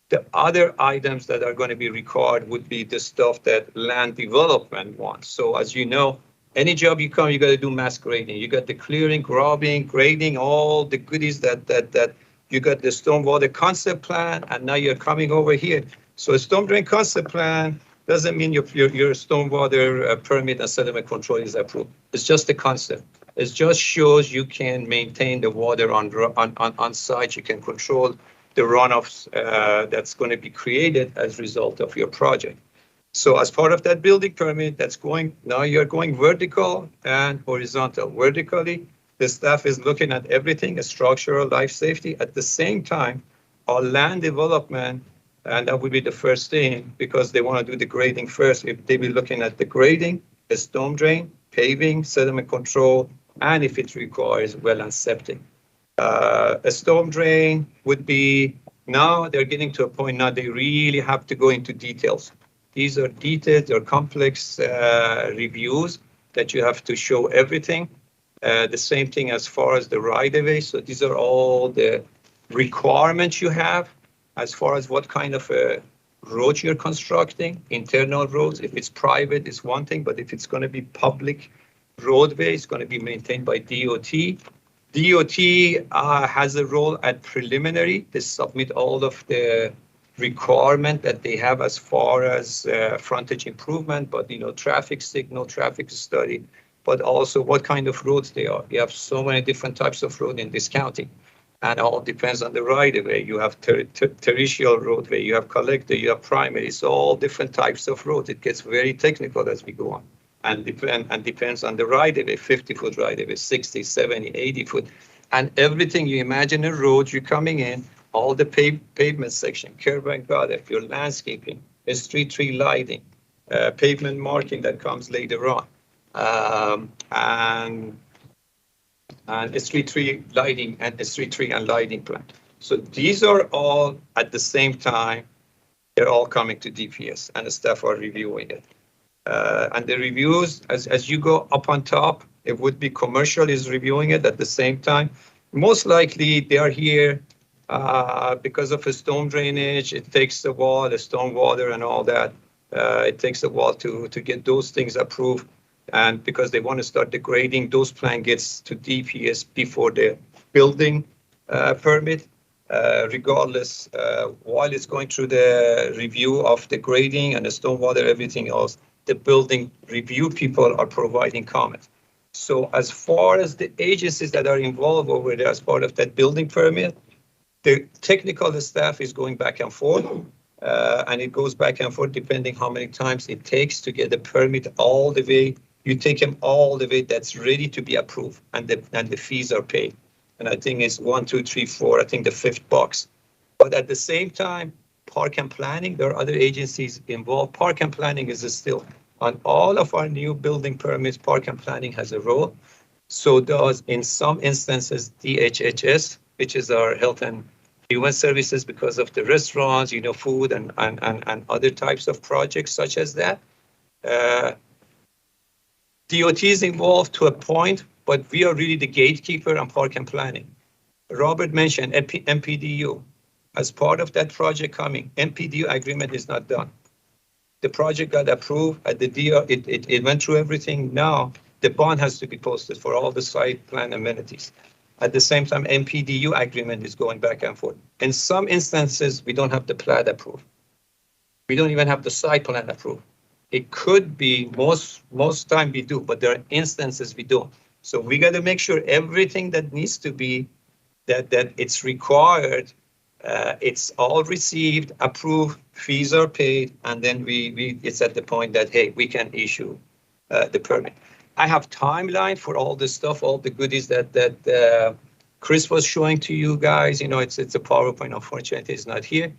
the other items that are going to be required would be the stuff that land development wants. So as you know, any job you come, you got to do mass grading. You got the clearing, grubbing, grading, all the goodies that you got the stormwater concept plan, and now you're coming over here. So a storm drain concept plan doesn't mean your stormwater permit and sediment control is approved. It's just a concept. It just shows you can maintain the water on site. You can control the runoffs that's going to be created as a result of your project. So as part of that building permit, now you're going vertical and horizontal. Vertically, the staff is looking at everything, structural, life safety. At the same time, our land development, and that would be the first thing, because they want to do the grading first. If they be looking at the grading, the storm drain, paving, sediment control, and if it requires well and septic. A storm drain would be, now they're getting to a point now they really have to go into details. These are detailed, they're complex reviews that you have to show everything. The same thing as far as the right-of-way. So these are all the requirements you have as far as what kind of a road you're constructing, internal roads. If it's private, it's one thing, but if it's going to be public roadway, it's going to be maintained by DOT. DOT has a role at preliminary. They submit all of the requirement that they have as far as frontage improvement, but traffic signal, traffic study, but also what kind of roads they are. You have so many different types of road in this county, and all depends on the right of way. You have terrestrial roadway, you have collector, you have primary. So all different types of roads. It gets very technical as we go on. And depends on the right of way, 50-foot right of way, 60, 70, 80 foot. And everything you imagine a road, you're coming in, all the pavement section, curb and gutter, your landscaping, street tree lighting, pavement marking that comes later on, and street tree lighting and street tree and lighting plan. So these are all at the same time, they're all coming to DPS and the staff are reviewing it. And the reviews, as you go up on top, it would be commercial is reviewing it at the same time. Most likely they are here because of a storm drainage. It takes a while, the storm water and all that. It takes a while to get those things approved. And because they want to start the grading, those plan gets to DPS before the building permit. Regardless, while it's going through the review of the grading and the stormwater, everything else, the building review people are providing comments. So as far as the agencies that are involved over there as part of that building permit, the technical staff is going back and forth, and it goes back and forth depending how many times it takes to get the permit all the way. You take them all the way that's ready to be approved, and the fees are paid. And I think it's 1, 2, 3, 4, I think the 5th box. But at the same time, Park and Planning, there are other agencies involved. Park and Planning is still on all of our new building permits. Park and Planning has a role. So does, in some instances, DHHS, which is our health and human services, because of the restaurants, food and DOT is involved to a point, but we are really the gatekeeper on park and planning. Robert mentioned MPDU. As part of that project coming, MPDU agreement is not done. The project got approved at the DO, it went through everything. Now, the bond has to be posted for all the site plan amenities. At the same time, MPDU agreement is going back and forth. In some instances, we don't have the plat approved. We don't even have the site plan approved. It could be, most time we do, but there are instances we don't. So we got to make sure everything that needs to be, that it's required, it's all received, approved, fees are paid, and then it's at the point that, hey, we can issue the permit. I have timeline for all the stuff, all the goodies that Chris was showing to you guys. You know, it's a PowerPoint, unfortunately, it's not here,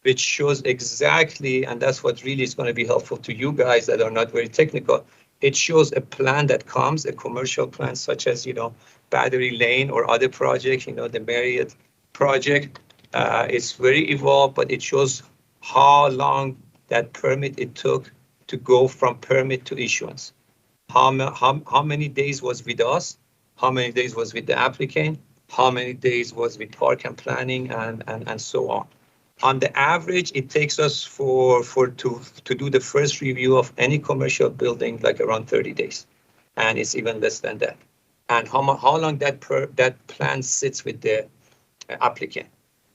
which shows exactly, and that's what really is going to be helpful to you guys that are not very technical. It shows a plan that comes, a commercial plan, such as, you know, Battery Lane or other projects, you know, the Marriott project. It's very evolved, but it shows how long that permit it took to go from permit to issuance. How many days was with us? How many days was with the applicant? How many days was with park and planning and so on. On the average, it takes us to do the first review of any commercial building like around 30 days, and it's even less than that. And how long that plan sits with the applicant?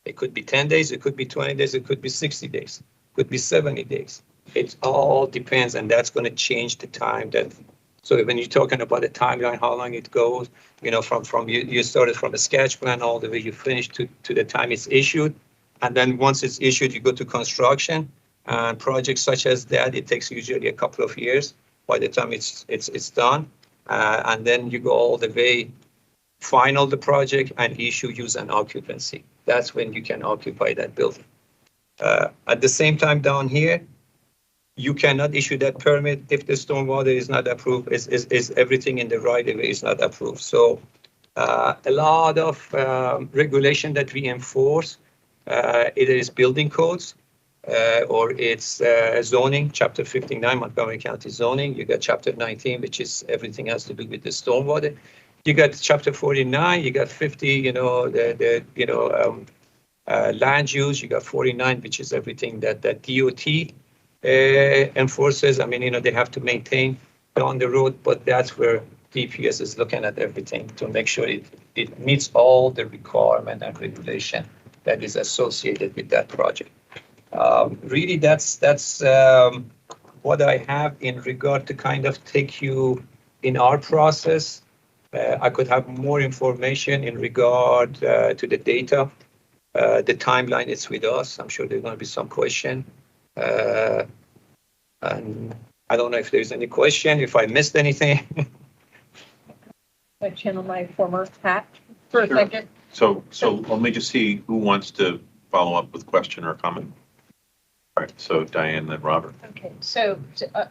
It could be 10 days, it could be 20 days, it could be 60 days, it could be 70 days. It all depends, and that's going to change the time that. So when you're talking about the timeline, how long it goes, you know, from you started from a sketch plan all the way you finish to the time it's issued. And then once it's issued, you go to construction. And projects such as that, it takes usually a couple of years by the time it's done. And then you go all the way, final the project and issue use and occupancy. That's when you can occupy that building. At the same time down here, you cannot issue that permit if the stormwater is not approved, is everything in the right of way is not approved. So a lot of regulation that we enforce, either is building codes or it's zoning, chapter 59, Montgomery County zoning. You got chapter 19, which is everything has to do with the stormwater. You got chapter 49, you got 50, you know, land use. You got 49, which is everything that DOT enforces. I mean, you know, they have to maintain down the road, but that's where DPS is looking at everything to make sure it meets all the requirement and regulation that is associated with that project. Really, that's what I have in regard to kind of take you in our process. I could have more information in regard to the data. The timeline is with us. I'm sure there's going to be some question. And I don't know if there's any question, if I missed anything. I channel my former hat for a Sure. second. So let me just see who wants to follow up with question or comment. All right, so Diane, then Robert. Okay, so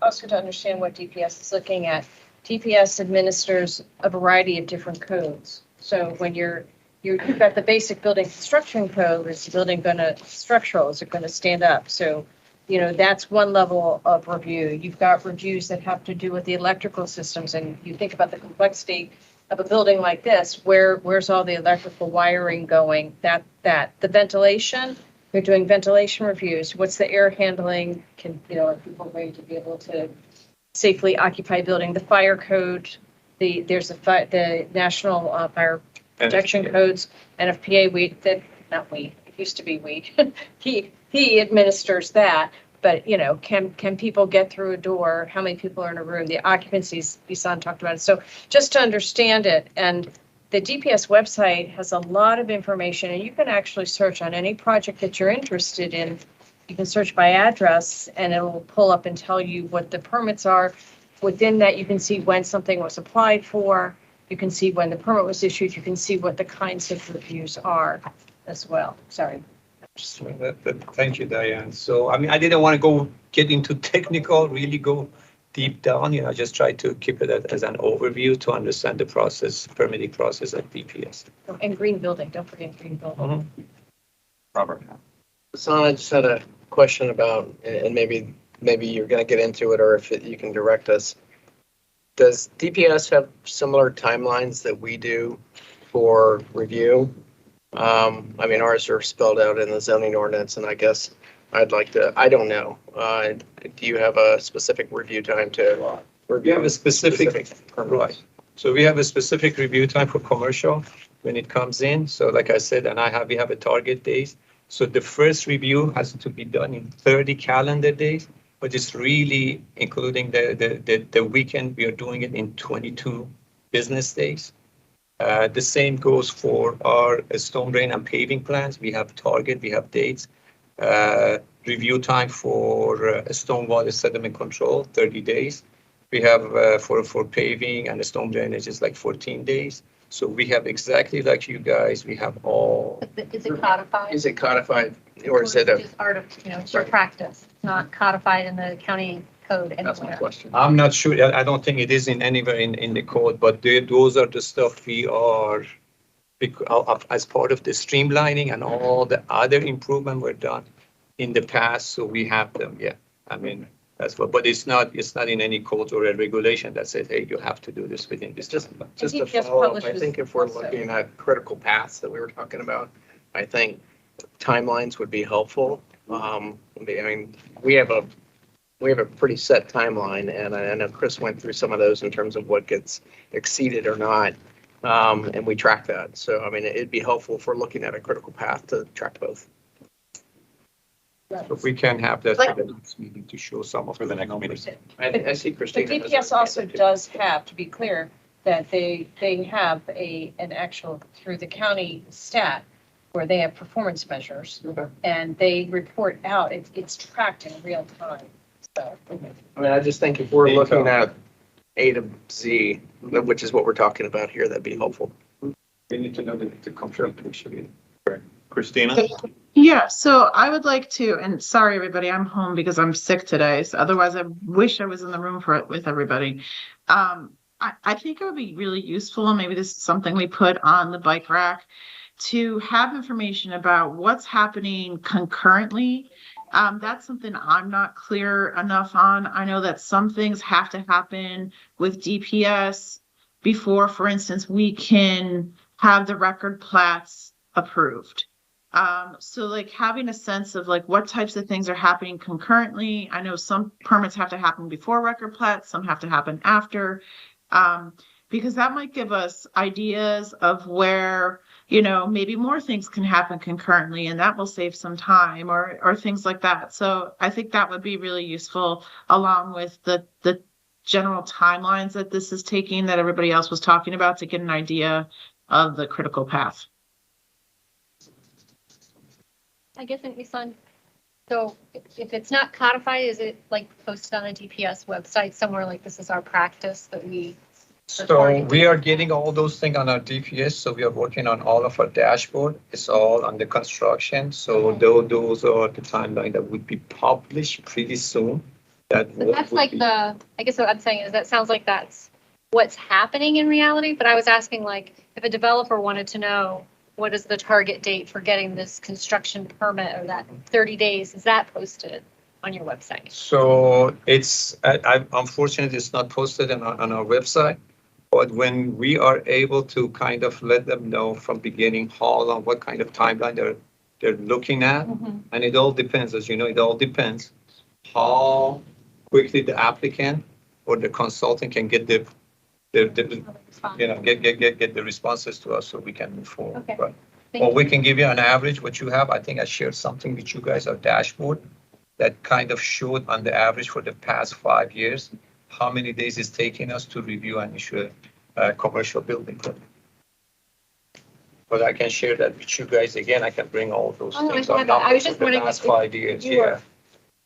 also to understand what DPS is looking at, DPS administers a variety of different codes. So when you've got the basic building construction code, is the building structural, is it going to stand up? So, you know, that's one level of review. You've got reviews that have to do with the electrical systems, and you think about the complexity of a building like this, where's all the electrical wiring going? The ventilation, they're doing ventilation reviews. What's the air handling? Are people ready to be able to safely occupy a building? The fire code, there's the National Fire Protection Codes, NFPA. It used to be he administers that. But, you know, can people get through a door? How many people are in a room? The occupancies, Bisan talked about it. So just to understand it, and the DPS website has a lot of information, and you can actually search on any project that you're interested in. You can search by address, and it will pull up and tell you what the permits are. Within that, you can see when something was applied for. You can see when the permit was issued. You can see what the kinds of reviews are as well. Sorry. Thank you, Diane. So, I mean, I didn't want to get into technical, really go deep down. You know, I just try to keep it as an overview to understand the process, permitting process at DPS. And green building, don't forget green building. Robert. Hassan, I just had a question about, and maybe you're going to get into it, or if you can direct us. Does DPS have similar timelines that we do for review? I mean, ours are spelled out in the zoning ordinance, and I guess I'd like to, I don't know. Do you have a specific review time to? We have a specific, permits? right. So we have a specific review time for commercial when it comes in. So like I said, and we have a target days. So the first review has to be done in 30 calendar days, but it's really including the weekend. We are doing it in 22 business days. The same goes for our storm drain and paving plans. We have target, we have dates. Review time for stormwater sediment control, 30 days. We have for paving and the storm drainage is like 14 days. So we have exactly like you guys, we have all. Is it codified? Is it codified or is it a? Just part of, it's your practice, it's not codified in the county code That's my anywhere. question. I'm not sure, I don't think it is in anywhere in the code, but those are the stuff we are, as part of the streamlining and all the other improvement were done in the past, so we have them, yeah. I mean, that's what, but it's not in any code or a regulation that says, hey, you have to do this within this. Just time. to DPS follow up, I publishes think if we're also. looking at critical paths that we were talking about, I think timelines would be helpful. I mean, we have a pretty set timeline, and I know Chris went through some of those in terms of what gets exceeded or not, and we track that. So, I mean, it'd be helpful if we're looking at a critical path to track both. So we can have that for the next meeting to show some of For the next numbers. meeting. I see But Christina. has DPS her also hand up, too. does have, to be clear, that they have an actual, through the county stat, where they have performance measures, Okay. and they report out, it's tracked in real time, so. I mean, I just think if we're looking at A to Z, which is what we're talking about here, that'd be helpful. We need to know the configuration. Christina? Yeah, so I would like to, and sorry, everybody, I'm home because I'm sick today. So otherwise, I wish I was in the room for it with everybody. I think it would be really useful, and maybe this is something we put on the bike rack, to have information about what's happening concurrently. That's something I'm not clear enough on. I know that some things have to happen with DPS before, for instance, we can have the record plats approved. So like having a sense of like what types of things are happening concurrently. I know some permits have to happen before record plats, some have to happen after. Because that might give us ideas of where, maybe more things can happen concurrently, and that will save some time or things like that. So I think that would be really useful, along with the general timelines that this is taking that everybody else was talking about, to get an idea of the critical path. I guess it makes sense. So if it's not codified, is it like posted on a DPS website somewhere, like this is our practice that we? So we are getting all those things on our DPS, so we are working on all of our dashboard. It's all under construction, so those are the timeline that would be published pretty soon. So that's like I guess what I'm saying is that sounds like that's what's happening in reality, but I was asking, like, if a developer wanted to know what is the target date for getting this construction permit, or that 30 days, is that posted on your website? So it's, unfortunately, it's not posted on our website. But when we are able to kind of let them know from beginning how long, what kind of timeline they're looking at, and it all depends, as you know, it all depends how quickly the applicant or the consultant can get get the responses to us so we can move forward. Okay. Right. Thank Or you. we can give you an average, what you have. I think I shared something with you guys, our dashboard, that kind of showed on the average for the past 5 years, how many days it's taking us to review and issue a commercial building permit. But I can share that with you guys again. I can bring all those Oh, things. I our have that. I was numbers just for the wondering past if 5 years, you were yeah.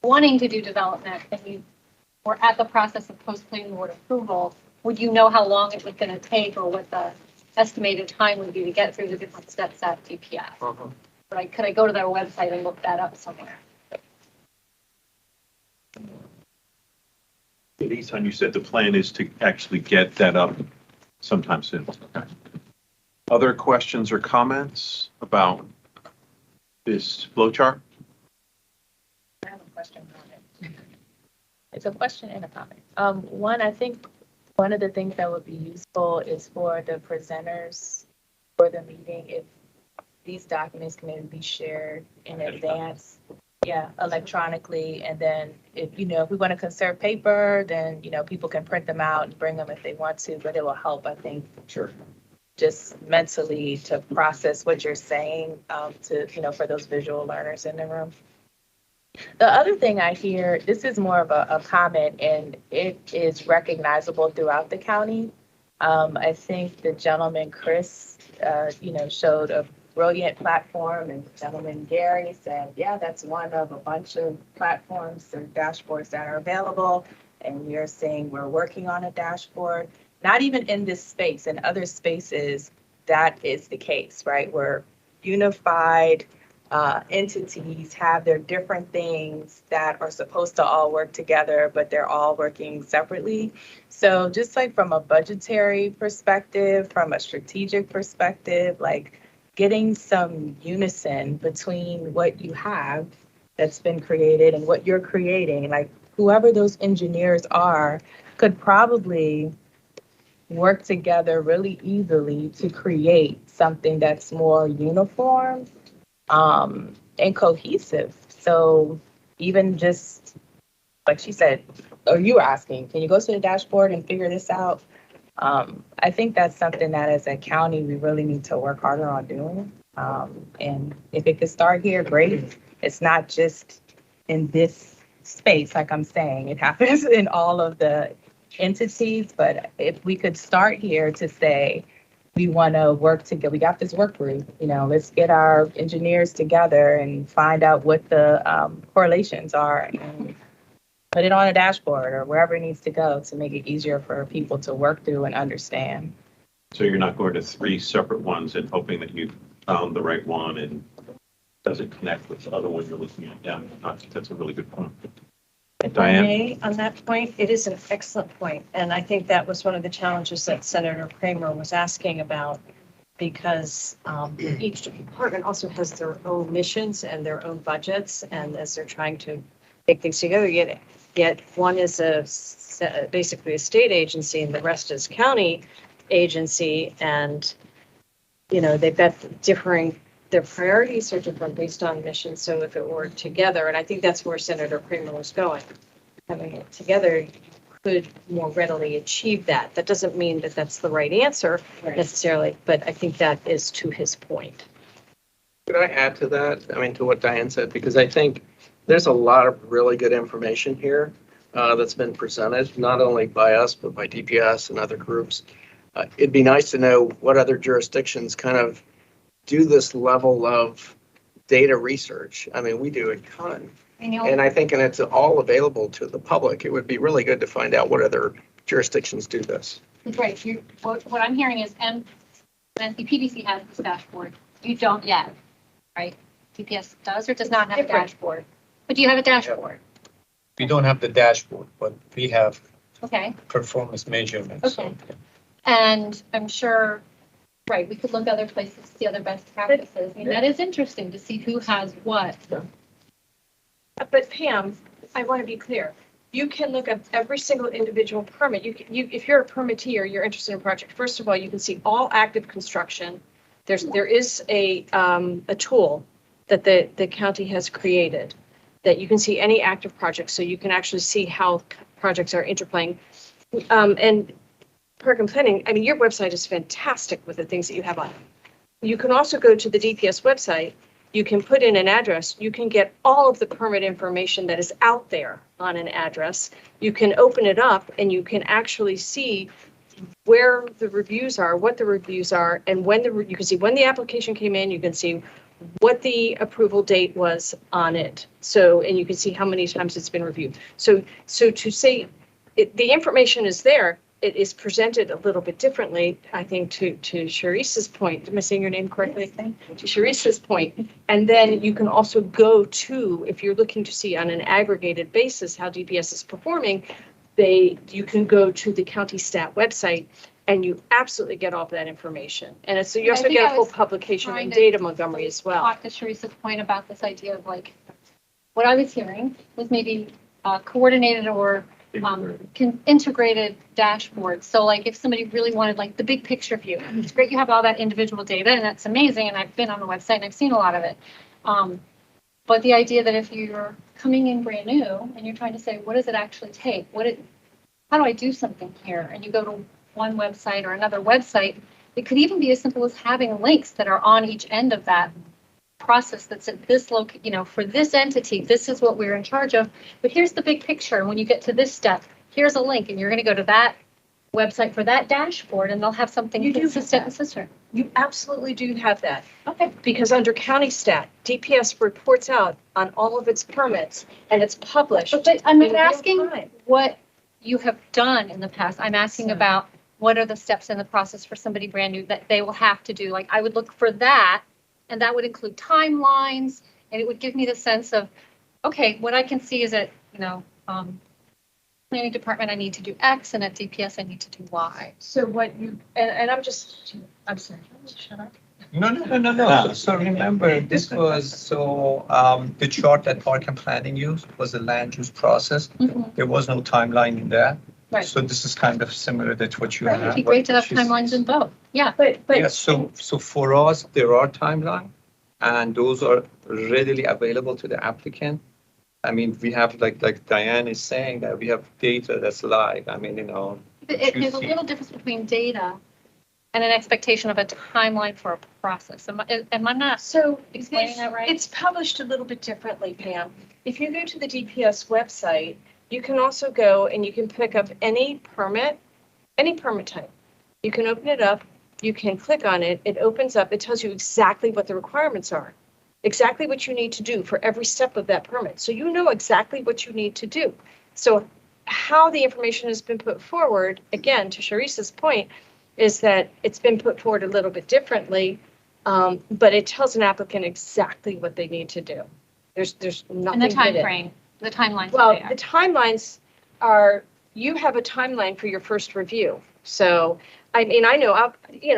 wanting to do development and you were at the process of post-planning board approval, would you know how long it was going to take, or what the estimated time would be to get through the different steps at DPS? Right? Could I go to their website and look that up somewhere? Anytime you said the plan is to actually get that up sometime soon. Okay. Other questions or comments about this flow chart? I have a question on it. It's a question and a comment. One, I think One of the things that would be useful is for the presenters for the meeting, if these documents can maybe be shared in advance. Yeah, electronically. And then if, if we want to conserve paper, then, people can print them out and bring them if they want to, but it will help, I think. Sure. Just mentally to process what you're saying, for those visual learners in the room. The other thing I hear, this is more of a comment, and it is recognizable throughout the county. I think the gentleman, Chris, showed a brilliant platform, and the gentleman, Gary, said, yeah, that's one of a bunch of platforms or dashboards that are available. And you're saying we're working on a dashboard, not even in this space, in other spaces, that is the case, right? We're unified. Entities have their different things that are supposed to all work together, but they're all working separately. So just like from a budgetary perspective, from a strategic perspective, like getting some unison between what you have that's been created and what you're creating, like whoever those engineers are could probably work together really easily to create something that's more uniform and cohesive. So even just like she said, or you were asking, can you go to the dashboard and figure this out? I think that's something that as a county, we really need to work harder on doing. And if it could start here, great. It's not just in this space, like I'm saying, it happens in all of the entities, but if we could start here to say, we want to work together. We got this work group, let's get our engineers together and find out what the correlations are and put it on a dashboard or wherever it needs to go to make it easier for people to work through and understand. So you're not going to 3 separate ones and hoping that you've found the right one and doesn't connect with the other one you're looking at. Yeah, I think that's a really good point. If I may, on that point, it is an excellent point. And I think that was one of the challenges that Senator Kramer was asking about, because each department also has their own missions and their own budgets. And as they're trying to take things together, yet one is basically a state agency and the rest is county agency. And, they've got their priorities are different based on mission. So if it were together, and I think that's where Senator Kramer was going, having it together, you could more readily achieve that. That doesn't mean that that's the right answer necessarily, but I think that is to his point. Could I add to that? I mean, to what Diane said, because I think there's a lot of really good information here that's been presented, not only by us, but by DPS and other groups. It'd be nice to know what other jurisdictions kind of do this level of data research. I mean, we do a ton. And I think, and it's all available to the public. It would be really good to find out what other jurisdictions do this. Right. What I'm hearing is, and the PBC has this dashboard. You don't yet, right? DPS does or does not have a dashboard. But do you have a dashboard? We don't have the dashboard, but we have performance measurements. Okay. And I'm sure, right, we could look other places, see other best practices. I mean, that is interesting to see who has what. But Pam, I want to be clear. You can look up every single individual permit. If you're a permittee or you're interested in a project, first of all, you can see all active construction. There is a tool that the county has created that you can see any active project, so you can actually see how projects are interplaying. And Park and Planning, I mean, your website is fantastic with the things that you have on. You can also go to the DPS website. You can put in an address. You can get all of the permit information that is out there on an address. You can open it up and you can actually see where the reviews are, what the reviews are, and you can see when the application came in. You can see what the approval date was on it. So, and you can see how many times it's been reviewed. So to say the information is there, it is presented a little bit differently, I think, to Sharice's point. Am I saying your name correctly? To Sharice's point. And then you can also go to, if you're looking to see on an aggregated basis how DPS is performing, you can go to the county stat website and you absolutely get all of that information. And so you also get a full publication in Data Montgomery as well. Talk to Sharice's point about this idea of like, what I was hearing was maybe coordinated or integrated dashboard. So like if somebody really wanted like the big picture view, it's great you have all that individual data and that's amazing. And I've been on the website and I've seen a lot of it. But the idea that if you're coming in brand new and you're trying to say, what does it actually take? How do I do something here? And you go to one website or another website, it could even be as simple as having links that are on each end of that process that's at this for this entity, this is what we're in charge of. But here's the big picture. And when you get to this step, here's a link and you're going to go to that website for that dashboard and they'll have something consistent and sister. You absolutely do have that. Okay. Because under county stat, DPS reports out on all of its permits and it's published. But I'm not in real asking time. what you have done in the past. I'm asking about what are the steps in the process for somebody brand new that they will have to do. Like I would look for that, and that would include timelines, and it would give me the sense of, okay, what I can see is that, planning department, I need to do X, and at DPS, I need to do Y. So what you, and I'm sorry, shut up. No. So remember, this was, the chart that Park and Planning used was the land use process. Mhm. There was no timeline in that. Right. So this is kind of similar to what you Right, have. it'd be great to have what she's- timelines in both. Yeah. Yeah, so for us, there are timeline, and those are readily available to the applicant. I mean, we have, like Diane is saying, that we have data that's live. I mean, There's a little difference between data and an expectation of a timeline for a process. Am I not explaining that right? It's published a little bit differently, Pam. If you go to the DPS website, you can also go and you can pick up any permit type. You can open it up, you can click on it, it opens up, it tells you exactly what the requirements are, exactly what you need to do for every step of that permit. So you know exactly what you need to do. So how the information has been put forward, again, to Sharice's point, is that it's been put forward a little bit differently, but it tells an applicant exactly what they need to do. There's nothing And the time hidden. frame, the timelines. Well, the timelines are, you have a timeline for your first review. So, I mean, I know,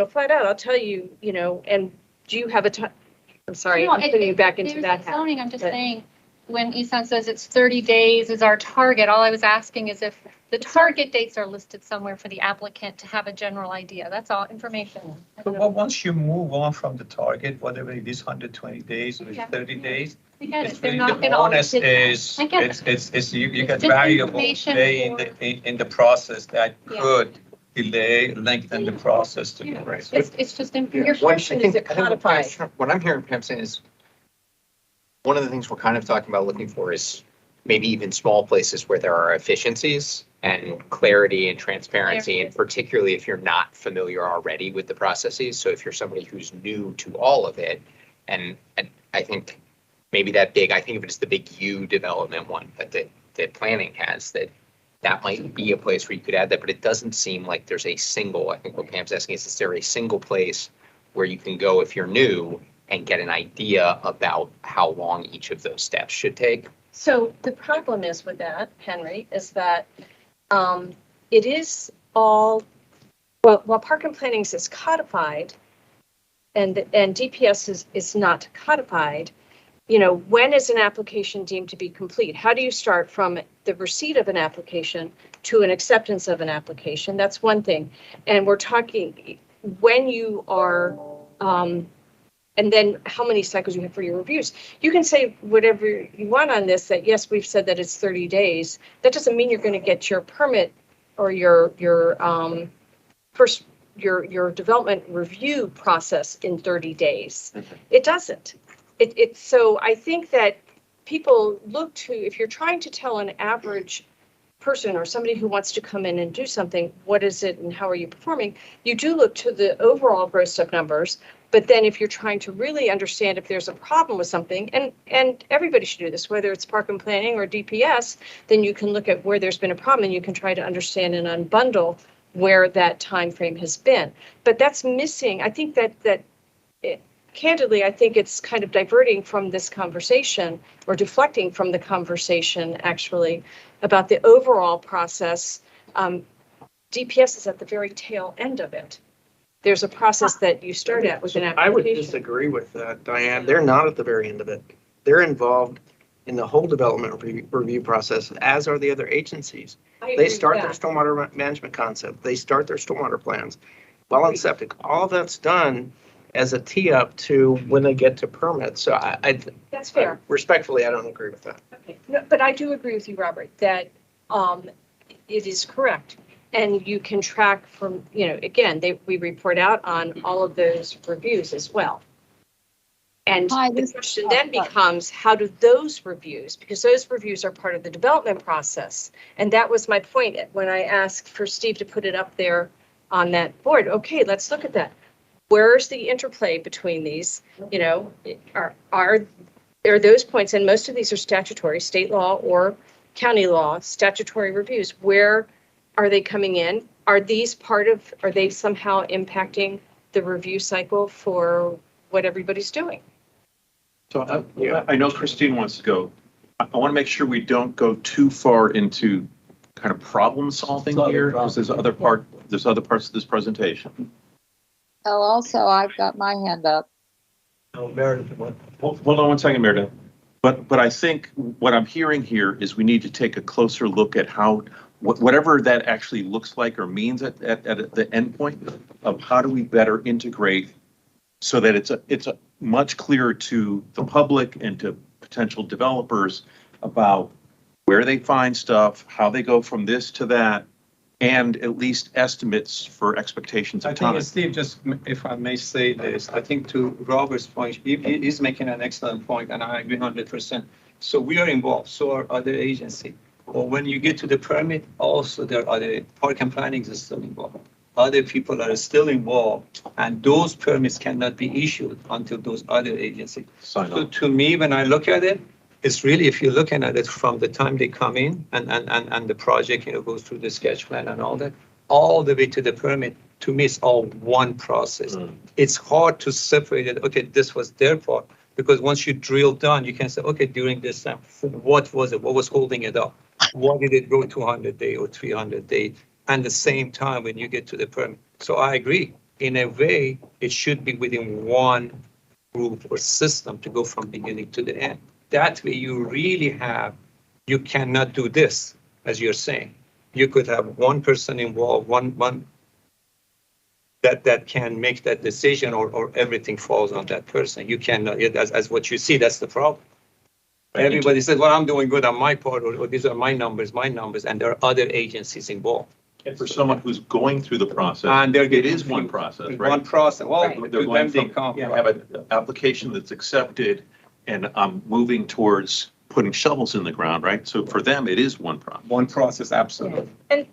flat out, I'll tell you, and do you have a time? I'm sorry, No, I'm putting you back into there's that the hat. zoning, I'm just but- saying, when Isan says it's 30 days is our target, all I was asking is if the target dates are listed somewhere for the applicant to have a general idea. That's all information. But once you move on from the target, whatever it is, 120 days or 30 days, I get it's it. They're really not the gonna always bonus hit that. is, I get it. it's, you get just variable information delay in the process that could delay, lengthen the process to the rest. It's just information. Your question is it I think what codified? what I'm hearing Pam saying is, one of the things we're kind of talking about looking for is maybe even small places where there are efficiencies and clarity and transparency, and particularly if you're not familiar already with the processes. So if you're somebody who's new to all of it, and I think maybe I think of it as the big U development one that planning has, that might be a place where you could add that, but it doesn't seem like there's a single, I think what Pam's asking is there a single place where you can go if you're new and get an idea about how long each of those steps should take? So the problem is with that, Henry, is that it is all, while park and planning is codified and DPS is not codified, when is an application deemed to be complete? How do you start from the receipt of an application to an acceptance of an application? That's one thing. And we're talking when you are, and then how many cycles you have for your reviews. You can say whatever you want on this, that yes, we've said that it's 30 days. That doesn't mean you're going to get your permit or your development review process in 30 days. It doesn't. So I think that people look to, if you're trying to tell an average person or somebody who wants to come in and do something, what is it and how are you performing? You do look to the overall gross up numbers. But then if you're trying to really understand if there's a problem with something, and everybody should do this, whether it's park and planning or DPS, then you can look at where there's been a problem and you can try to understand and unbundle where that time frame has been. But that's missing. I think candidly, I think it's kind of diverting from this conversation or deflecting from the conversation actually about the overall process. DPS is at the very tail end of it. There's a process that you start at with an application. I would disagree with that, Diane. They're not at the very end of it. They're involved in the whole development review process, as are the other agencies. I agree They with start their that. stormwater management concept, they start their stormwater plans, well and septic, all that's done as a tee up to when they get to permit. So That's fair. Respectfully, I don't agree with that. Okay. No, but I do agree with you, Robert, that it is correct. And you can track from, again, we report out on all of those reviews as well. And the question then becomes, how do those reviews, because those reviews are part of the development process. And that was my point when I asked for Steve to put it up there on that board. Okay, let's look at that. Where's the interplay between these? Are those points, and most of these are statutory, state law or county law, statutory reviews. Where are they coming in? Are they somehow impacting the review cycle for what everybody's doing? So I know Christine wants to go. I want to make sure we don't go too far into kind of problem solving here, because there's other parts of this presentation. Oh, also, I've got my hand up. Oh, Meredith, Hold on one second, Meredith. But I think what I'm hearing here is we need to take a closer look at how, whatever that actually looks like or means at the end point of how do we better integrate so that it's a much clearer to the public and to potential developers about where they find stuff, how they go from this to that, and at least estimates for expectations of time. I think, Steve, just if I may say this, I think to Robert's point, he's making an excellent point, and I agree 100%. So we are involved, so are other agencies. Or when you get to the permit, also there are other park and planning is still involved. Other people are still involved, and those permits cannot be issued until those other agencies. So to me, when I look at it, it's really, if you're looking at it from the time they come in and the project, goes through the sketch plan and all that, all the way to the permit, to me, it's all one process. It's hard to separate it. Okay, this was their part, because once you drill down, you can say, okay, during this time, what was it? What was holding it up? Why did it go 200 days or 300 days? And the same time when you get to the permit. So I agree. In a way, it should be within one group or system to go from beginning to the end. That way you really you cannot do this, as you're saying. You could have one person involved, one that can make that decision, or everything falls on that person. You cannot, as what you see, that's the problem. Everybody says, well, I'm doing good on my part, or these are my numbers, and there are other agencies involved. And for someone who's going through the process, and it is one process, right? One process. Well, They're going from, have an application that's accepted, and I'm moving towards putting shovels in the ground, right? So for them, it is one process. One process, absolutely. And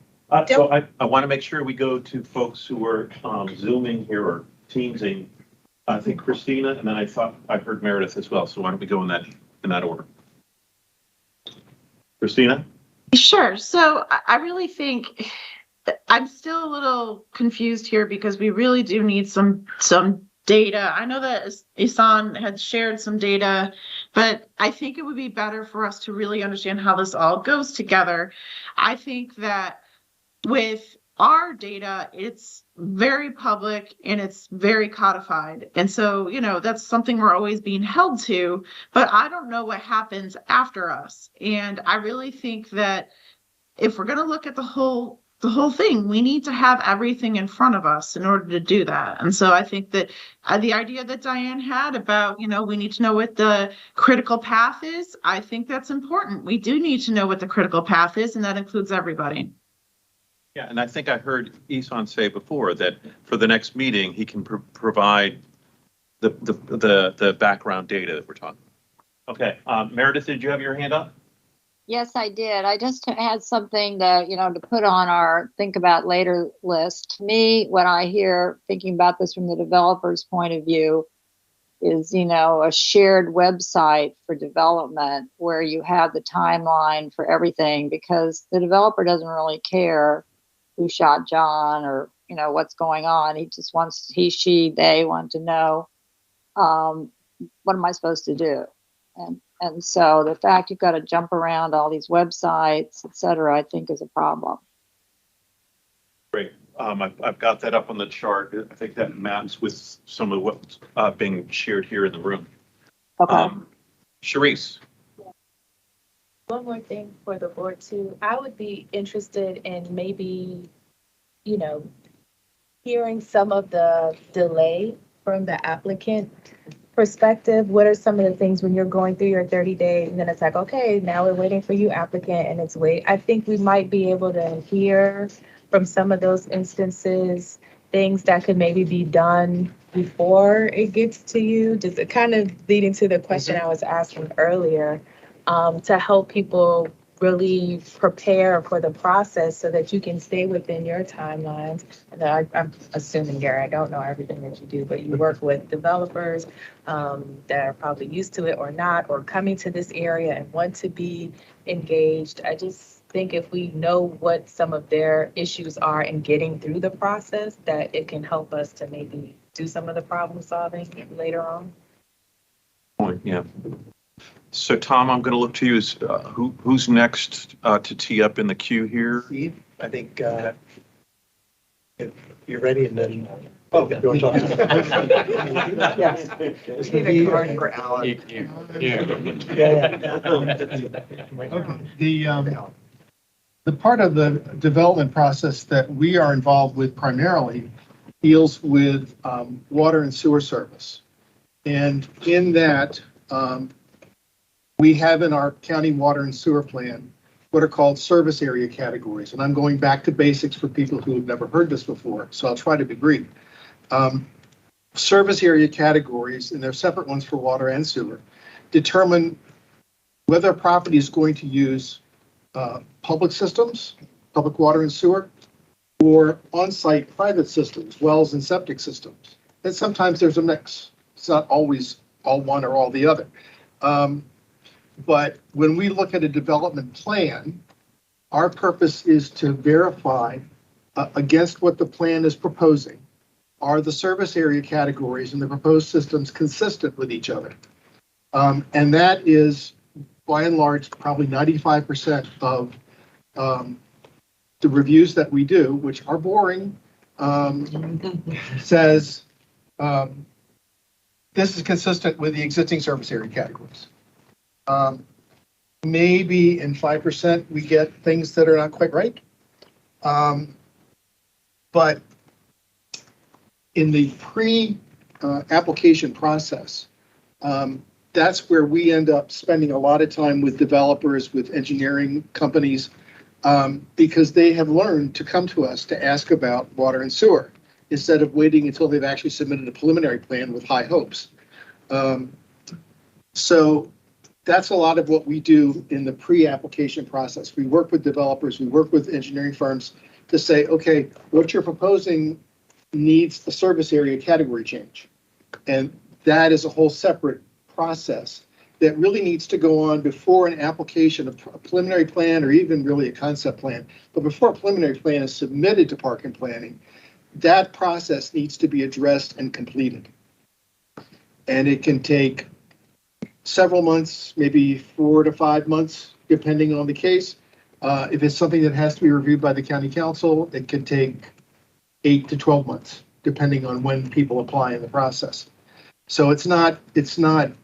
so I want to make sure we go to folks who are Zooming here or Teamsing. I think Christina, and then I thought I heard Meredith as well. So why don't we go in that order? Christina? Sure. So I really think I'm still a little confused here, because we really do need some data. I know that Isan had shared some data, but I think it would be better for us to really understand how this all goes together. I think that with our data, it's very public and it's very codified. And so, that's something we're always being held to, but I don't know what happens after us. And I really think that if we're going to look at the whole thing, we need to have everything in front of us in order to do that. And so I think that the idea that Diane had about, we need to know what the critical path is, I think that's important. We do need to know what the critical path is, and that includes everybody. Yeah, and I think I heard Isan say before that for the next meeting, he can provide the background data that we're talking about. Okay, Meredith, did you have your hand up? Yes, I did. I just had something to put on our think about later list. To me, what I hear thinking about this from the developer's point of view is, a shared website for development where you have the timeline for everything, because the developer doesn't really care who shot John or, what's going on. He just wants, they want to know, what am I supposed to do? And so the fact you've got to jump around all these websites, et cetera, I think is a problem. Great. I've got that up on the chart. I think that maps with some of what's being shared here in the room. Okay. Charisse. One more thing for the board too. I would be interested in maybe, you know, hearing some of the delay from the applicant perspective. What are some of the things when you're going through your 30 days and then it's like, okay, now we're waiting for you applicant and it's wait. I think we might be able to hear from some of those instances, things that could maybe be done before it gets to you. Just kind of leading to the question I was asking earlier, to help people really prepare for the process so that you can stay within your timelines. And I'm assuming, Gary, I don't know everything that you do, but you work with developers that are probably used to it or not, or coming to this area and want to be engaged. I just think if we know what some of their issues are in getting through the process, that it can help us to maybe do some of the problem solving later on. Point, yeah. So Tom, I'm going to look to you as who's next to tee up in the queue here? Steve, I think if you're ready and then. Oh, you want to talk? Yes. Just need a card for Alan. The part of the development process that we are involved with primarily deals with water and sewer service. And in that, we have in our county water and sewer plan what are called service area categories. And I'm going back to basics for people who have never heard this before, so I'll try to be brief. Service area categories, and they're separate ones for water and sewer, determine whether a property is going to use public systems, public water and sewer, or on-site private systems, wells and septic systems. And sometimes there's a mix. It's not always all one or all the other. But when we look at a development plan, our purpose is to verify against what the plan is proposing. Are the service area categories and the proposed systems consistent with each other? And that is, by and large, probably 95% of the reviews that we do, which are boring, says this is consistent with the existing service area categories. Maybe in 5% we get things that are not quite right. But in the pre-application process, that's where we end up spending a lot of time with developers, with engineering companies, because they have learned to come to us to ask about water and sewer instead of waiting until they've actually submitted a preliminary plan with high hopes. So that's a lot of what we do in the pre-application process. We work with developers, we work with engineering firms to say, okay, what you're proposing needs a service area category change. And that is a whole separate process that really needs to go on before an application, a preliminary plan, or even really a concept plan. But before a preliminary plan is submitted to Park and Planning, that process needs to be addressed and completed. And it can take several months, maybe 4 to 5 months, depending on the case. If it's something that has to be reviewed by the county council, it can take 8 to 12 months, depending on when people apply in the process. So it's not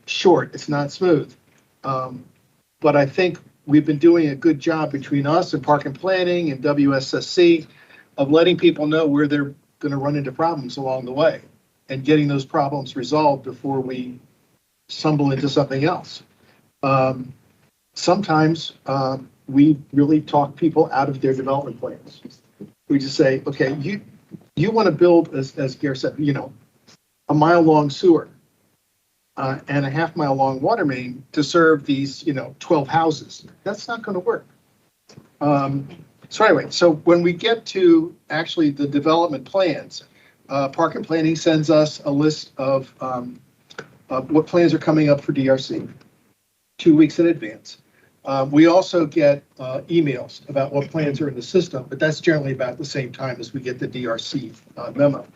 short, it's not smooth. But I think we've been doing a good job between us and Park and Planning and WSSC of letting people know where they're going to run into problems along the way and getting those problems resolved before we stumble into something else. Sometimes we really talk people out of their development plans. We just say, okay, you want to build, as Gare said, a mile-long sewer and a half-mile-long water main to serve these, 12 houses. That's not going to work. So anyway, so when we get to actually the development plans, Park and Planning sends us a list of what plans are coming up for DRC 2 weeks in advance. We also get emails about what plans are in the system, but that's generally about the same time as we get the DRC memo.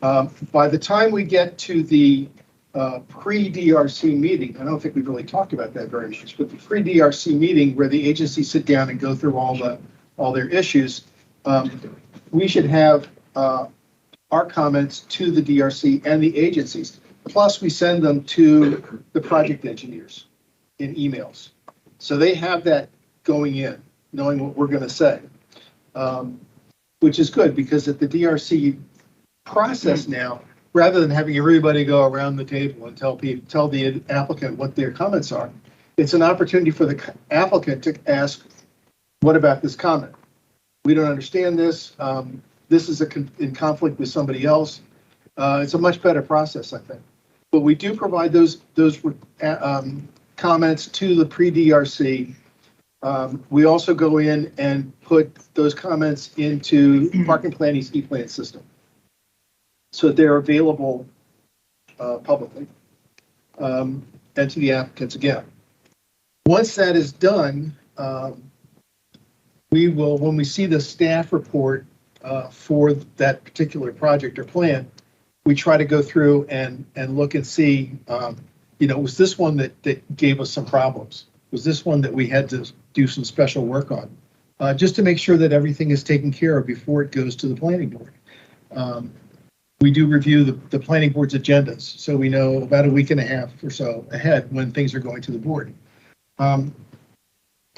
By the time we get to the pre-DRC meeting, I don't think we've really talked about that very much, but the pre-DRC meeting where the agencies sit down and go through all their issues, we should have our comments to the DRC and the agencies. Plus, we send them to the project engineers in emails. So they have that going in, knowing what we're going to say, which is good because at the DRC process now, rather than having everybody go around the table and tell the applicant what their comments are, it's an opportunity for the applicant to ask, what about this comment? We don't understand this. This is in conflict with somebody else. It's a much better process, I think. But we do provide those comments to the pre-DRC. We also go in and put those comments into Park and Planning's e-plan system, so that they're available publicly and to the applicants again. Once that is done, we will, when we see the staff report for that particular project or plan, we try to go through and look and see, was this one that gave us some problems? Was this one that we had to do some special work on? Just to make sure that everything is taken care of before it goes to the planning board. We do review the planning board's agendas, so we know about a week and a half or so ahead when things are going to the board.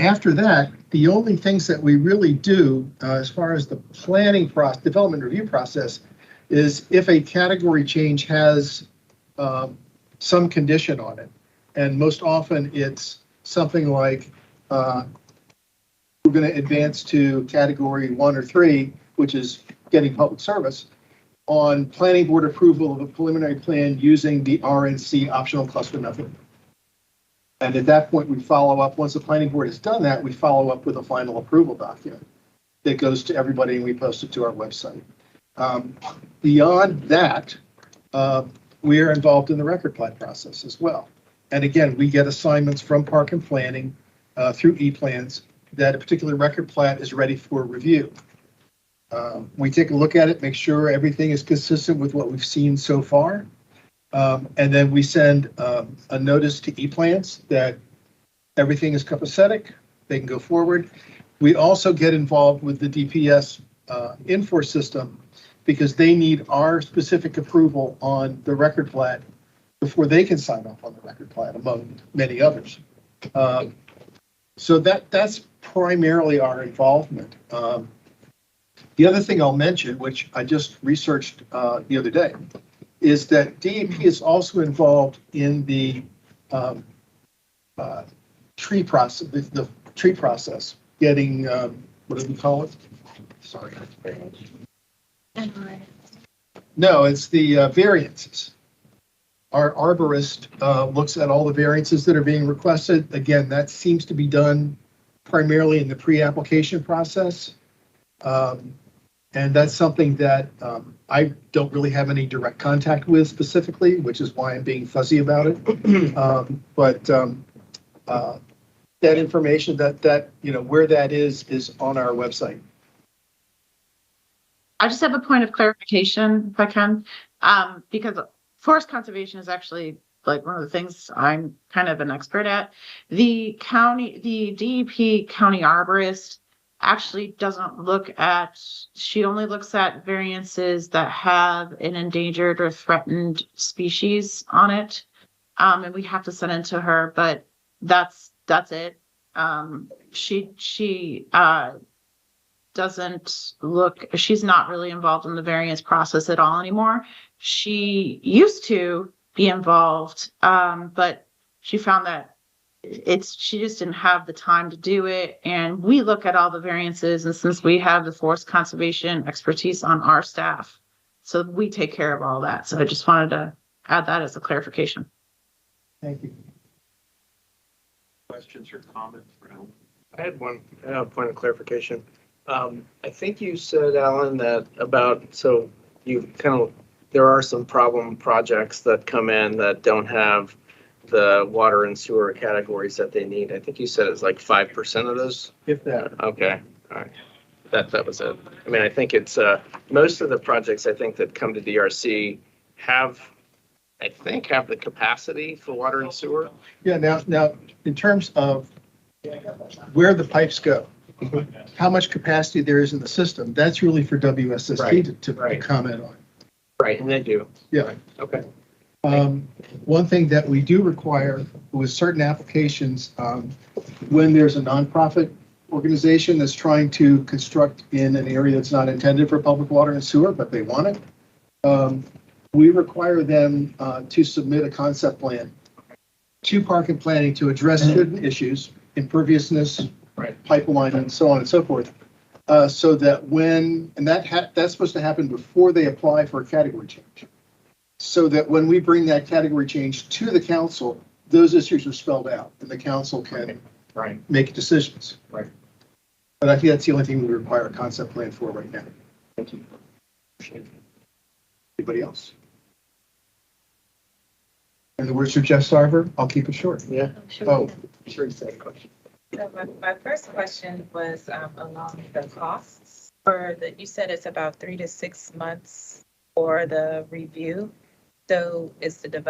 After that, the only things that we really do as far as the planning process, development review process, is if a category change has some condition on it. And most often it's something like we're going to advance to category 1 or 3, which is getting public service, on planning board approval of a preliminary plan using the RNC optional cluster method. And at that point, we follow up. Once the planning board has done that, we follow up with a final approval document that goes to everybody and we post it to our website. Beyond that, we are involved in the record plat process as well. And again, we get assignments from Park and Planning through e-plans that a particular record plat is ready for review. We take a look at it, make sure everything is consistent with what we've seen so far. And then we send a notice to e-plans that everything is copacetic, they can go forward. We also get involved with the DPS Infor system because they need our specific approval on the record plat before they can sign off on the record plat, among many others. So that's primarily our involvement. The other thing I'll mention, which I just researched the other day, is that DEP is also involved in the tree process, the tree process, getting, what do we call it? Sorry. No, it's the variances. Our arborist looks at all the variances that are being requested. Again, that seems to be done primarily in the pre-application process. And that's something that I don't really have any direct contact with specifically, which is why I'm being fuzzy about it. But that information that where that is on our website. I just have a point of clarification, if I can, because forest conservation is actually like one of the things I'm kind of an expert at. The DEP county arborist actually doesn't look at, she only looks at variances that have an endangered or threatened species on it. And we have to send it to her, but that's it. She doesn't look, she's not really involved in the variance process at all anymore. She used to be involved, but she found that she just didn't have the time to do it. And we look at all the variances, and since we have the forest conservation expertise on our staff, so we take care of all that. So I just wanted to add that as a clarification. Thank you. Questions or comments? I had one point of clarification. I think you said, Alan, that so you there are some problem projects that come in that don't have the water and sewer categories that they need. I think you said it's like 5% of those. If that. Okay, all right. That was it. I mean, I think it's most of the projects I think that come to DRC have the capacity for water and sewer. Yeah. Now, in terms of where the pipes go, how much capacity there is in the system, that's really for WSST to comment on. Right, and they do. Yeah. Right. Okay. One thing that we do require with certain applications, when there's a nonprofit organization that's trying to construct in an area that's not intended for public water and sewer, but they want it, we require them to submit a concept plan to Park and Planning to address certain issues, imperviousness, pipeline, and so on and so forth. So that when, and that's supposed to happen before they apply for a category change. So that when we bring that category change to the council, those issues are spelled out and the council can make decisions. Right. But I think that's the only thing we require a concept plan for right now. Thank you. Anybody else? In the words of Jeff Sarver, I'll keep it short. Yeah. Oh, sure, you said a question. So my first question was along the costs for you said it's about 3 to 6 months for the review. So is there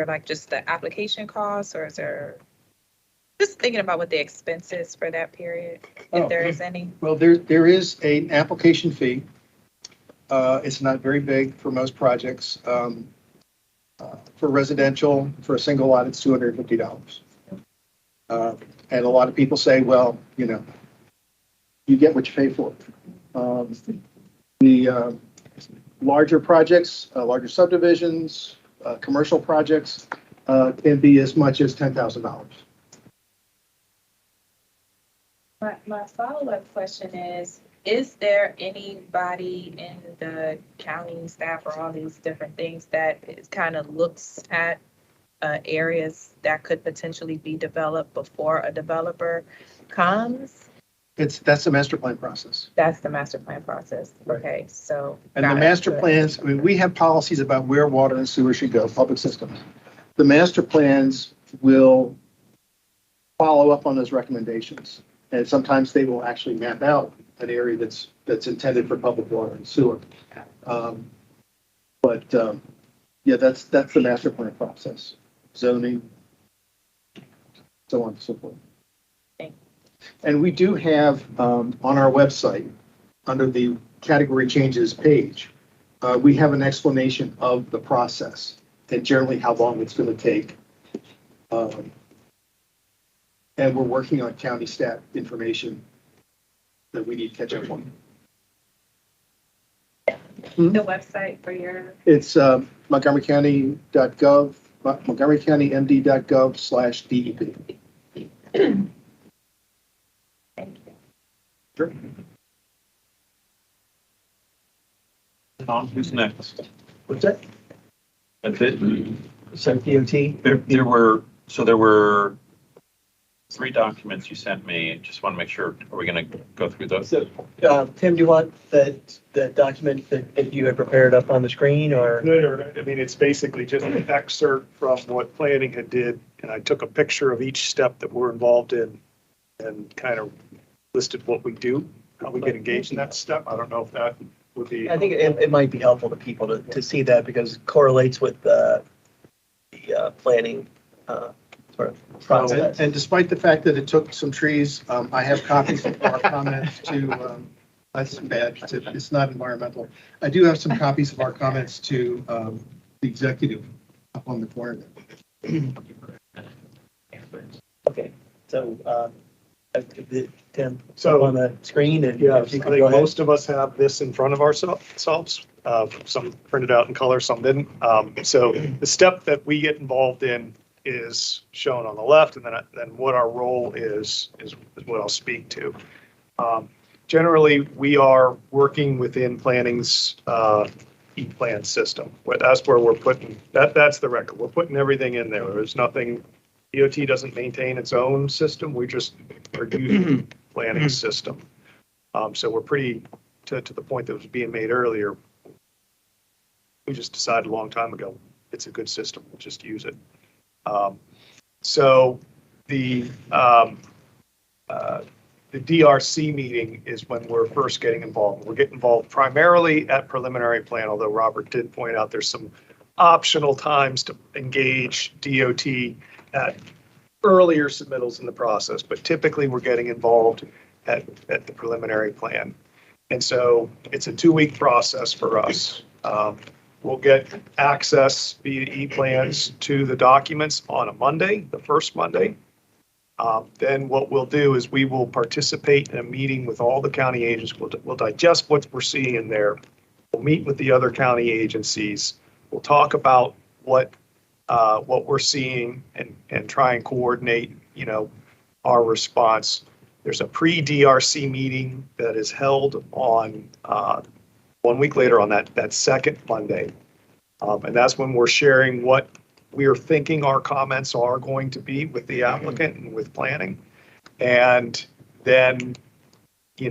like just the application costs, or is there, just thinking about what the expense is for that period, if there is any? Well, there is an application fee. It's not very big for most projects. For residential, for a single lot, it's $250. And a lot of people say, well, you know, you get what you pay for. The larger projects, larger subdivisions, commercial projects can be as much as $10,000. My follow-up question is there anybody in the county staff or all these different things that kind of looks at areas that could potentially be developed before a developer comes? That's the master plan process. That's the master plan process. Okay, so. And the master plans, I mean, we have policies about where water and sewer should go, public systems. The master plans will follow up on those recommendations. And sometimes they will actually map out an area that's intended for public water and sewer. Yeah, that's the master plan process, zoning, so on and so forth. And we do have on our website, under the category changes page, we have an explanation of the process and generally how long it's going to take. And we're working on county stat information that we need to catch up on. The website for your. It's montgomerycounty.gov, montgomerycountymd.gov/DEP. Thank you. Sure. Tom, who's next? What's that? That's it? Some DOT? There were 3 documents you sent me. Just want to make sure, are we going to go through those? So, Tim, do you want that document that you had prepared up on the screen, or? I mean, it's basically just an excerpt from what planning had did, and I took a picture of each step that we're involved in and kind of listed what we do, how we get engaged in that step. I don't know if that would be. I think it might be helpful to people to see that, because it correlates with the planning sort of process. And despite the fact that it took some trees, I have copies of our comments to, that's bad, it's not environmental. I do have some copies of our comments to the executive up on the corner there. Okay, so Tim, So on the screen, and yeah, I if you think could go ahead. most of us have this in front of ourselves. Some printed out in color, some didn't. So the step that we get involved in is shown on the left, and then what our role is what I'll speak to. Generally, we are working within planning's e-plan system. That's where we're putting, that's the record. We're putting everything in there. There's nothing, DOT doesn't maintain its own system. We just are using planning system. So we're pretty, to the point that was being made earlier, we just decided a long time ago, it's a good system, we'll just use it. So the DRC meeting is when we're first getting involved. We're getting involved primarily at preliminary plan, although Robert did point out there's some optional times to engage DOT at earlier submittals in the process, but typically we're getting involved at the preliminary plan. And so it's a 2-week process for us. we'll get access via e-plans to the documents on a Monday, the first Monday. Then what we'll do is we will participate in a meeting with all the county agents. We'll digest what we're seeing in there. We'll meet with the other county agencies. We'll talk about what we're seeing and try and coordinate, our response. There's a pre-DRC meeting that is held on 1 week later on that second Monday. And that's when we're sharing what we are thinking our comments are going to be with the applicant and with planning. And then, we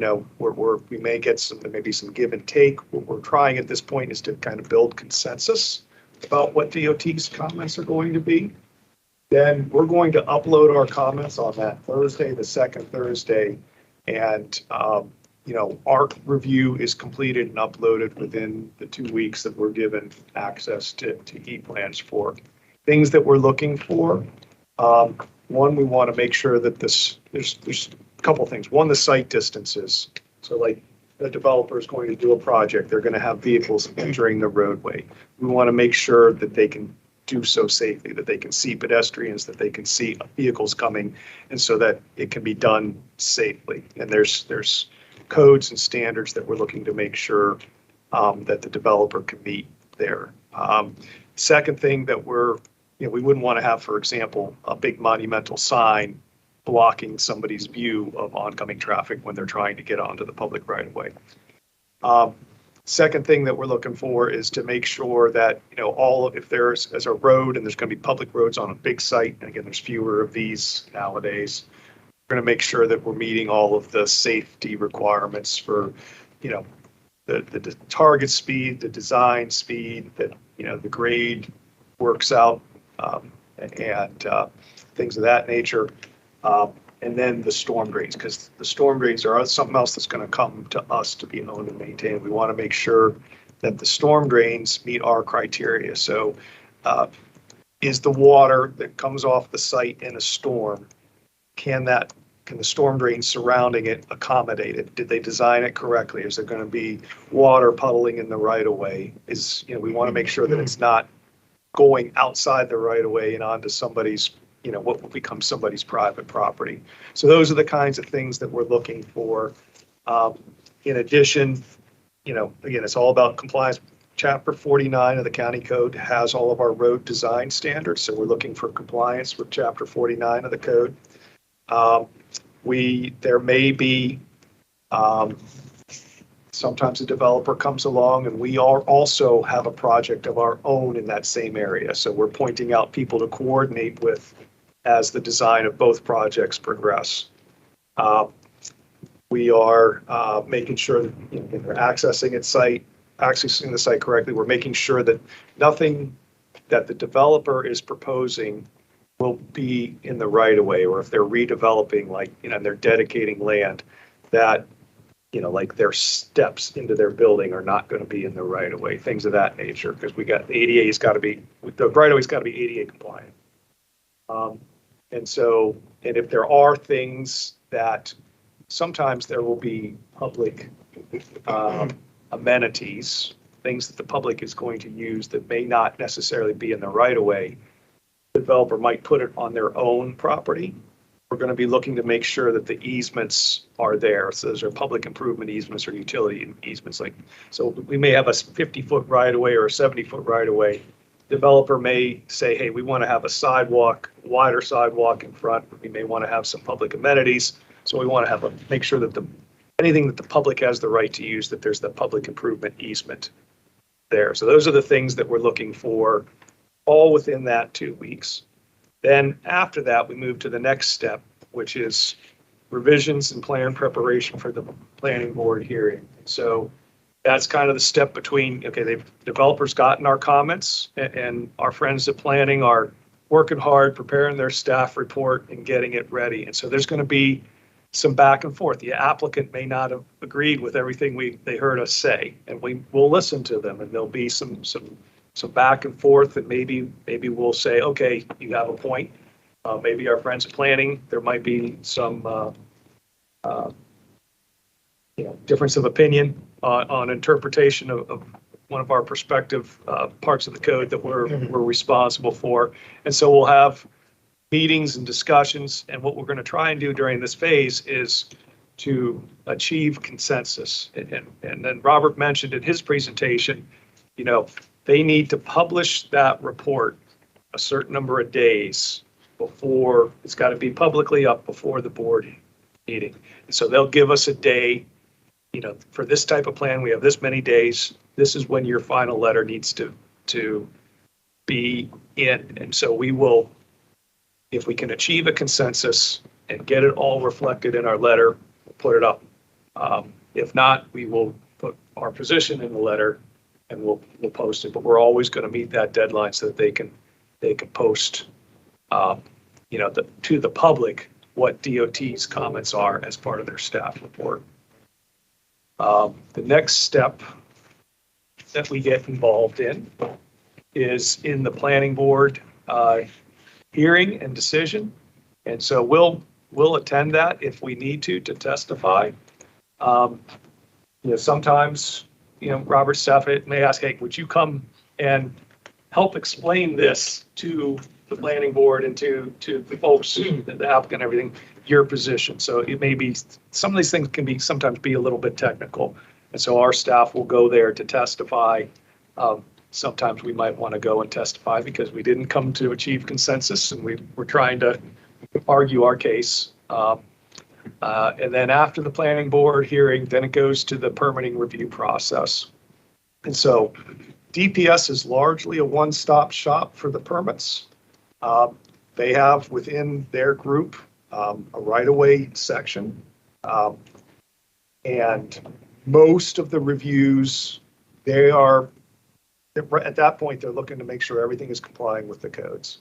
may get maybe some give and take. What we're trying at this point is to kind of build consensus about what DOT's comments are going to be. Then we're going to upload our comments on that Thursday, the second Thursday. And, our review is completed and uploaded within the 2 weeks that we're given access to e-plans for. Things that we're looking for. One, we want to make sure that there's a couple things. One, the site distances. So like the developer is going to do a project, they're going to have vehicles entering the roadway. We want to make sure that they can do so safely, that they can see pedestrians, that they can see vehicles coming, and so that it can be done safely. And there's codes and standards that we're looking to make sure that the developer can meet there. Second thing that we wouldn't want to have, for example, a big monumental sign blocking somebody's view of oncoming traffic when they're trying to get onto the public right of way. Second thing that we're looking for is to make sure that, if there's as a road and there's going to be public roads on a big site, and again, there's fewer of these nowadays, we're going to make sure that we're meeting all of the safety requirements for, the target speed, the design speed, that, the grade works out, and things of that nature. And then the storm drains, because the storm drains are something else that's going to come to us to be owned and maintained. We want to make sure that the storm drains meet our criteria. So is the water that comes off the site in a storm, can the storm drain surrounding it accommodate it? Did they design it correctly? Is there going to be water puddling in the right of way? We want to make sure that it's not going outside the right of way and onto somebody's, what will become somebody's private property. So those are the kinds of things that we're looking for. In addition, again, it's all about compliance. Chapter 49 of the county code has all of our road design standards. So we're looking for compliance with chapter 49 of the code. There may be, sometimes a developer comes along and we also have a project of our own in that same area. So we're pointing out people to coordinate with as the design of both projects progress. We are making sure that they're accessing the site correctly. We're making sure that nothing that the developer is proposing will be in the right of way, or if they're redeveloping, and they're dedicating land, that like their steps into their building are not going to be in the right of way, things of that nature, because the right of way's got to be ADA compliant. And if there are things that sometimes there will be public amenities, things that the public is going to use that may not necessarily be in the right of way, the developer might put it on their own property. We're going to be looking to make sure that the easements are there. So those are public improvement easements or utility easements. So we may have a 50-foot right of way or a 70-foot right of way. Developer may say, hey, we want to have a sidewalk, wider sidewalk in front. We may want to have some public amenities. So we want to make sure that anything that the public has the right to use, that there's the public improvement easement there. So those are the things that we're looking for, all within that 2 weeks. Then after that, we move to the next step, which is revisions and plan preparation for the planning board hearing. So that's kind of the step between, okay, developers gotten our comments, and our friends at planning are working hard, preparing their staff report and getting it ready. And so there's going to be some back and forth. The applicant may not have agreed with everything they heard us say, and we will listen to them, and there'll be some back and forth, and maybe we'll say, okay, you have a point. Maybe our friends at planning, there might be some difference of opinion on interpretation of one of our prospective parts of the code that we're responsible for. And so we'll have meetings and discussions. And what we're going to try and do during this phase is to achieve consensus. And then Robert mentioned in his presentation, you know, they need to publish that report a certain number of days before, it's got to be publicly up before the board meeting. And so they'll give us a day, you know, for this type of plan, we have this many days. This is when your final letter needs to be in. And so we will, if we can achieve a consensus and get it all reflected in our letter, we'll put it up. If not, we will put our position in the letter and we'll post it. But we're always going to meet that deadline so that they can post, you know, to the public what DOT's comments are as part of their staff report. The next step that we get involved in is in the planning board hearing and decision. And so we'll attend that if we need to testify. You know, sometimes, you know, Robert Stafford may ask, hey, would you come and help explain this to the planning board and to the folks, the applicant, everything, your position. So it may be, some of these things can sometimes be a little bit technical. And so our staff will go there to testify. Sometimes we might want to go and testify because we didn't come to achieve consensus and we're trying to argue our case. And then after the planning board hearing, then it goes to the permitting review process. And so DPS is largely a one-stop shop for the permits. They have within their group a right-of-way section. And most of the reviews, at that point, they're looking to make sure everything is complying with the codes.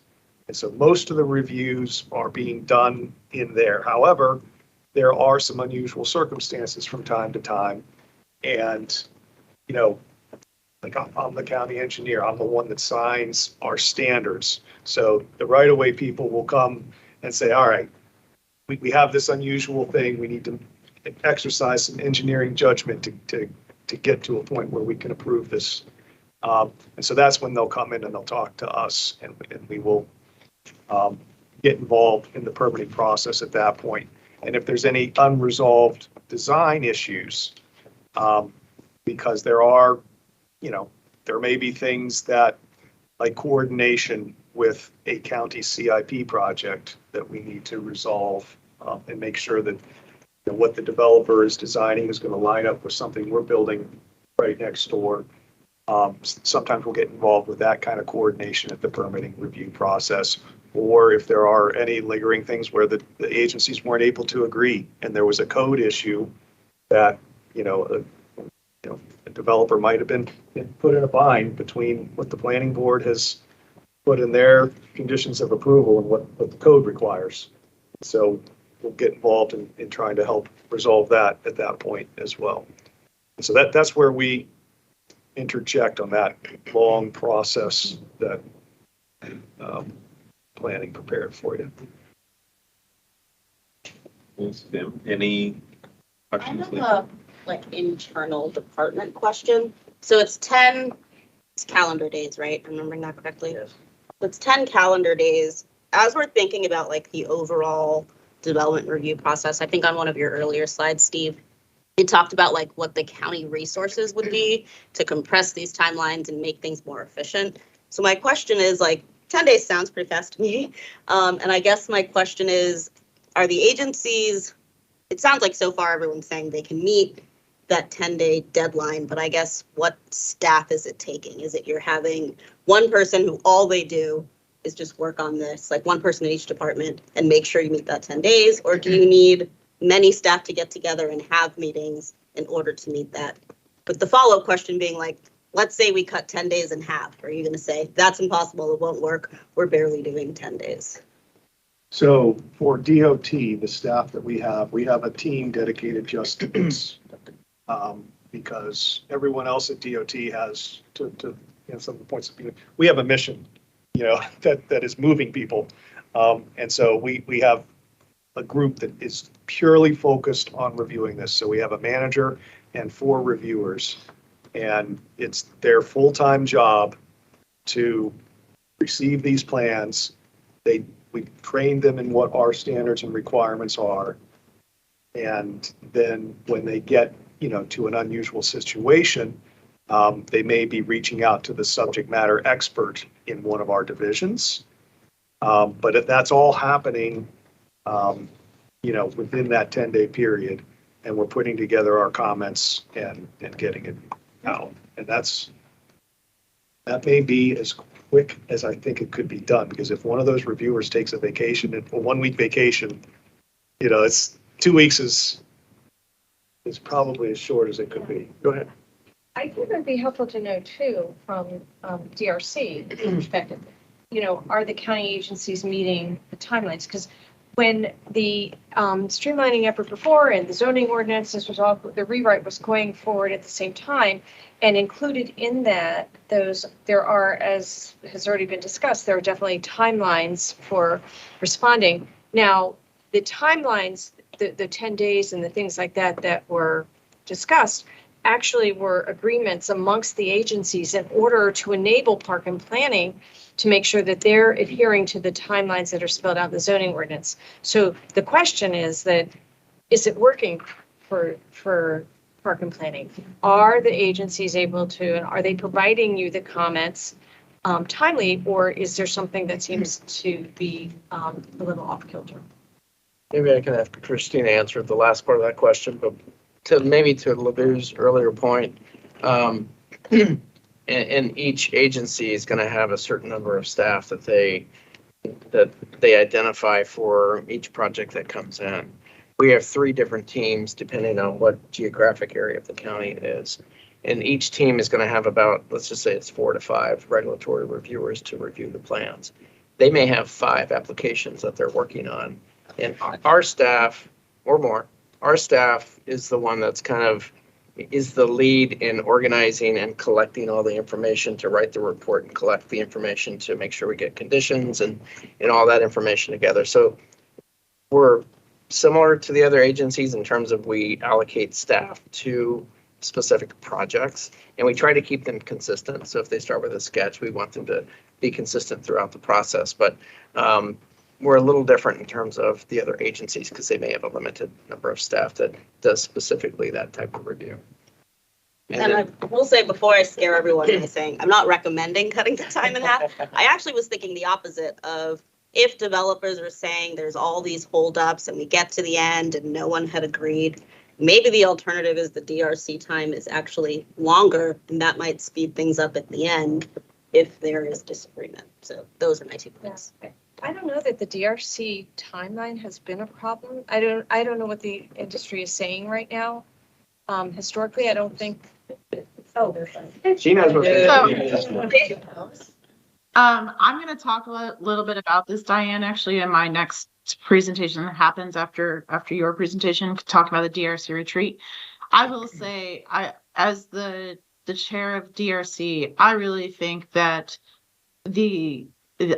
And so most of the reviews are being done in there. However, there are some unusual circumstances from time to time. And, you know, like I'm the county engineer, I'm the one that signs our standards. So the right-of-way people will come and say, all right, we have this unusual thing. We need to exercise some engineering judgment to get to a point where we can approve this. And so that's when they'll come in and they'll talk to us and we will get involved in the permitting process at that point. And if there's any unresolved design issues, because there are, you know, there may be things that like coordination with a county CIP project that we need to resolve and make sure that, you know, what the developer is designing is going to line up with something we're building right next door. Sometimes we'll get involved with that kind of coordination at the permitting review process, or if there are any lingering things where the agencies weren't able to agree and there was a code issue that, you know, a developer might have been put in a bind between what the planning board has put in their conditions of approval and what the code requires. So we'll get involved in trying to help resolve that at that point as well. So that's where we interject on that long process that planning prepared for you. Thanks, Tim. Any questions? I have a internal department question. So it's 10 calendar days, right? I'm remembering that correctly? Yes. It's 10 calendar days. As we're thinking about like the overall development review process, I think on one of your earlier slides, Steve, it talked about like what the county resources would be to compress these timelines and make things more efficient. So my question is, like, 10 days sounds pretty fast to me. And I guess my question is, are the agencies, it sounds like so far everyone's saying they can meet that 10-day deadline, but I guess what staff is it taking? Is it you're having one person who all they do is just work on this, like one person in each department, and make sure you meet that 10 days? Or do you need many staff to get together and have meetings in order to meet that? But the follow-up question being like, let's say we cut 10 days in half. Are you going to say that's impossible, it won't work, we're barely doing 10 days? So for DOT, the staff that we have a team dedicated just to this. Because everyone else at DOT has to you know, some of the points of view, we have a mission, you know, that is moving people. And so we have a group that is purely focused on reviewing this. So we have a manager and 4 reviewers. And it's their full-time job to receive these plans. We train them in what our standards and requirements are. And then when they get, to an unusual situation, they may be reaching out to the subject matter expert in one of our divisions. But if that's all happening, within that 10-day period, and we're putting together our comments and getting it out. And that may be as quick as I think it could be done, because if one of those reviewers takes a vacation, a 1-week vacation, it's 2 weeks is probably as short as it could be. Go ahead. I think it would be helpful to know too, from DRC perspective, are the county agencies meeting the timelines? Because when the streamlining effort before and the zoning ordinance, the rewrite was going forward at the same time, and included in that, there are, as has already been discussed, there are definitely timelines for responding. Now, the timelines, the 10 days and the things like that were discussed, actually were agreements amongst the agencies in order to enable park and planning to make sure that they're adhering to the timelines that are spelled out in the zoning ordinance. So the question is it working for park and planning? Are the agencies able to, and are they providing you the comments timely, or is there something that seems to be a little off kilter? Maybe I can have Christina answer the last part of that question, but to LaVue's earlier point, and each agency is going to have a certain number of staff that they identify for each project that comes in. We have 3 different teams depending on what geographic area of the county it is. And each team is going to have about, let's just say it's 4 to 5 regulatory reviewers to review the plans. They may have 5 applications that they're working on. And our staff, or more, our staff is the one that's is the lead in organizing and collecting all the information to write the report and collect the information to make sure we get conditions and all that information together. So we're similar to the other agencies in terms of we allocate staff to specific projects and we try to keep them consistent. So if they start with a sketch, we want them to be consistent throughout the process. But we're a little different in terms of the other agencies because they may have a limited number of staff that does specifically that type of review. And I will say before I scare everyone by saying I'm not recommending cutting the time in half. I actually was thinking the opposite of if developers are saying there's all these holdups and we get to the end and no one had agreed, maybe the alternative is the DRC time is actually longer and that might speed things up at the end if there is disagreement. So those are my 2 points. Yeah. I don't know that the DRC timeline has been a problem. I don't know what the industry is saying right now. Historically, I don't think. Oh, she knows what I'm going to talk a little bit about this, Diane, actually in my next presentation that happens after your presentation, talking about the DRC retreat. I will say, as the chair of DRC, I really think that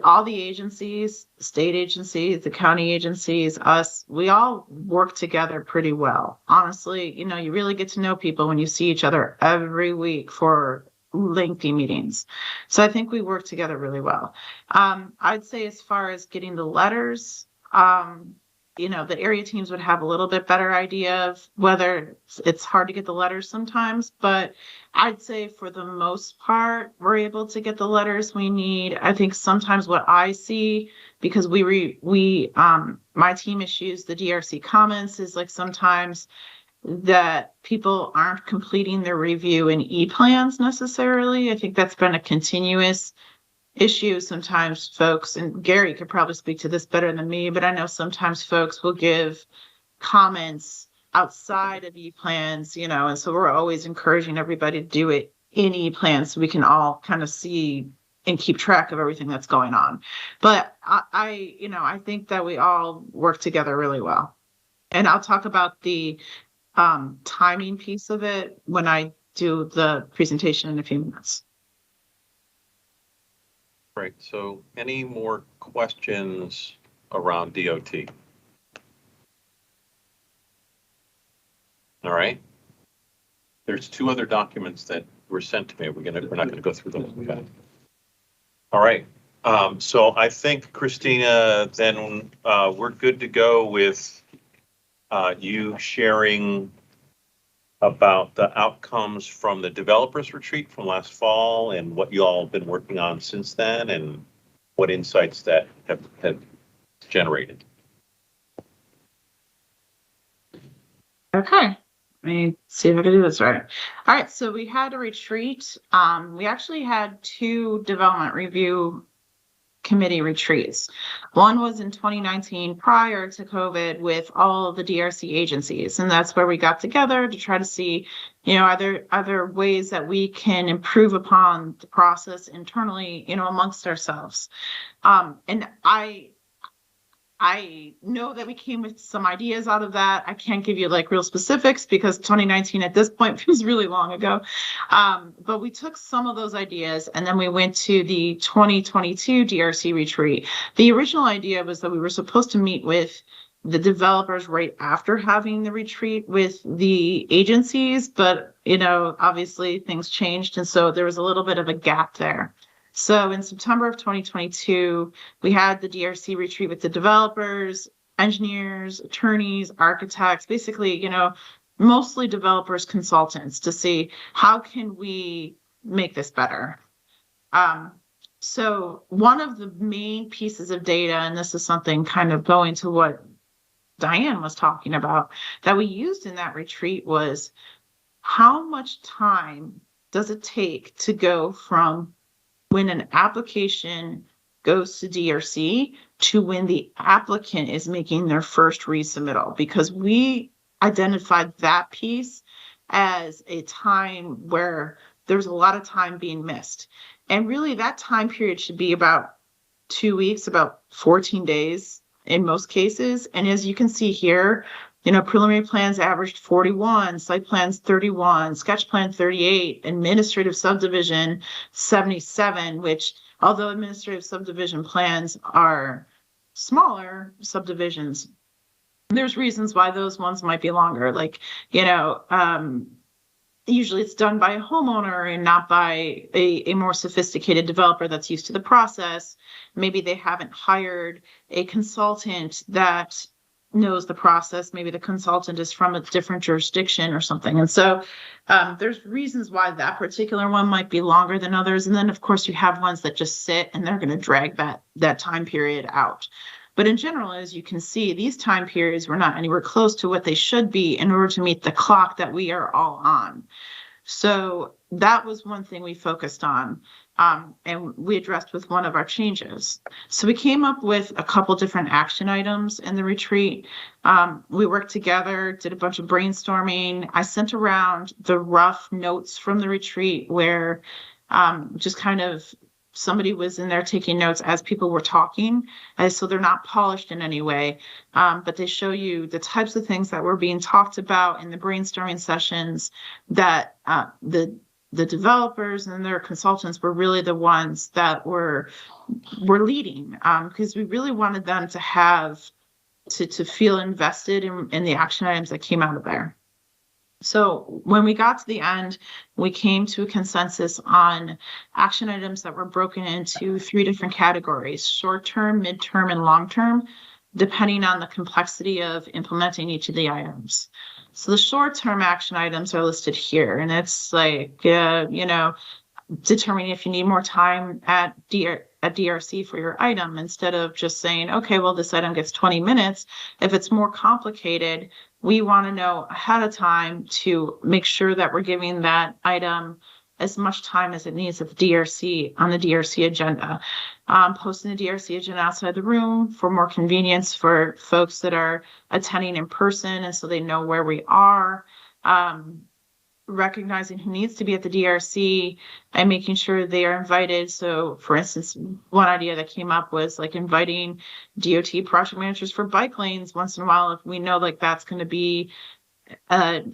all the agencies, state agencies, the county agencies, us, we all work together pretty well. Honestly, you really get to know people when you see each other every week for lengthy meetings. So I think we work together really well. I'd say as far as getting the letters, the area teams would have a little bit better idea of whether it's hard to get the letters sometimes, but I'd say for the most part, we're able to get the letters we need. I think sometimes what I see, because my team issues the DRC comments, is like sometimes that people aren't completing their review in e-plans necessarily. I think that's been a continuous issue. Sometimes folks, and Gary could probably speak to this better than me, but I know sometimes folks will give comments outside of e-plans, and so we're always encouraging everybody to do it in e-plans so we can all kind of see and keep track of everything that's going on. But I think that we all work together really well. And I'll talk about the timing piece of it when I do the presentation in a few minutes. Right. So any more questions around DOT? All right. There's 2 other documents that were sent to me. We're not gonna go through them. Okay. All right. So I think, Christina, then we're good to go with you sharing about the outcomes from the developers retreat from last fall and what you all have been working on since then and what insights that have generated. Okay, let me see if I can do this right. All right, so we had a retreat. We actually had 2 development review committee retreats. One was in 2019 prior to COVID with all of the DRC agencies. And that's where we got together to try to see, are there ways that we can improve upon the process internally, amongst ourselves. And I know that we came with some ideas out of that. I can't give you like real specifics because 2019 at this point feels really long ago. But we took some of those ideas and then we went to the 2022 DRC retreat. The original idea was that we were supposed to meet with the developers right after having the retreat with the agencies, but obviously things changed. And so there was a little bit of a gap there. So in September of 2022, we had the DRC retreat with the developers, engineers, attorneys, architects, basically, mostly developers, consultants to see how can we make this better. So one of the main pieces of data, and this is something kind of going to what Diane was talking about, that we used in that retreat was how much time does it take to go from when an application goes to DRC to when the applicant is making their first resubmittal, because we identified that piece as a time where there's a lot of time being missed. And really that time period should be about 2 weeks, about 14 days in most cases. And as you can see here, preliminary plans averaged 41, site plans 31, sketch plan 38, administrative subdivision 77, which although administrative subdivision plans are smaller subdivisions, there's reasons why those ones might be longer. Like, usually it's done by a homeowner and not by a more sophisticated developer that's used to the process. Maybe they haven't hired a consultant that knows the process. Maybe the consultant is from a different jurisdiction or something. And so there's reasons why that particular one might be longer than others. And then of course you have ones that just sit and they're going to drag that time period out. But in general, as you can see, these time periods were not anywhere close to what they should be in order to meet the clock that we are all on. So that was one thing we focused on, and we addressed with one of our changes. So we came up with a couple different action items in the retreat. We worked together, did a bunch of brainstorming. I sent around the rough notes from the retreat where just kind of somebody was in there taking notes as people were talking. So they're not polished in any way, but they show you the types of things that were being talked about in the brainstorming sessions that the developers and their consultants were really the ones that were leading, because we really wanted them to have to feel invested in the action items that came out of there. So when we got to the end, we came to a consensus on action items that were broken into 3 different categories: short-term, mid-term, and long-term, depending on the complexity of implementing each of the items. So the short-term action items are listed here, and it's like, determining if you need more time at DRC for your item, instead of just saying, okay, well, this item gets 20 minutes. If it's more complicated, we want to know ahead of time to make sure that we're giving that item as much time as it needs at the DRC on the DRC agenda. Posting the DRC agenda outside the room for more convenience for folks that are attending in person, and so they know where we are. Recognizing who needs to be at the DRC and making sure they are invited. So for instance, one idea that came up was like inviting DOT project managers for bike lanes once in a while, if we know like that's going to be a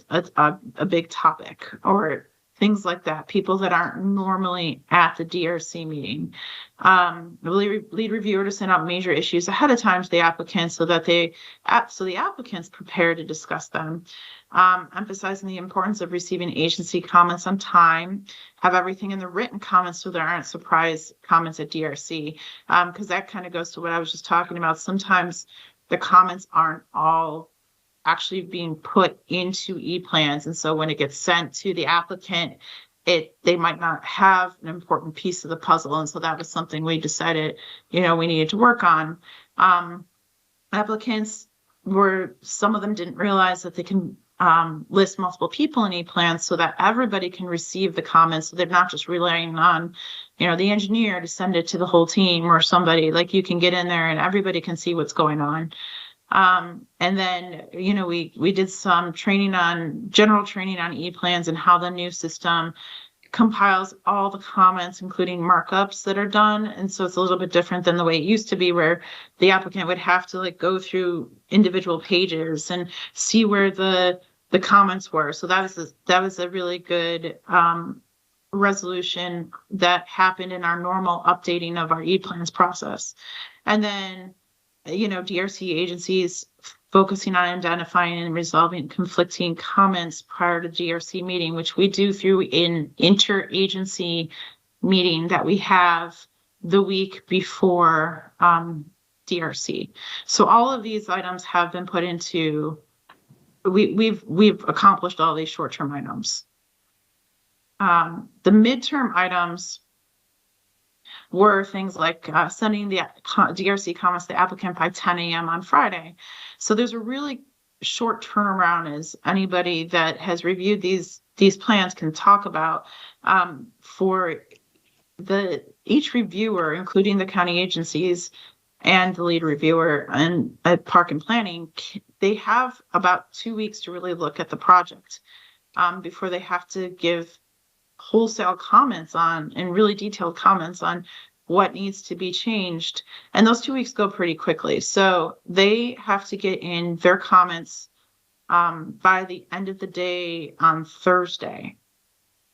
big topic, or things like that, people that aren't normally at the DRC meeting. The lead reviewer to send out major issues ahead of time to the applicants so that the applicants prepare to discuss them. Emphasizing the importance of receiving agency comments on time, have everything in the written comments so there aren't surprise comments at DRC. Because that kind of goes to what I was just talking about. Sometimes the comments aren't all actually being put into e-plans. And so when it gets sent to the applicant, they might not have an important piece of the puzzle. And so that was something we decided, we needed to work on. Applicants some of them didn't realize that they can list multiple people in e-plans so that everybody can receive the comments. So they're not just relying on, the engineer to send it to the whole team or somebody. Like, you can get in there and everybody can see what's going on. And then, we did some general training on e-plans and how the new system compiles all the comments, including markups that are done. And so it's a little bit different than the way it used to be, where the applicant would have to go through individual pages and see where the comments were. So that was a really good resolution that happened in our normal updating of our e-plans process. And then, DRC agencies focusing on identifying and resolving conflicting comments prior to DRC meeting, which we do through an interagency meeting that we have the week before DRC. So all of these items have been put into, we've accomplished all these short-term items. The midterm items were things like sending the DRC comments to the applicant by 10 a.m. on Friday. So there's a really short turnaround, as anybody that has reviewed these plans can talk about, for each reviewer, including the county agencies and the lead reviewer and at Park and Planning. They have about 2 weeks to really look at the project before they have to give wholesale comments on and really detailed comments on what needs to be changed. And those 2 weeks go pretty quickly. So they have to get in their comments by the end of the day on Thursday.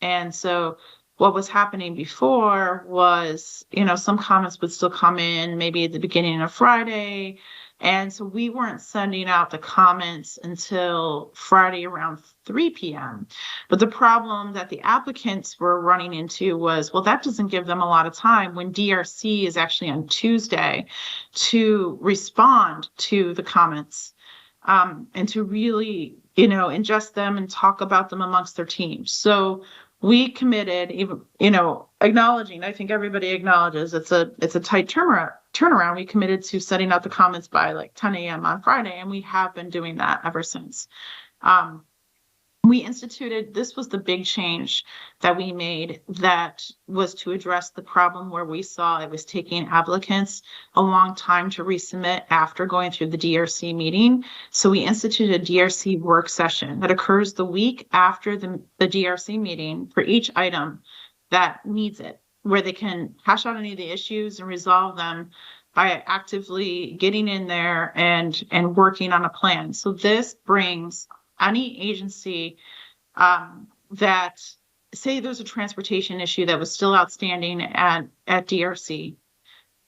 And so what was happening before was, some comments would still come in maybe at the beginning of Friday. And so we weren't sending out the comments until Friday around 3 p.m. But the problem that the applicants were running into was, well, that doesn't give them a lot of time when DRC is actually on Tuesday to respond to the comments and to really, ingest them and talk about them amongst their teams. So we committed, even, acknowledging, I think everybody acknowledges it's a tight turnaround. We committed to setting out the comments by 10 a.m. on Friday, and we have been doing that ever since. This was the big change that we made, that was to address the problem where we saw it was taking applicants a long time to resubmit after going through the DRC meeting. So we instituted a DRC work session that occurs the week after the DRC meeting for each item that needs it, where they can hash out any of the issues and resolve them by actively getting in there and working on a plan. So this brings any agency that, say there's a transportation issue that was still outstanding at DRC,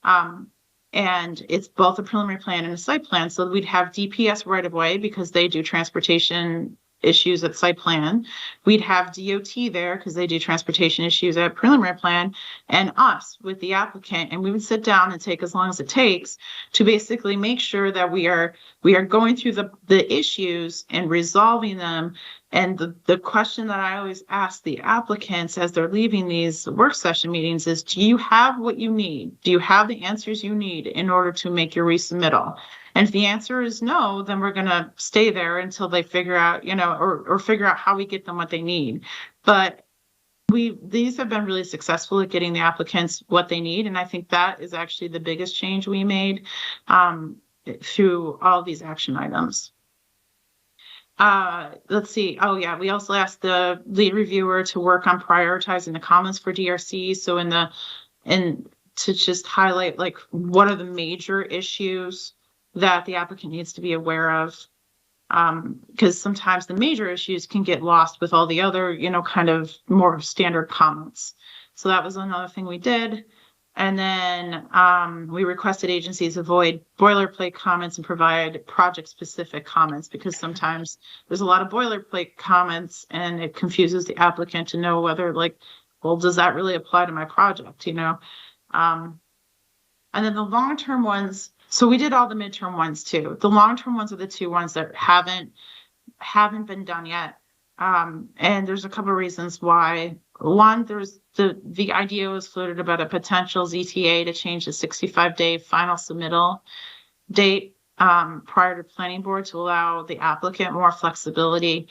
and it's both a preliminary plan and a site plan. So we'd have DPS right of way because they do transportation issues at site plan. We'd have DOT there because they do transportation issues at preliminary plan, and us with the applicant. And we would sit down and take as long as it takes to basically make sure that we are going through the issues and resolving them. And the question that I always ask the applicants as they're leaving these work session meetings is, do you have what you need? Do you have the answers you need in order to make your resubmittal? And if the answer is no, then we're going to stay there until they figure out, or figure out how we get them what they need. But these have been really successful at getting the applicants what they need. And I think that is actually the biggest change we made through all these action items. Let's see. Oh yeah. We also asked the lead reviewer to work on prioritizing the comments for DRC. So to just highlight what are the major issues that the applicant needs to be aware of. Because sometimes the major issues can get lost with all the other, kind of more standard comments. So that was another thing we did. And then we requested agencies avoid boilerplate comments and provide project-specific comments, because sometimes there's a lot of boilerplate comments and it confuses the applicant to know whether, like, well, does that really apply to my project, And then the long-term ones, so we did all the midterm ones too. The long-term ones are the two ones that haven't been done yet. And there's a couple of reasons why. One, there's the idea was floated about a potential ZTA to change the 65-day final submittal date prior to planning board to allow the applicant more flexibility.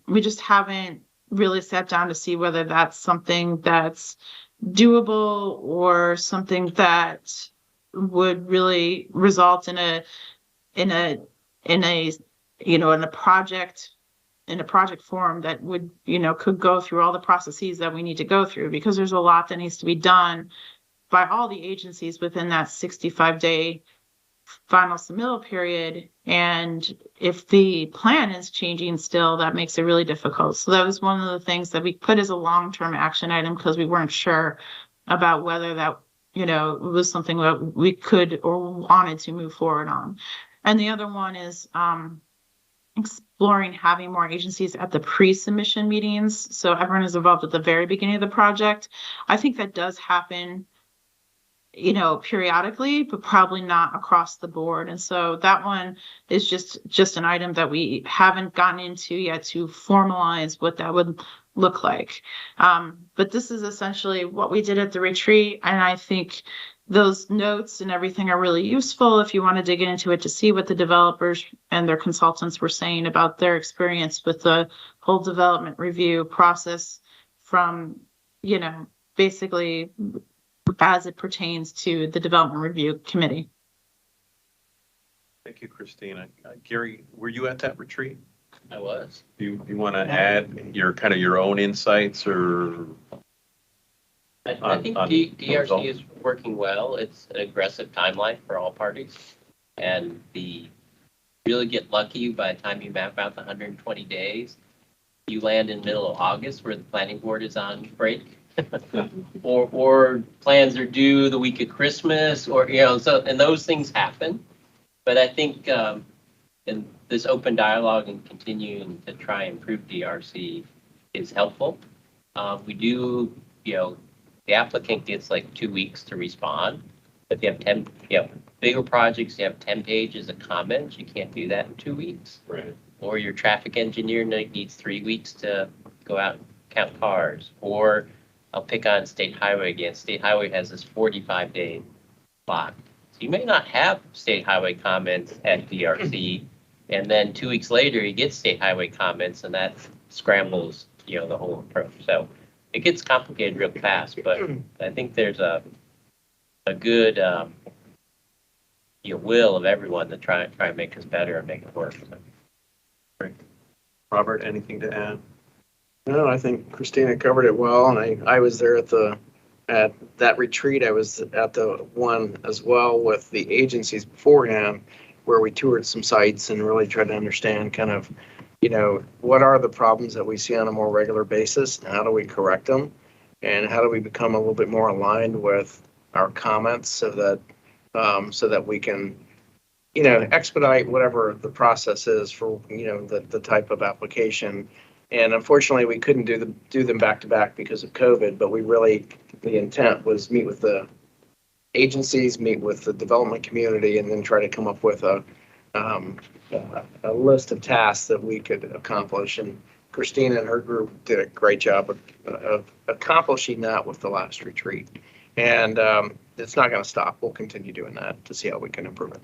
We just haven't really sat down to see whether that's something that's doable or something that would really result in a project form that would, could go through all the processes that we need to go through, because there's a lot that needs to be done by all the agencies within that 65-day final submittal period. And if the plan is changing still, that makes it really difficult. So that was one of the things that we put as a long-term action item, because we weren't sure about whether that, was something that we could or wanted to move forward on. And the other one is exploring having more agencies at the pre-submission meetings, so everyone is involved at the very beginning of the project. I think that does happen, periodically, but probably not across the board. And so that one is just an item that we haven't gotten into yet to formalize what that would look like. But this is essentially what we did at the retreat. And I think those notes and everything are really useful if you want to dig into it to see what the developers and their consultants were saying about their experience with the whole development review process from, basically as it pertains to the development review committee. Thank you, Christina. Gary, were you at that retreat? I was. Do you want to add your own insights or? I think DRC is working well. It's an aggressive timeline for all parties. And really get lucky by the time you map out the 120 days, you land in middle of August where the planning board is on break. or plans are due the week of Christmas, or, and those things happen. But I think in this open dialogue and continuing to try and improve DRC is helpful. We do, the applicant gets like 2 weeks to respond. If you have bigger projects, you have 10 pages of comments, you can't do that in 2 weeks. Right. Or your traffic engineer needs 3 weeks to go out and count cars. Or I'll pick on State Highway again. State Highway has this 45-day clock. So you may not have State Highway comments at DRC, and then 2 weeks later you get State Highway comments, and that scrambles, the whole approach. So it gets complicated real fast, but I think there's a good will of everyone to try and make us better and make it work. So. Great. Robert, anything to add? No, I think Christina covered it well, and I was there at that retreat. I was at the one as well with the agencies beforehand, where we toured some sites and really tried to understand kind of, what are the problems that we see on a more regular basis, and how do we correct them, and how do we become a little bit more aligned with our comments so that we can, expedite whatever the process is for, the type of application. And unfortunately, we couldn't do them back to back because of COVID, but the intent was meet with the agencies, meet with the development community, and then try to come up with a list of tasks that we could accomplish. And Christina and her group did a great job of accomplishing that with the last retreat. And it's not going to stop. We'll continue doing that to see how we can improve it.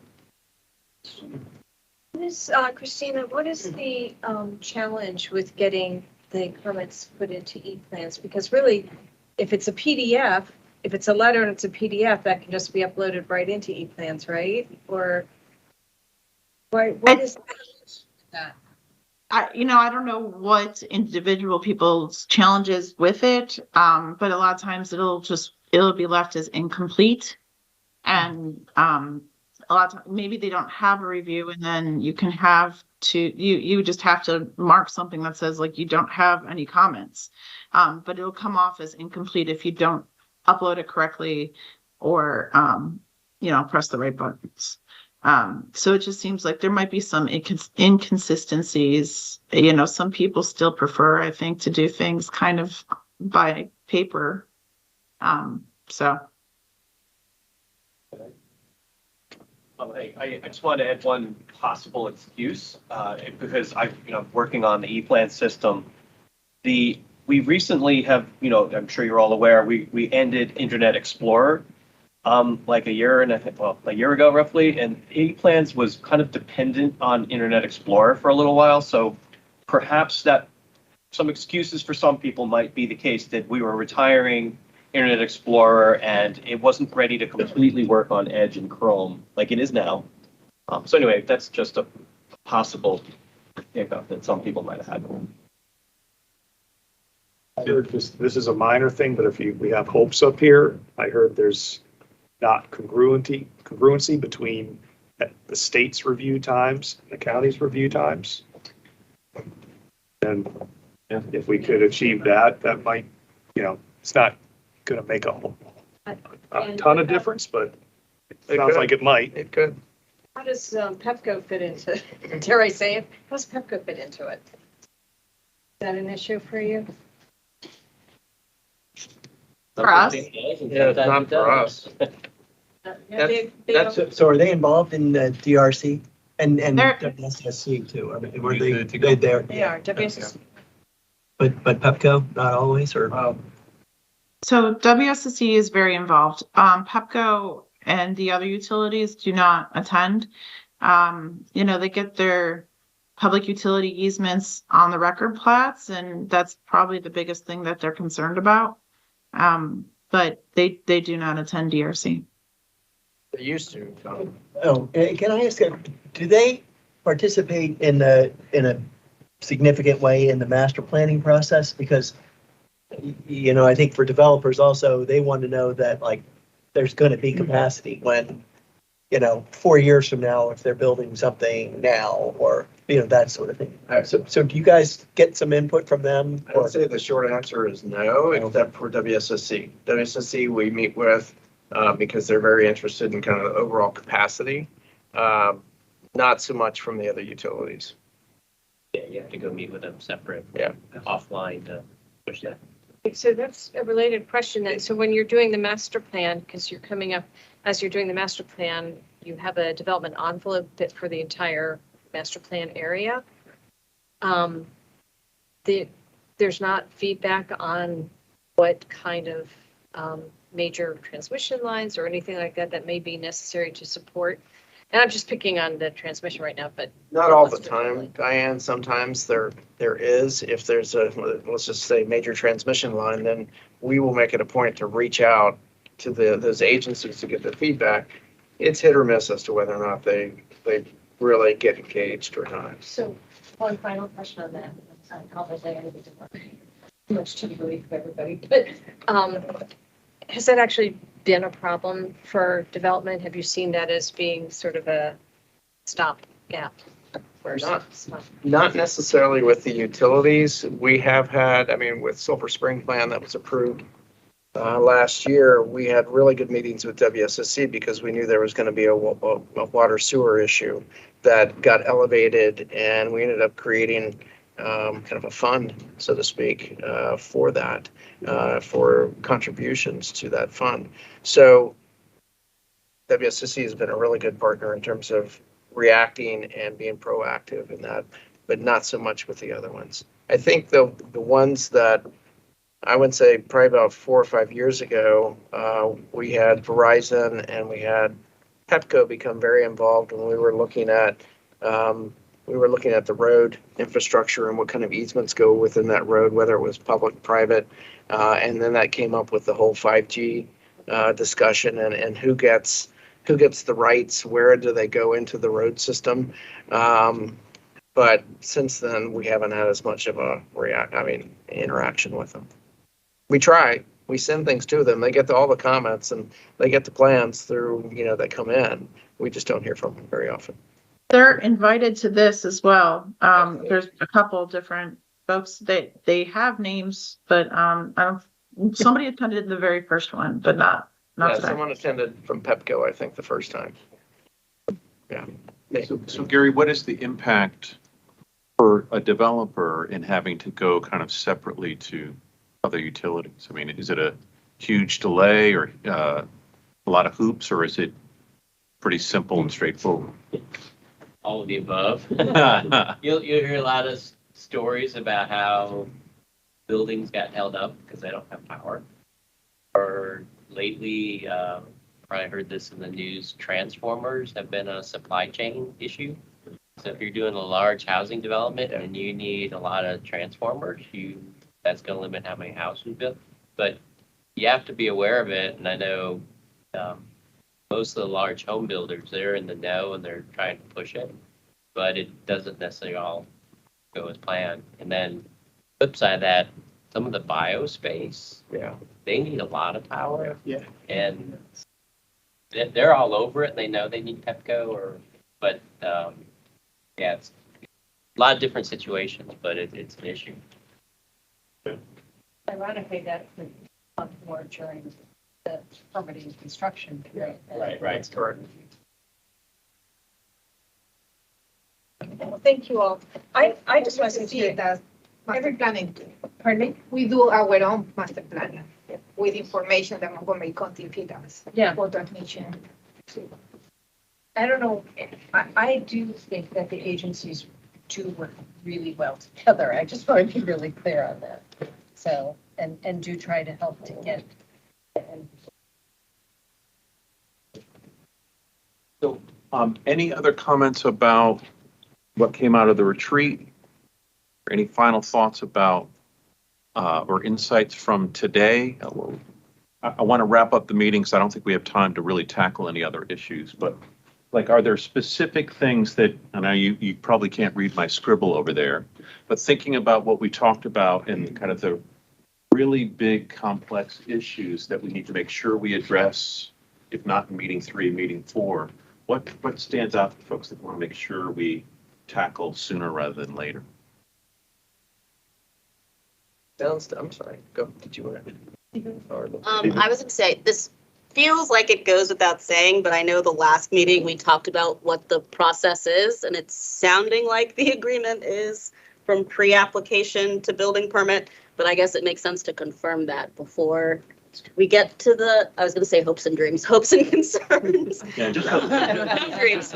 Christina, what is the challenge with getting the permits put into e-plans? Because really, if it's a PDF, if it's a letter and it's a PDF, that can just be uploaded right into e-plans, right? Or what is that? I don't know what individual people's challenges with it, but a lot of times it'll be left as incomplete. And a lot of maybe they don't have a review, and then you can have to you just have to mark something that says like you don't have any comments, but it'll come off as incomplete if you don't upload it correctly or press the right buttons. So it just seems like there might be some inconsistencies. Some people still prefer, I think, to do things kind of by paper. So. I just wanted to add one possible excuse, because I'm working on the E-Plan system. We recently have, I'm sure you're all aware, we ended Internet Explorer, like a year ago roughly, and E-Plans was kind of dependent on Internet Explorer for a little while. So perhaps that some excuses for some people might be the case that we were retiring Internet Explorer and it wasn't ready to completely work on Edge and Chrome like it is now. So anyway, that's just a possible hiccup that some people might have had. I heard this is a minor thing, but if we have hopes up here, I heard there's not congruency between the state's review times and the county's review times. And if we could achieve that, that might, it's not going to make a ton of difference, but it sounds like it might. It could. How does Pepco fit into, dare I say it, how does Pepco fit into it? Is that an issue for you? For us? Yeah, it's not for us. So are they involved in the DRC and They're- WSSC too? I mean, were they there? They are, WSS. But Pepco, not always, or? So WSSC is very involved. Pepco and the other utilities do not attend. They get their public utility easements on the record plats, and that's probably the biggest thing that they're concerned about. But they do not attend DRC. They used to. Oh, can I ask, do they participate in a significant way in the master planning process? Because, I think for developers also, they want to know that like there's going to be capacity when, 4 years from now, if they're building something now or, that sort of thing. So do you guys get some input from them? I would say the short answer is no, except for WSSC. WSSC we meet with because they're very interested in kind of the overall capacity, not so much from the other utilities. Yeah, you have to go meet with them separate. Yeah. Offline to push that. So that's a related question then. So when you're doing the master plan, because you're coming up, as you're doing the master plan, you have a development envelope that for the entire master plan area. There's not feedback on what kind of major transmission lines or anything like that may be necessary to support. And I'm just picking on the transmission right now, but not all the time, Diane. Sometimes there is. If there's let's just say major transmission line, then we will make it a point to reach out to those agencies to get the feedback. It's hit or miss as to whether or not they really get engaged or not. So one final question on that. I apologize, I gotta be too much to believe for everybody, but has that actually been a problem for development? Have you seen that as being sort of a stopgap? Not necessarily with the utilities. We have had, with Silver Spring Plan that was approved last year, we had really good meetings with WSSC because we knew there was going to be a water sewer issue that got elevated, and we ended up creating kind of a fund, so to speak, for that, for contributions to that fund. So WSSC has been a really good partner in terms of reacting and being proactive in that, but not so much with the other ones. I think the ones that I would say probably about 4 or 5 years ago, we had Verizon and we had Pepco become very involved when we were looking at the road infrastructure and what kind of easements go within that road, whether it was public, private, and then that came up with the whole 5G discussion and who gets the rights, where do they go into the road system. But since then, we haven't had as much of a interaction with them. We try, We send things to them. They get all the comments and they get the plans through, that come in. We just don't hear from them very often. They're invited to this as well. There's a couple different folks that they have names, but somebody attended the very first one, but not Yeah, today. someone attended from Pepco, I think, the first time. Yeah. So Gary, what is the impact for a developer in having to go kind of separately to other utilities? I mean, is it a huge delay or a lot of hoops, or is it pretty simple and straightforward? All of the above. You'll hear a lot of stories about how buildings got held up because they don't have power. Or lately, probably heard this in the news, transformers have been a supply chain issue. So if you're doing a large housing development and you need a lot of transformers, that's going to limit how many houses you build. But you have to be aware of it. And I know most of the large home builders, they're in the know and they're trying to push it, but it doesn't necessarily all go as planned. And then flip side of that, some of the biospace, they need a lot of power. Yeah. And they're all over it. They know they need Pepco, but it's a lot of different situations, but it's an issue. Ironically, that could come more during the permitting construction period. Right. That's correct. Well, thank you all. I just want to see that master planning. Pardon me? We do our own master plan with information that Montgomery County feeds us. Yeah. For transmission. I don't know, I do think that the agencies do work really well together. I just want to be really clear on that. So, and do try to help to get. So, any other comments about what came out of the retreat? Or any final thoughts about or insights from today? I want to wrap up the meeting because I don't think we have time to really tackle any other issues, but like, are there specific things that, and you probably can't read my scribble over there, but thinking about what we talked about and kind of the really big complex issues that we need to make sure we address, if not in meeting 3, meeting 4, what stands out to folks that want to make sure we tackle sooner rather than later? I'm sorry. Go. Did you want to? I was going to say, this feels like it goes without saying, but I know the last meeting we talked about what the process is, and it's sounding like the agreement is from pre-application to building permit, but I guess it makes sense to confirm that before we get to the, I was going to say hopes and dreams, hopes and concerns. Yeah, just Dreams.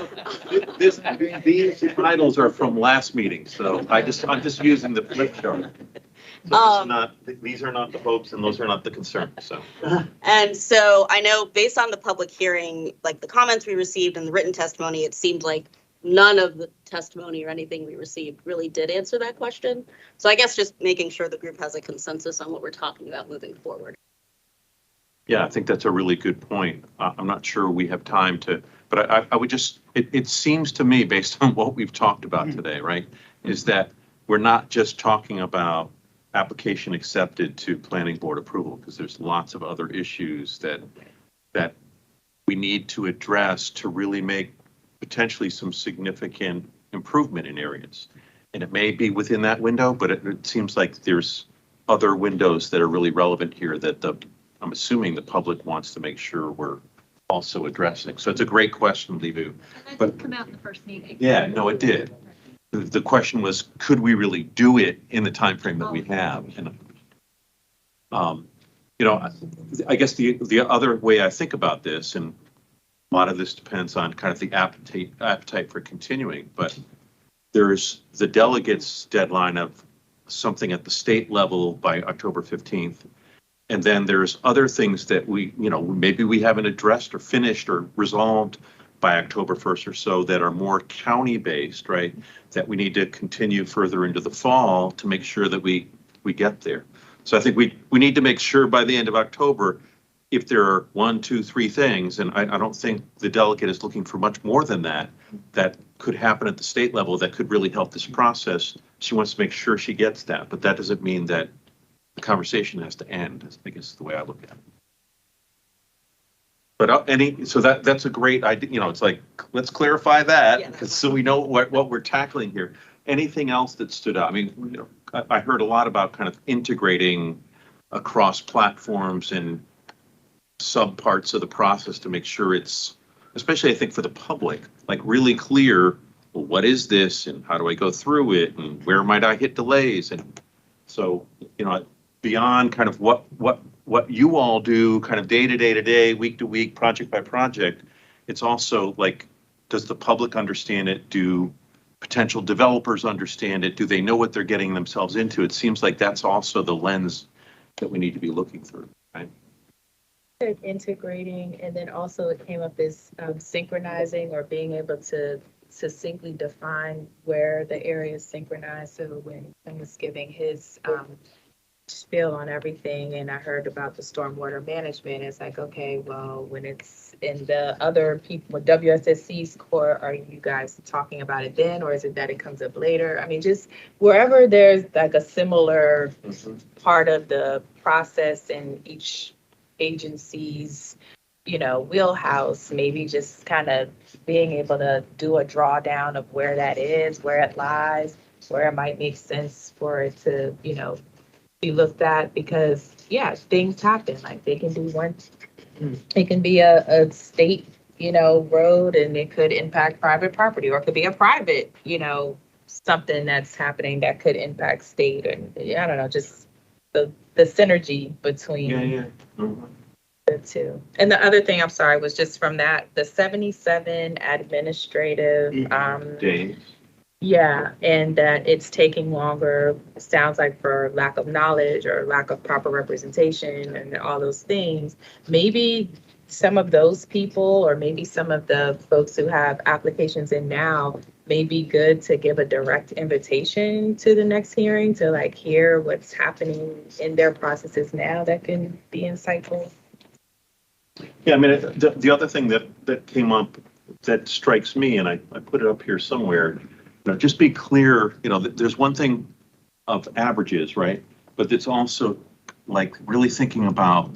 these titles are from last meeting, so I'm just using the flip chart. So these are not the hopes and those are not the concerns, so. And so I know based on the public hearing, like the comments we received and the written testimony, it seemed like none of the testimony or anything we received really did answer that question. So I guess just making sure the group has a consensus on what we're talking about moving forward. Yeah, I think that's a really good point. I'm not sure we have time to, but I would just, it seems to me, based on what we've talked about today, right, is that we're not just talking about application accepted to planning board approval, because there's lots of other issues that we need to address to really make potentially some significant improvement in areas. And it may be within that window, but it seems like there's other windows that are really relevant here that I'm assuming the public wants to make sure we're also addressing. So it's a great question, Livu. And that did come out in the first meeting. Yeah, no, it did. The question was, could we really do it in the time frame that we have? And I guess the other way I think about this, and a lot of this depends on kind of the appetite for continuing, but there's the delegates deadline of something at the state level by October 15th. And then there's other things that maybe we haven't addressed or finished or resolved by October 1st or so that are more county-based, right? That we need to continue further into the fall to make sure that we get there. So I think we need to make sure by the end of October, if there are 1, 2, 3 things, and I don't think the delegate is looking for much more than that could happen at the state level that could really help this process. She wants to make sure she gets that, but that doesn't mean that the conversation has to end, I guess is the way I look at it. But so that's a great idea, it's like, let's clarify that, because so we know what we're tackling here. Anything else that stood out? I mean, I heard a lot about kind of integrating across platforms and subparts of the process to make sure it's, especially I think for the public, like really clear, well, what is this and how do I go through it and where might I hit delays? And so, beyond kind of what you all do kind of day to day to day, week to week, project by project, it's also like, does the public understand it? Do potential developers understand it? Do they know what they're getting themselves into? It seems like that's also the lens that we need to be looking through, right? Integrating, and then also it came up as synchronizing or being able to succinctly define where the area is synchronized. So when Tim was giving his spiel on everything, and I heard about the stormwater management, it's like, okay, well, when it's in the other people, with WSSC's core, are you guys talking about it then, or is it that it comes up later? I mean, just wherever there's like a similar part of the process in each agency's, wheelhouse, maybe just kind of being able to do a drawdown of where that is, where it lies, where it might make sense for it to, be looked at, because things happen. Like they can do one, it can be a state, road, and it could impact private property, or it could be a private, something that's happening that could impact state, and I don't know, just the synergy between the two. And the other thing, I'm sorry, was just from that, the 77 administrative Days. yeah, and that it's taking longer, sounds like for lack of knowledge or lack of proper representation and all those things. Maybe some of those people, or maybe some of the folks who have applications in now, may be good to give a direct invitation to the next hearing to like hear what's happening in their processes now that can be insightful. Yeah, I mean, the other thing that came up that strikes me, and I put it up here somewhere, just be clear, there's one thing of averages, right? But it's also like really thinking about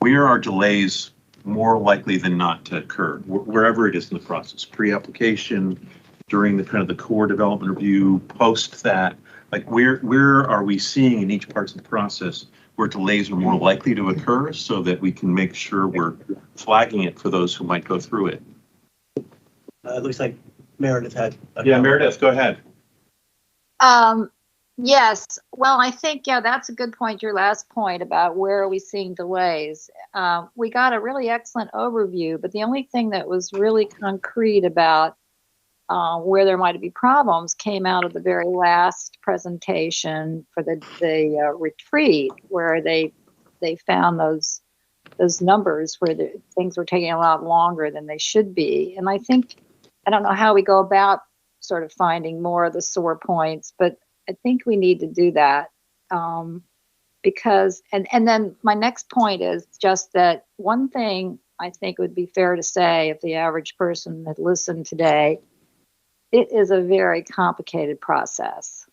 where are delays more likely than not to occur, wherever it is in the process, pre-application, during the kind of the core development review, post that, like where are we seeing in each part of the process where delays are more likely to occur, so that we can make sure we're flagging it for those who might go through it. It looks like Meredith had. Meredith, go ahead. Yes, well, I think, that's a good point, your last point about where are we seeing delays. We got a really excellent overview, but the only thing that was really concrete about where there might be problems came out of the very last presentation for the retreat, where they found those numbers where things were taking a lot longer than they should be. And I think, I don't know how we go about sort of finding more of the sore points, but I think we need to do that because, and then my next point is just that one thing I think would be fair to say, if the average person had listened today, it is a very complicated process.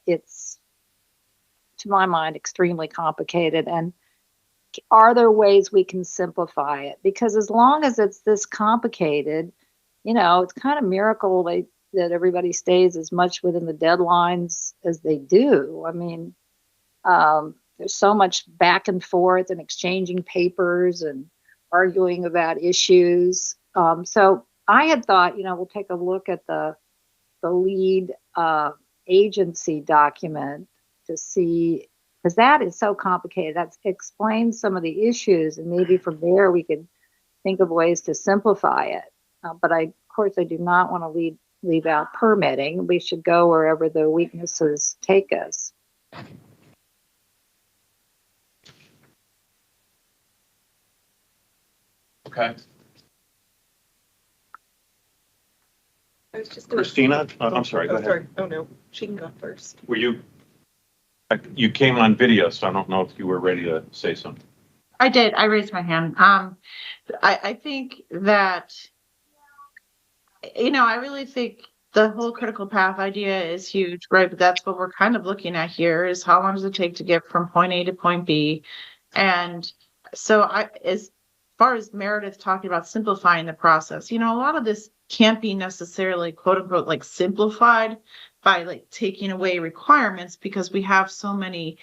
It's, to my mind, extremely complicated. And are there ways we can simplify it? Because as long as it's this complicated, it's kind of a miracle that everybody stays as much within the deadlines as they do. I mean, there's so much back and forth and exchanging papers and arguing about issues. So I had thought, we'll take a look at the lead agency document to see, because that is so complicated. That explains some of the issues, and maybe from there we could think of ways to simplify it. But of course, I do not want to leave out permitting. We should go wherever the weaknesses take us. Okay. I was just Christina, I'm sorry, go ahead. Sorry. Oh, no, she can go first. You came on video, so I don't know if you were ready to say something. I did. I raised my hand. I think that, I really think the whole critical path idea is huge, right? But that's what we're kind of looking at here is how long does it take to get from point A to point B? And so as far as Meredith talking about simplifying the process, a lot of this can't be necessarily quote unquote like simplified by like taking away requirements because we have so many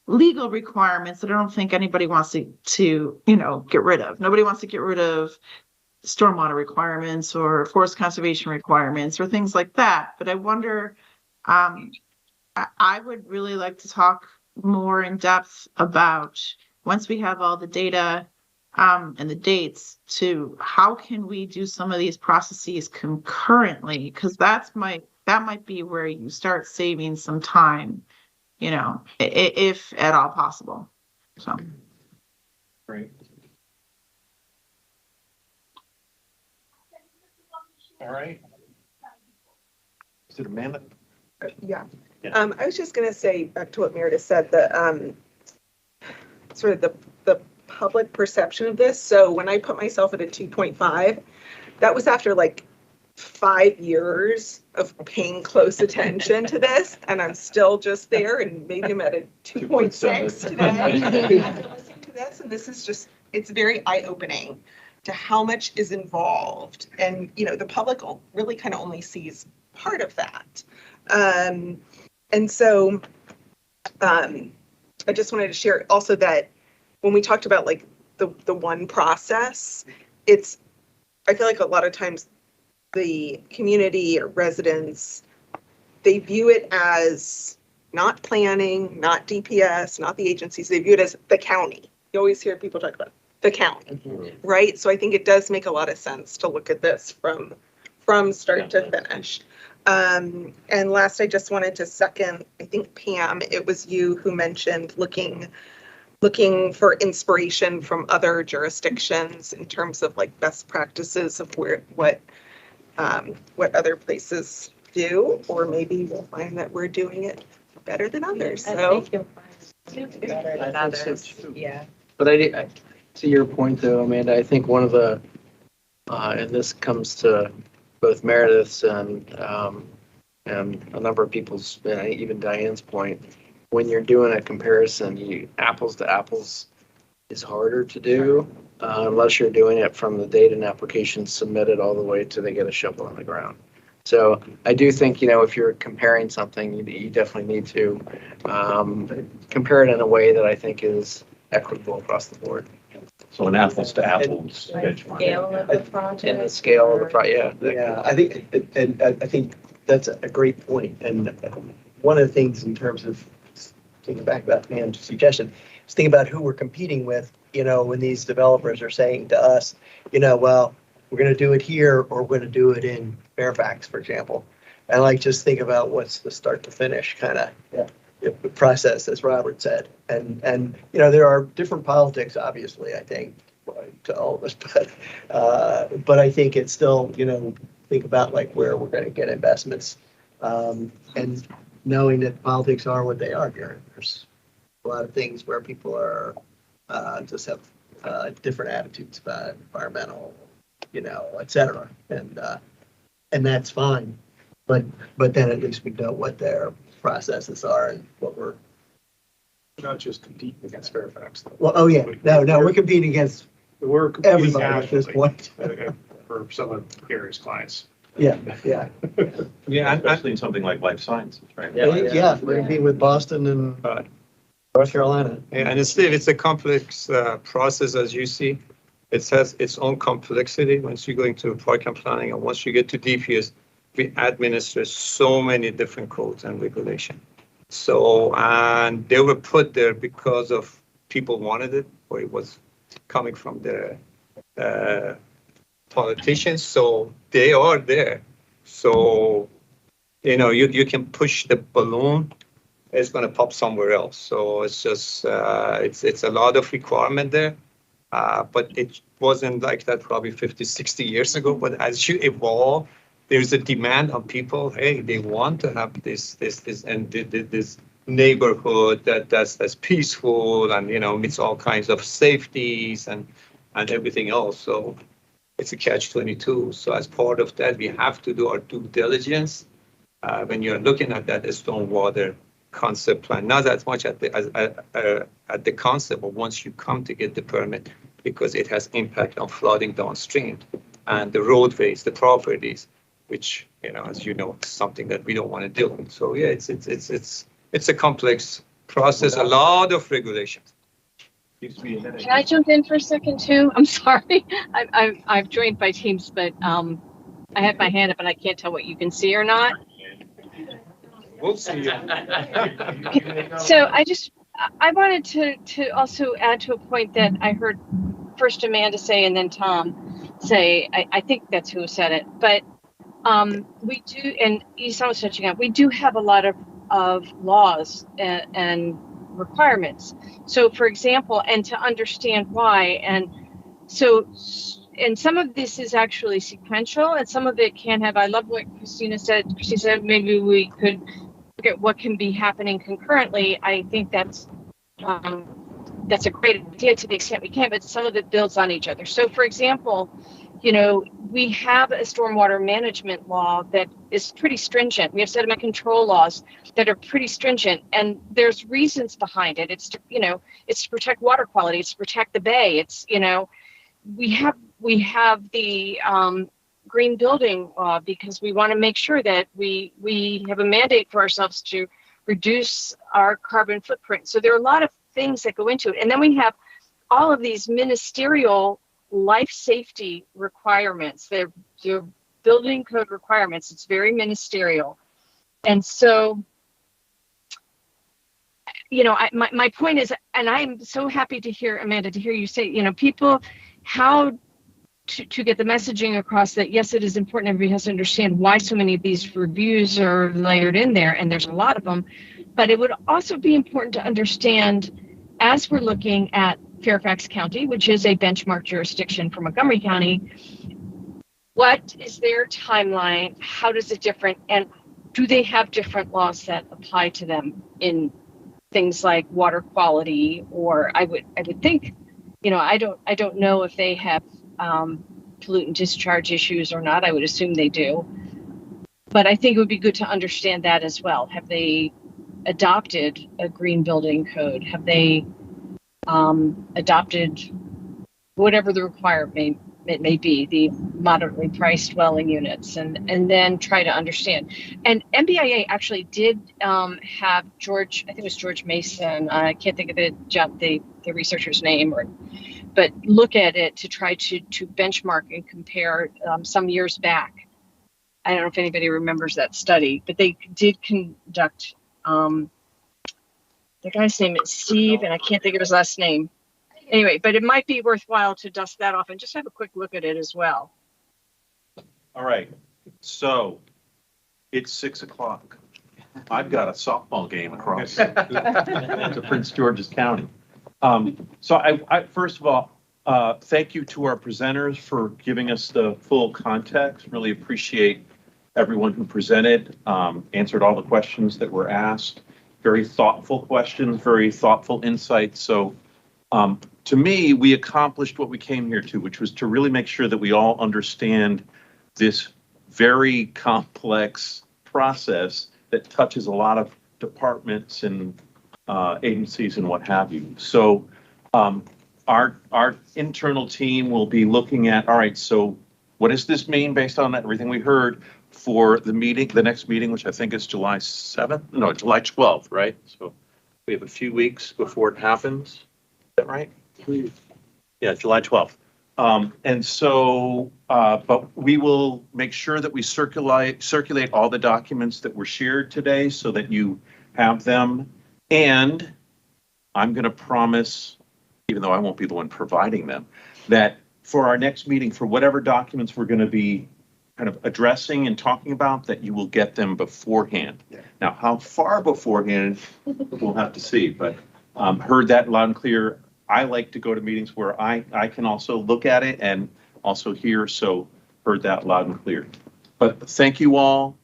legal requirements that I don't think anybody wants to get rid of. Nobody wants to get rid of stormwater requirements or forest conservation requirements or things like that. But I wonder, I would really like to talk more in depth about once we have all the data and the dates to how can we do some of these processes concurrently? Because that might be where you start saving some time, if at all possible. So. Great. All right. Is it Amanda? Yeah. I was just going to say back to what Meredith said, the sort of the public perception of this. So when I put myself at a 2.5, that was after like 5 years of paying close attention to this, and I'm still just there, and maybe I'm at a 2.6 today. After listening to this, and this is just, it's very eye-opening to how much is involved, and the public really kind of only sees part of that. And so I just wanted to share also that when we talked about like the one process, I feel like a lot of times the community or residents, they view it as not planning, not DPS, not the agencies, they view it as the county. You always hear people talk about the county, right? So I think it does make a lot of sense to look at this from start to finish. And last, I just wanted to second, I think Pam, it was you who mentioned looking for inspiration from other jurisdictions in terms of like best practices of what other places do, or maybe we'll find that we're doing it better than others. So Better than others. Yeah. But to your point though, Amanda, I think one of the, and this comes to both Meredith's and a number of people's, even Diane's point, when you're doing a comparison, apples to apples is harder to do unless you're doing it from the date an application submitted all the way to they get a shovel on the ground. So I do think, if you're comparing something, you definitely need to compare it in a way that I think is equitable across the board. So an apples to apples benchmark. Scale of the project. And the scale of the project, yeah. Yeah, I think that's a great point. And one of the things in terms of thinking back about Pam's suggestion, is think about who we're competing with, when these developers are saying to us, well, we're going to do it here or we're going to do it in Fairfax, for example. And just think about what's the start to finish kind of process, as Robert said. And there are different politics, obviously, I think, to all of us, but I think it's still, think about where we're going to get investments, and knowing that politics are what they are here. There's a lot of things where people are just have different attitudes about environmental, et cetera, and that's fine. But then at least we know what their processes are and what we're not just competing against Fairfax. Though. Well, oh yeah, no, we're competing against everybody at this point. For some of Gary's clients. Yeah. Yeah, especially in something like life sciences, right? Yeah, we're competing with Boston and North Carolina. And it's a complex process, as you see. It has its own complexity once you go into park and planning, and once you get to DPS, we administer so many different codes and regulations. So, and they were put there because of people wanted it, or it was coming from the politicians. So they are there. So, you can push the balloon, it's going to pop somewhere else. So it's just, it's a lot of requirement there. But it wasn't like that probably 50, 60 years ago. But as you evolve, there's a demand on people. Hey, they want to have this neighborhood that's peaceful and meets all kinds of safeties and everything else. So it's a catch-22. So as part of that, we have to do our due diligence when you're looking at that stormwater concept plan, not as much at the concept, but once you come to get the permit, because it has impact on flooding downstream and the roadways, the properties, which, as you know, is something that we don't want to do. So yeah, it's a complex process, a lot of regulations. Can I jump in for a second too? I'm sorry. I've joined by Teams, but I have my hand up and I can't tell what you can see or not. We'll see. So I wanted to also add to a point that I heard first Amanda say and then Tom say. I think that's who said it, but we do, and Isan was touching on, we do have a lot of laws and requirements. So for example, and to understand why, and so, and some of this is actually sequential and some of it can have, I love what Christina said. She said maybe we could look at what can be happening concurrently. I think that's a great idea to the extent we can, but some of it builds on each other. So for example, we have a stormwater management law that is pretty stringent. We have sediment control laws that are pretty stringent, and there's reasons behind it. It's it's to protect water quality. It's to protect the bay. It's we have the green building law because we want to make sure that we have a mandate for ourselves to reduce our carbon footprint. So there are a lot of things that go into it, and then we have all of these ministerial life safety requirements. They're building code requirements. It's very ministerial. And so, my point is, and I'm so happy to hear, Amanda, to hear you say, people, how to get the messaging across that, yes, it is important. Everybody has to understand why so many of these reviews are layered in there, and there's a lot of them. But it would also be important to understand, as we're looking at Fairfax County, which is a benchmark jurisdiction for Montgomery County, what is their timeline? How does it differ? And do they have different laws that apply to them in things like water quality? Or I would think, I don't know if they have pollutant discharge issues or not. I would assume they do. But I think it would be good to understand that as well. Have they adopted a green building code? Have they adopted whatever the requirement may be, the moderately priced dwelling units, and then try to understand. And MBIA actually did have George, I think it was George Mason, I can't think of the researcher's name, but look at it to try to benchmark and compare some years back. I don't know if anybody remembers that study, but they did conduct, the guy's name is Steve, and I can't think of his last name. Anyway, but it might be worthwhile to dust that off and just have a quick look at it as well. All right, so it's 6:00. I've got a softball game across to Prince George's County. So I first of all, thank you to our presenters for giving us the full context. Really appreciate everyone who presented, answered all the questions that were asked. Very thoughtful questions, very thoughtful insights. So to me, we accomplished what we came here to, which was to really make sure that we all understand this very complex process that touches a lot of departments and agencies and what have you. So our internal team will be looking at, all right, so what does this mean based on everything we heard for the meeting, the next meeting, which I think is July 7th? No, July 12th, right? So we have a few weeks before it happens. Is that right? Yeah, July 12th. And so, but we will make sure that we circulate all the documents that were shared today so that you have them. And I'm going to promise, even though I won't be the one providing them, that for our next meeting, for whatever documents we're going to be kind of addressing and talking about, that you will get them beforehand. Yeah. Now, how far beforehand, we'll have to see, but heard that loud and clear. I like to go to meetings where I can also look at it and also hear, so heard that loud and clear. But thank you all.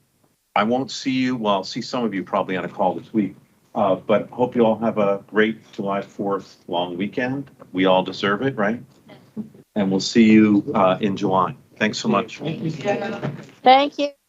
I won't see you, well, I'll see some of you probably on a call this week, but hope you all have a great July 4th long weekend. We all deserve it, right? And we'll see you in July. Thanks so much. Thank you.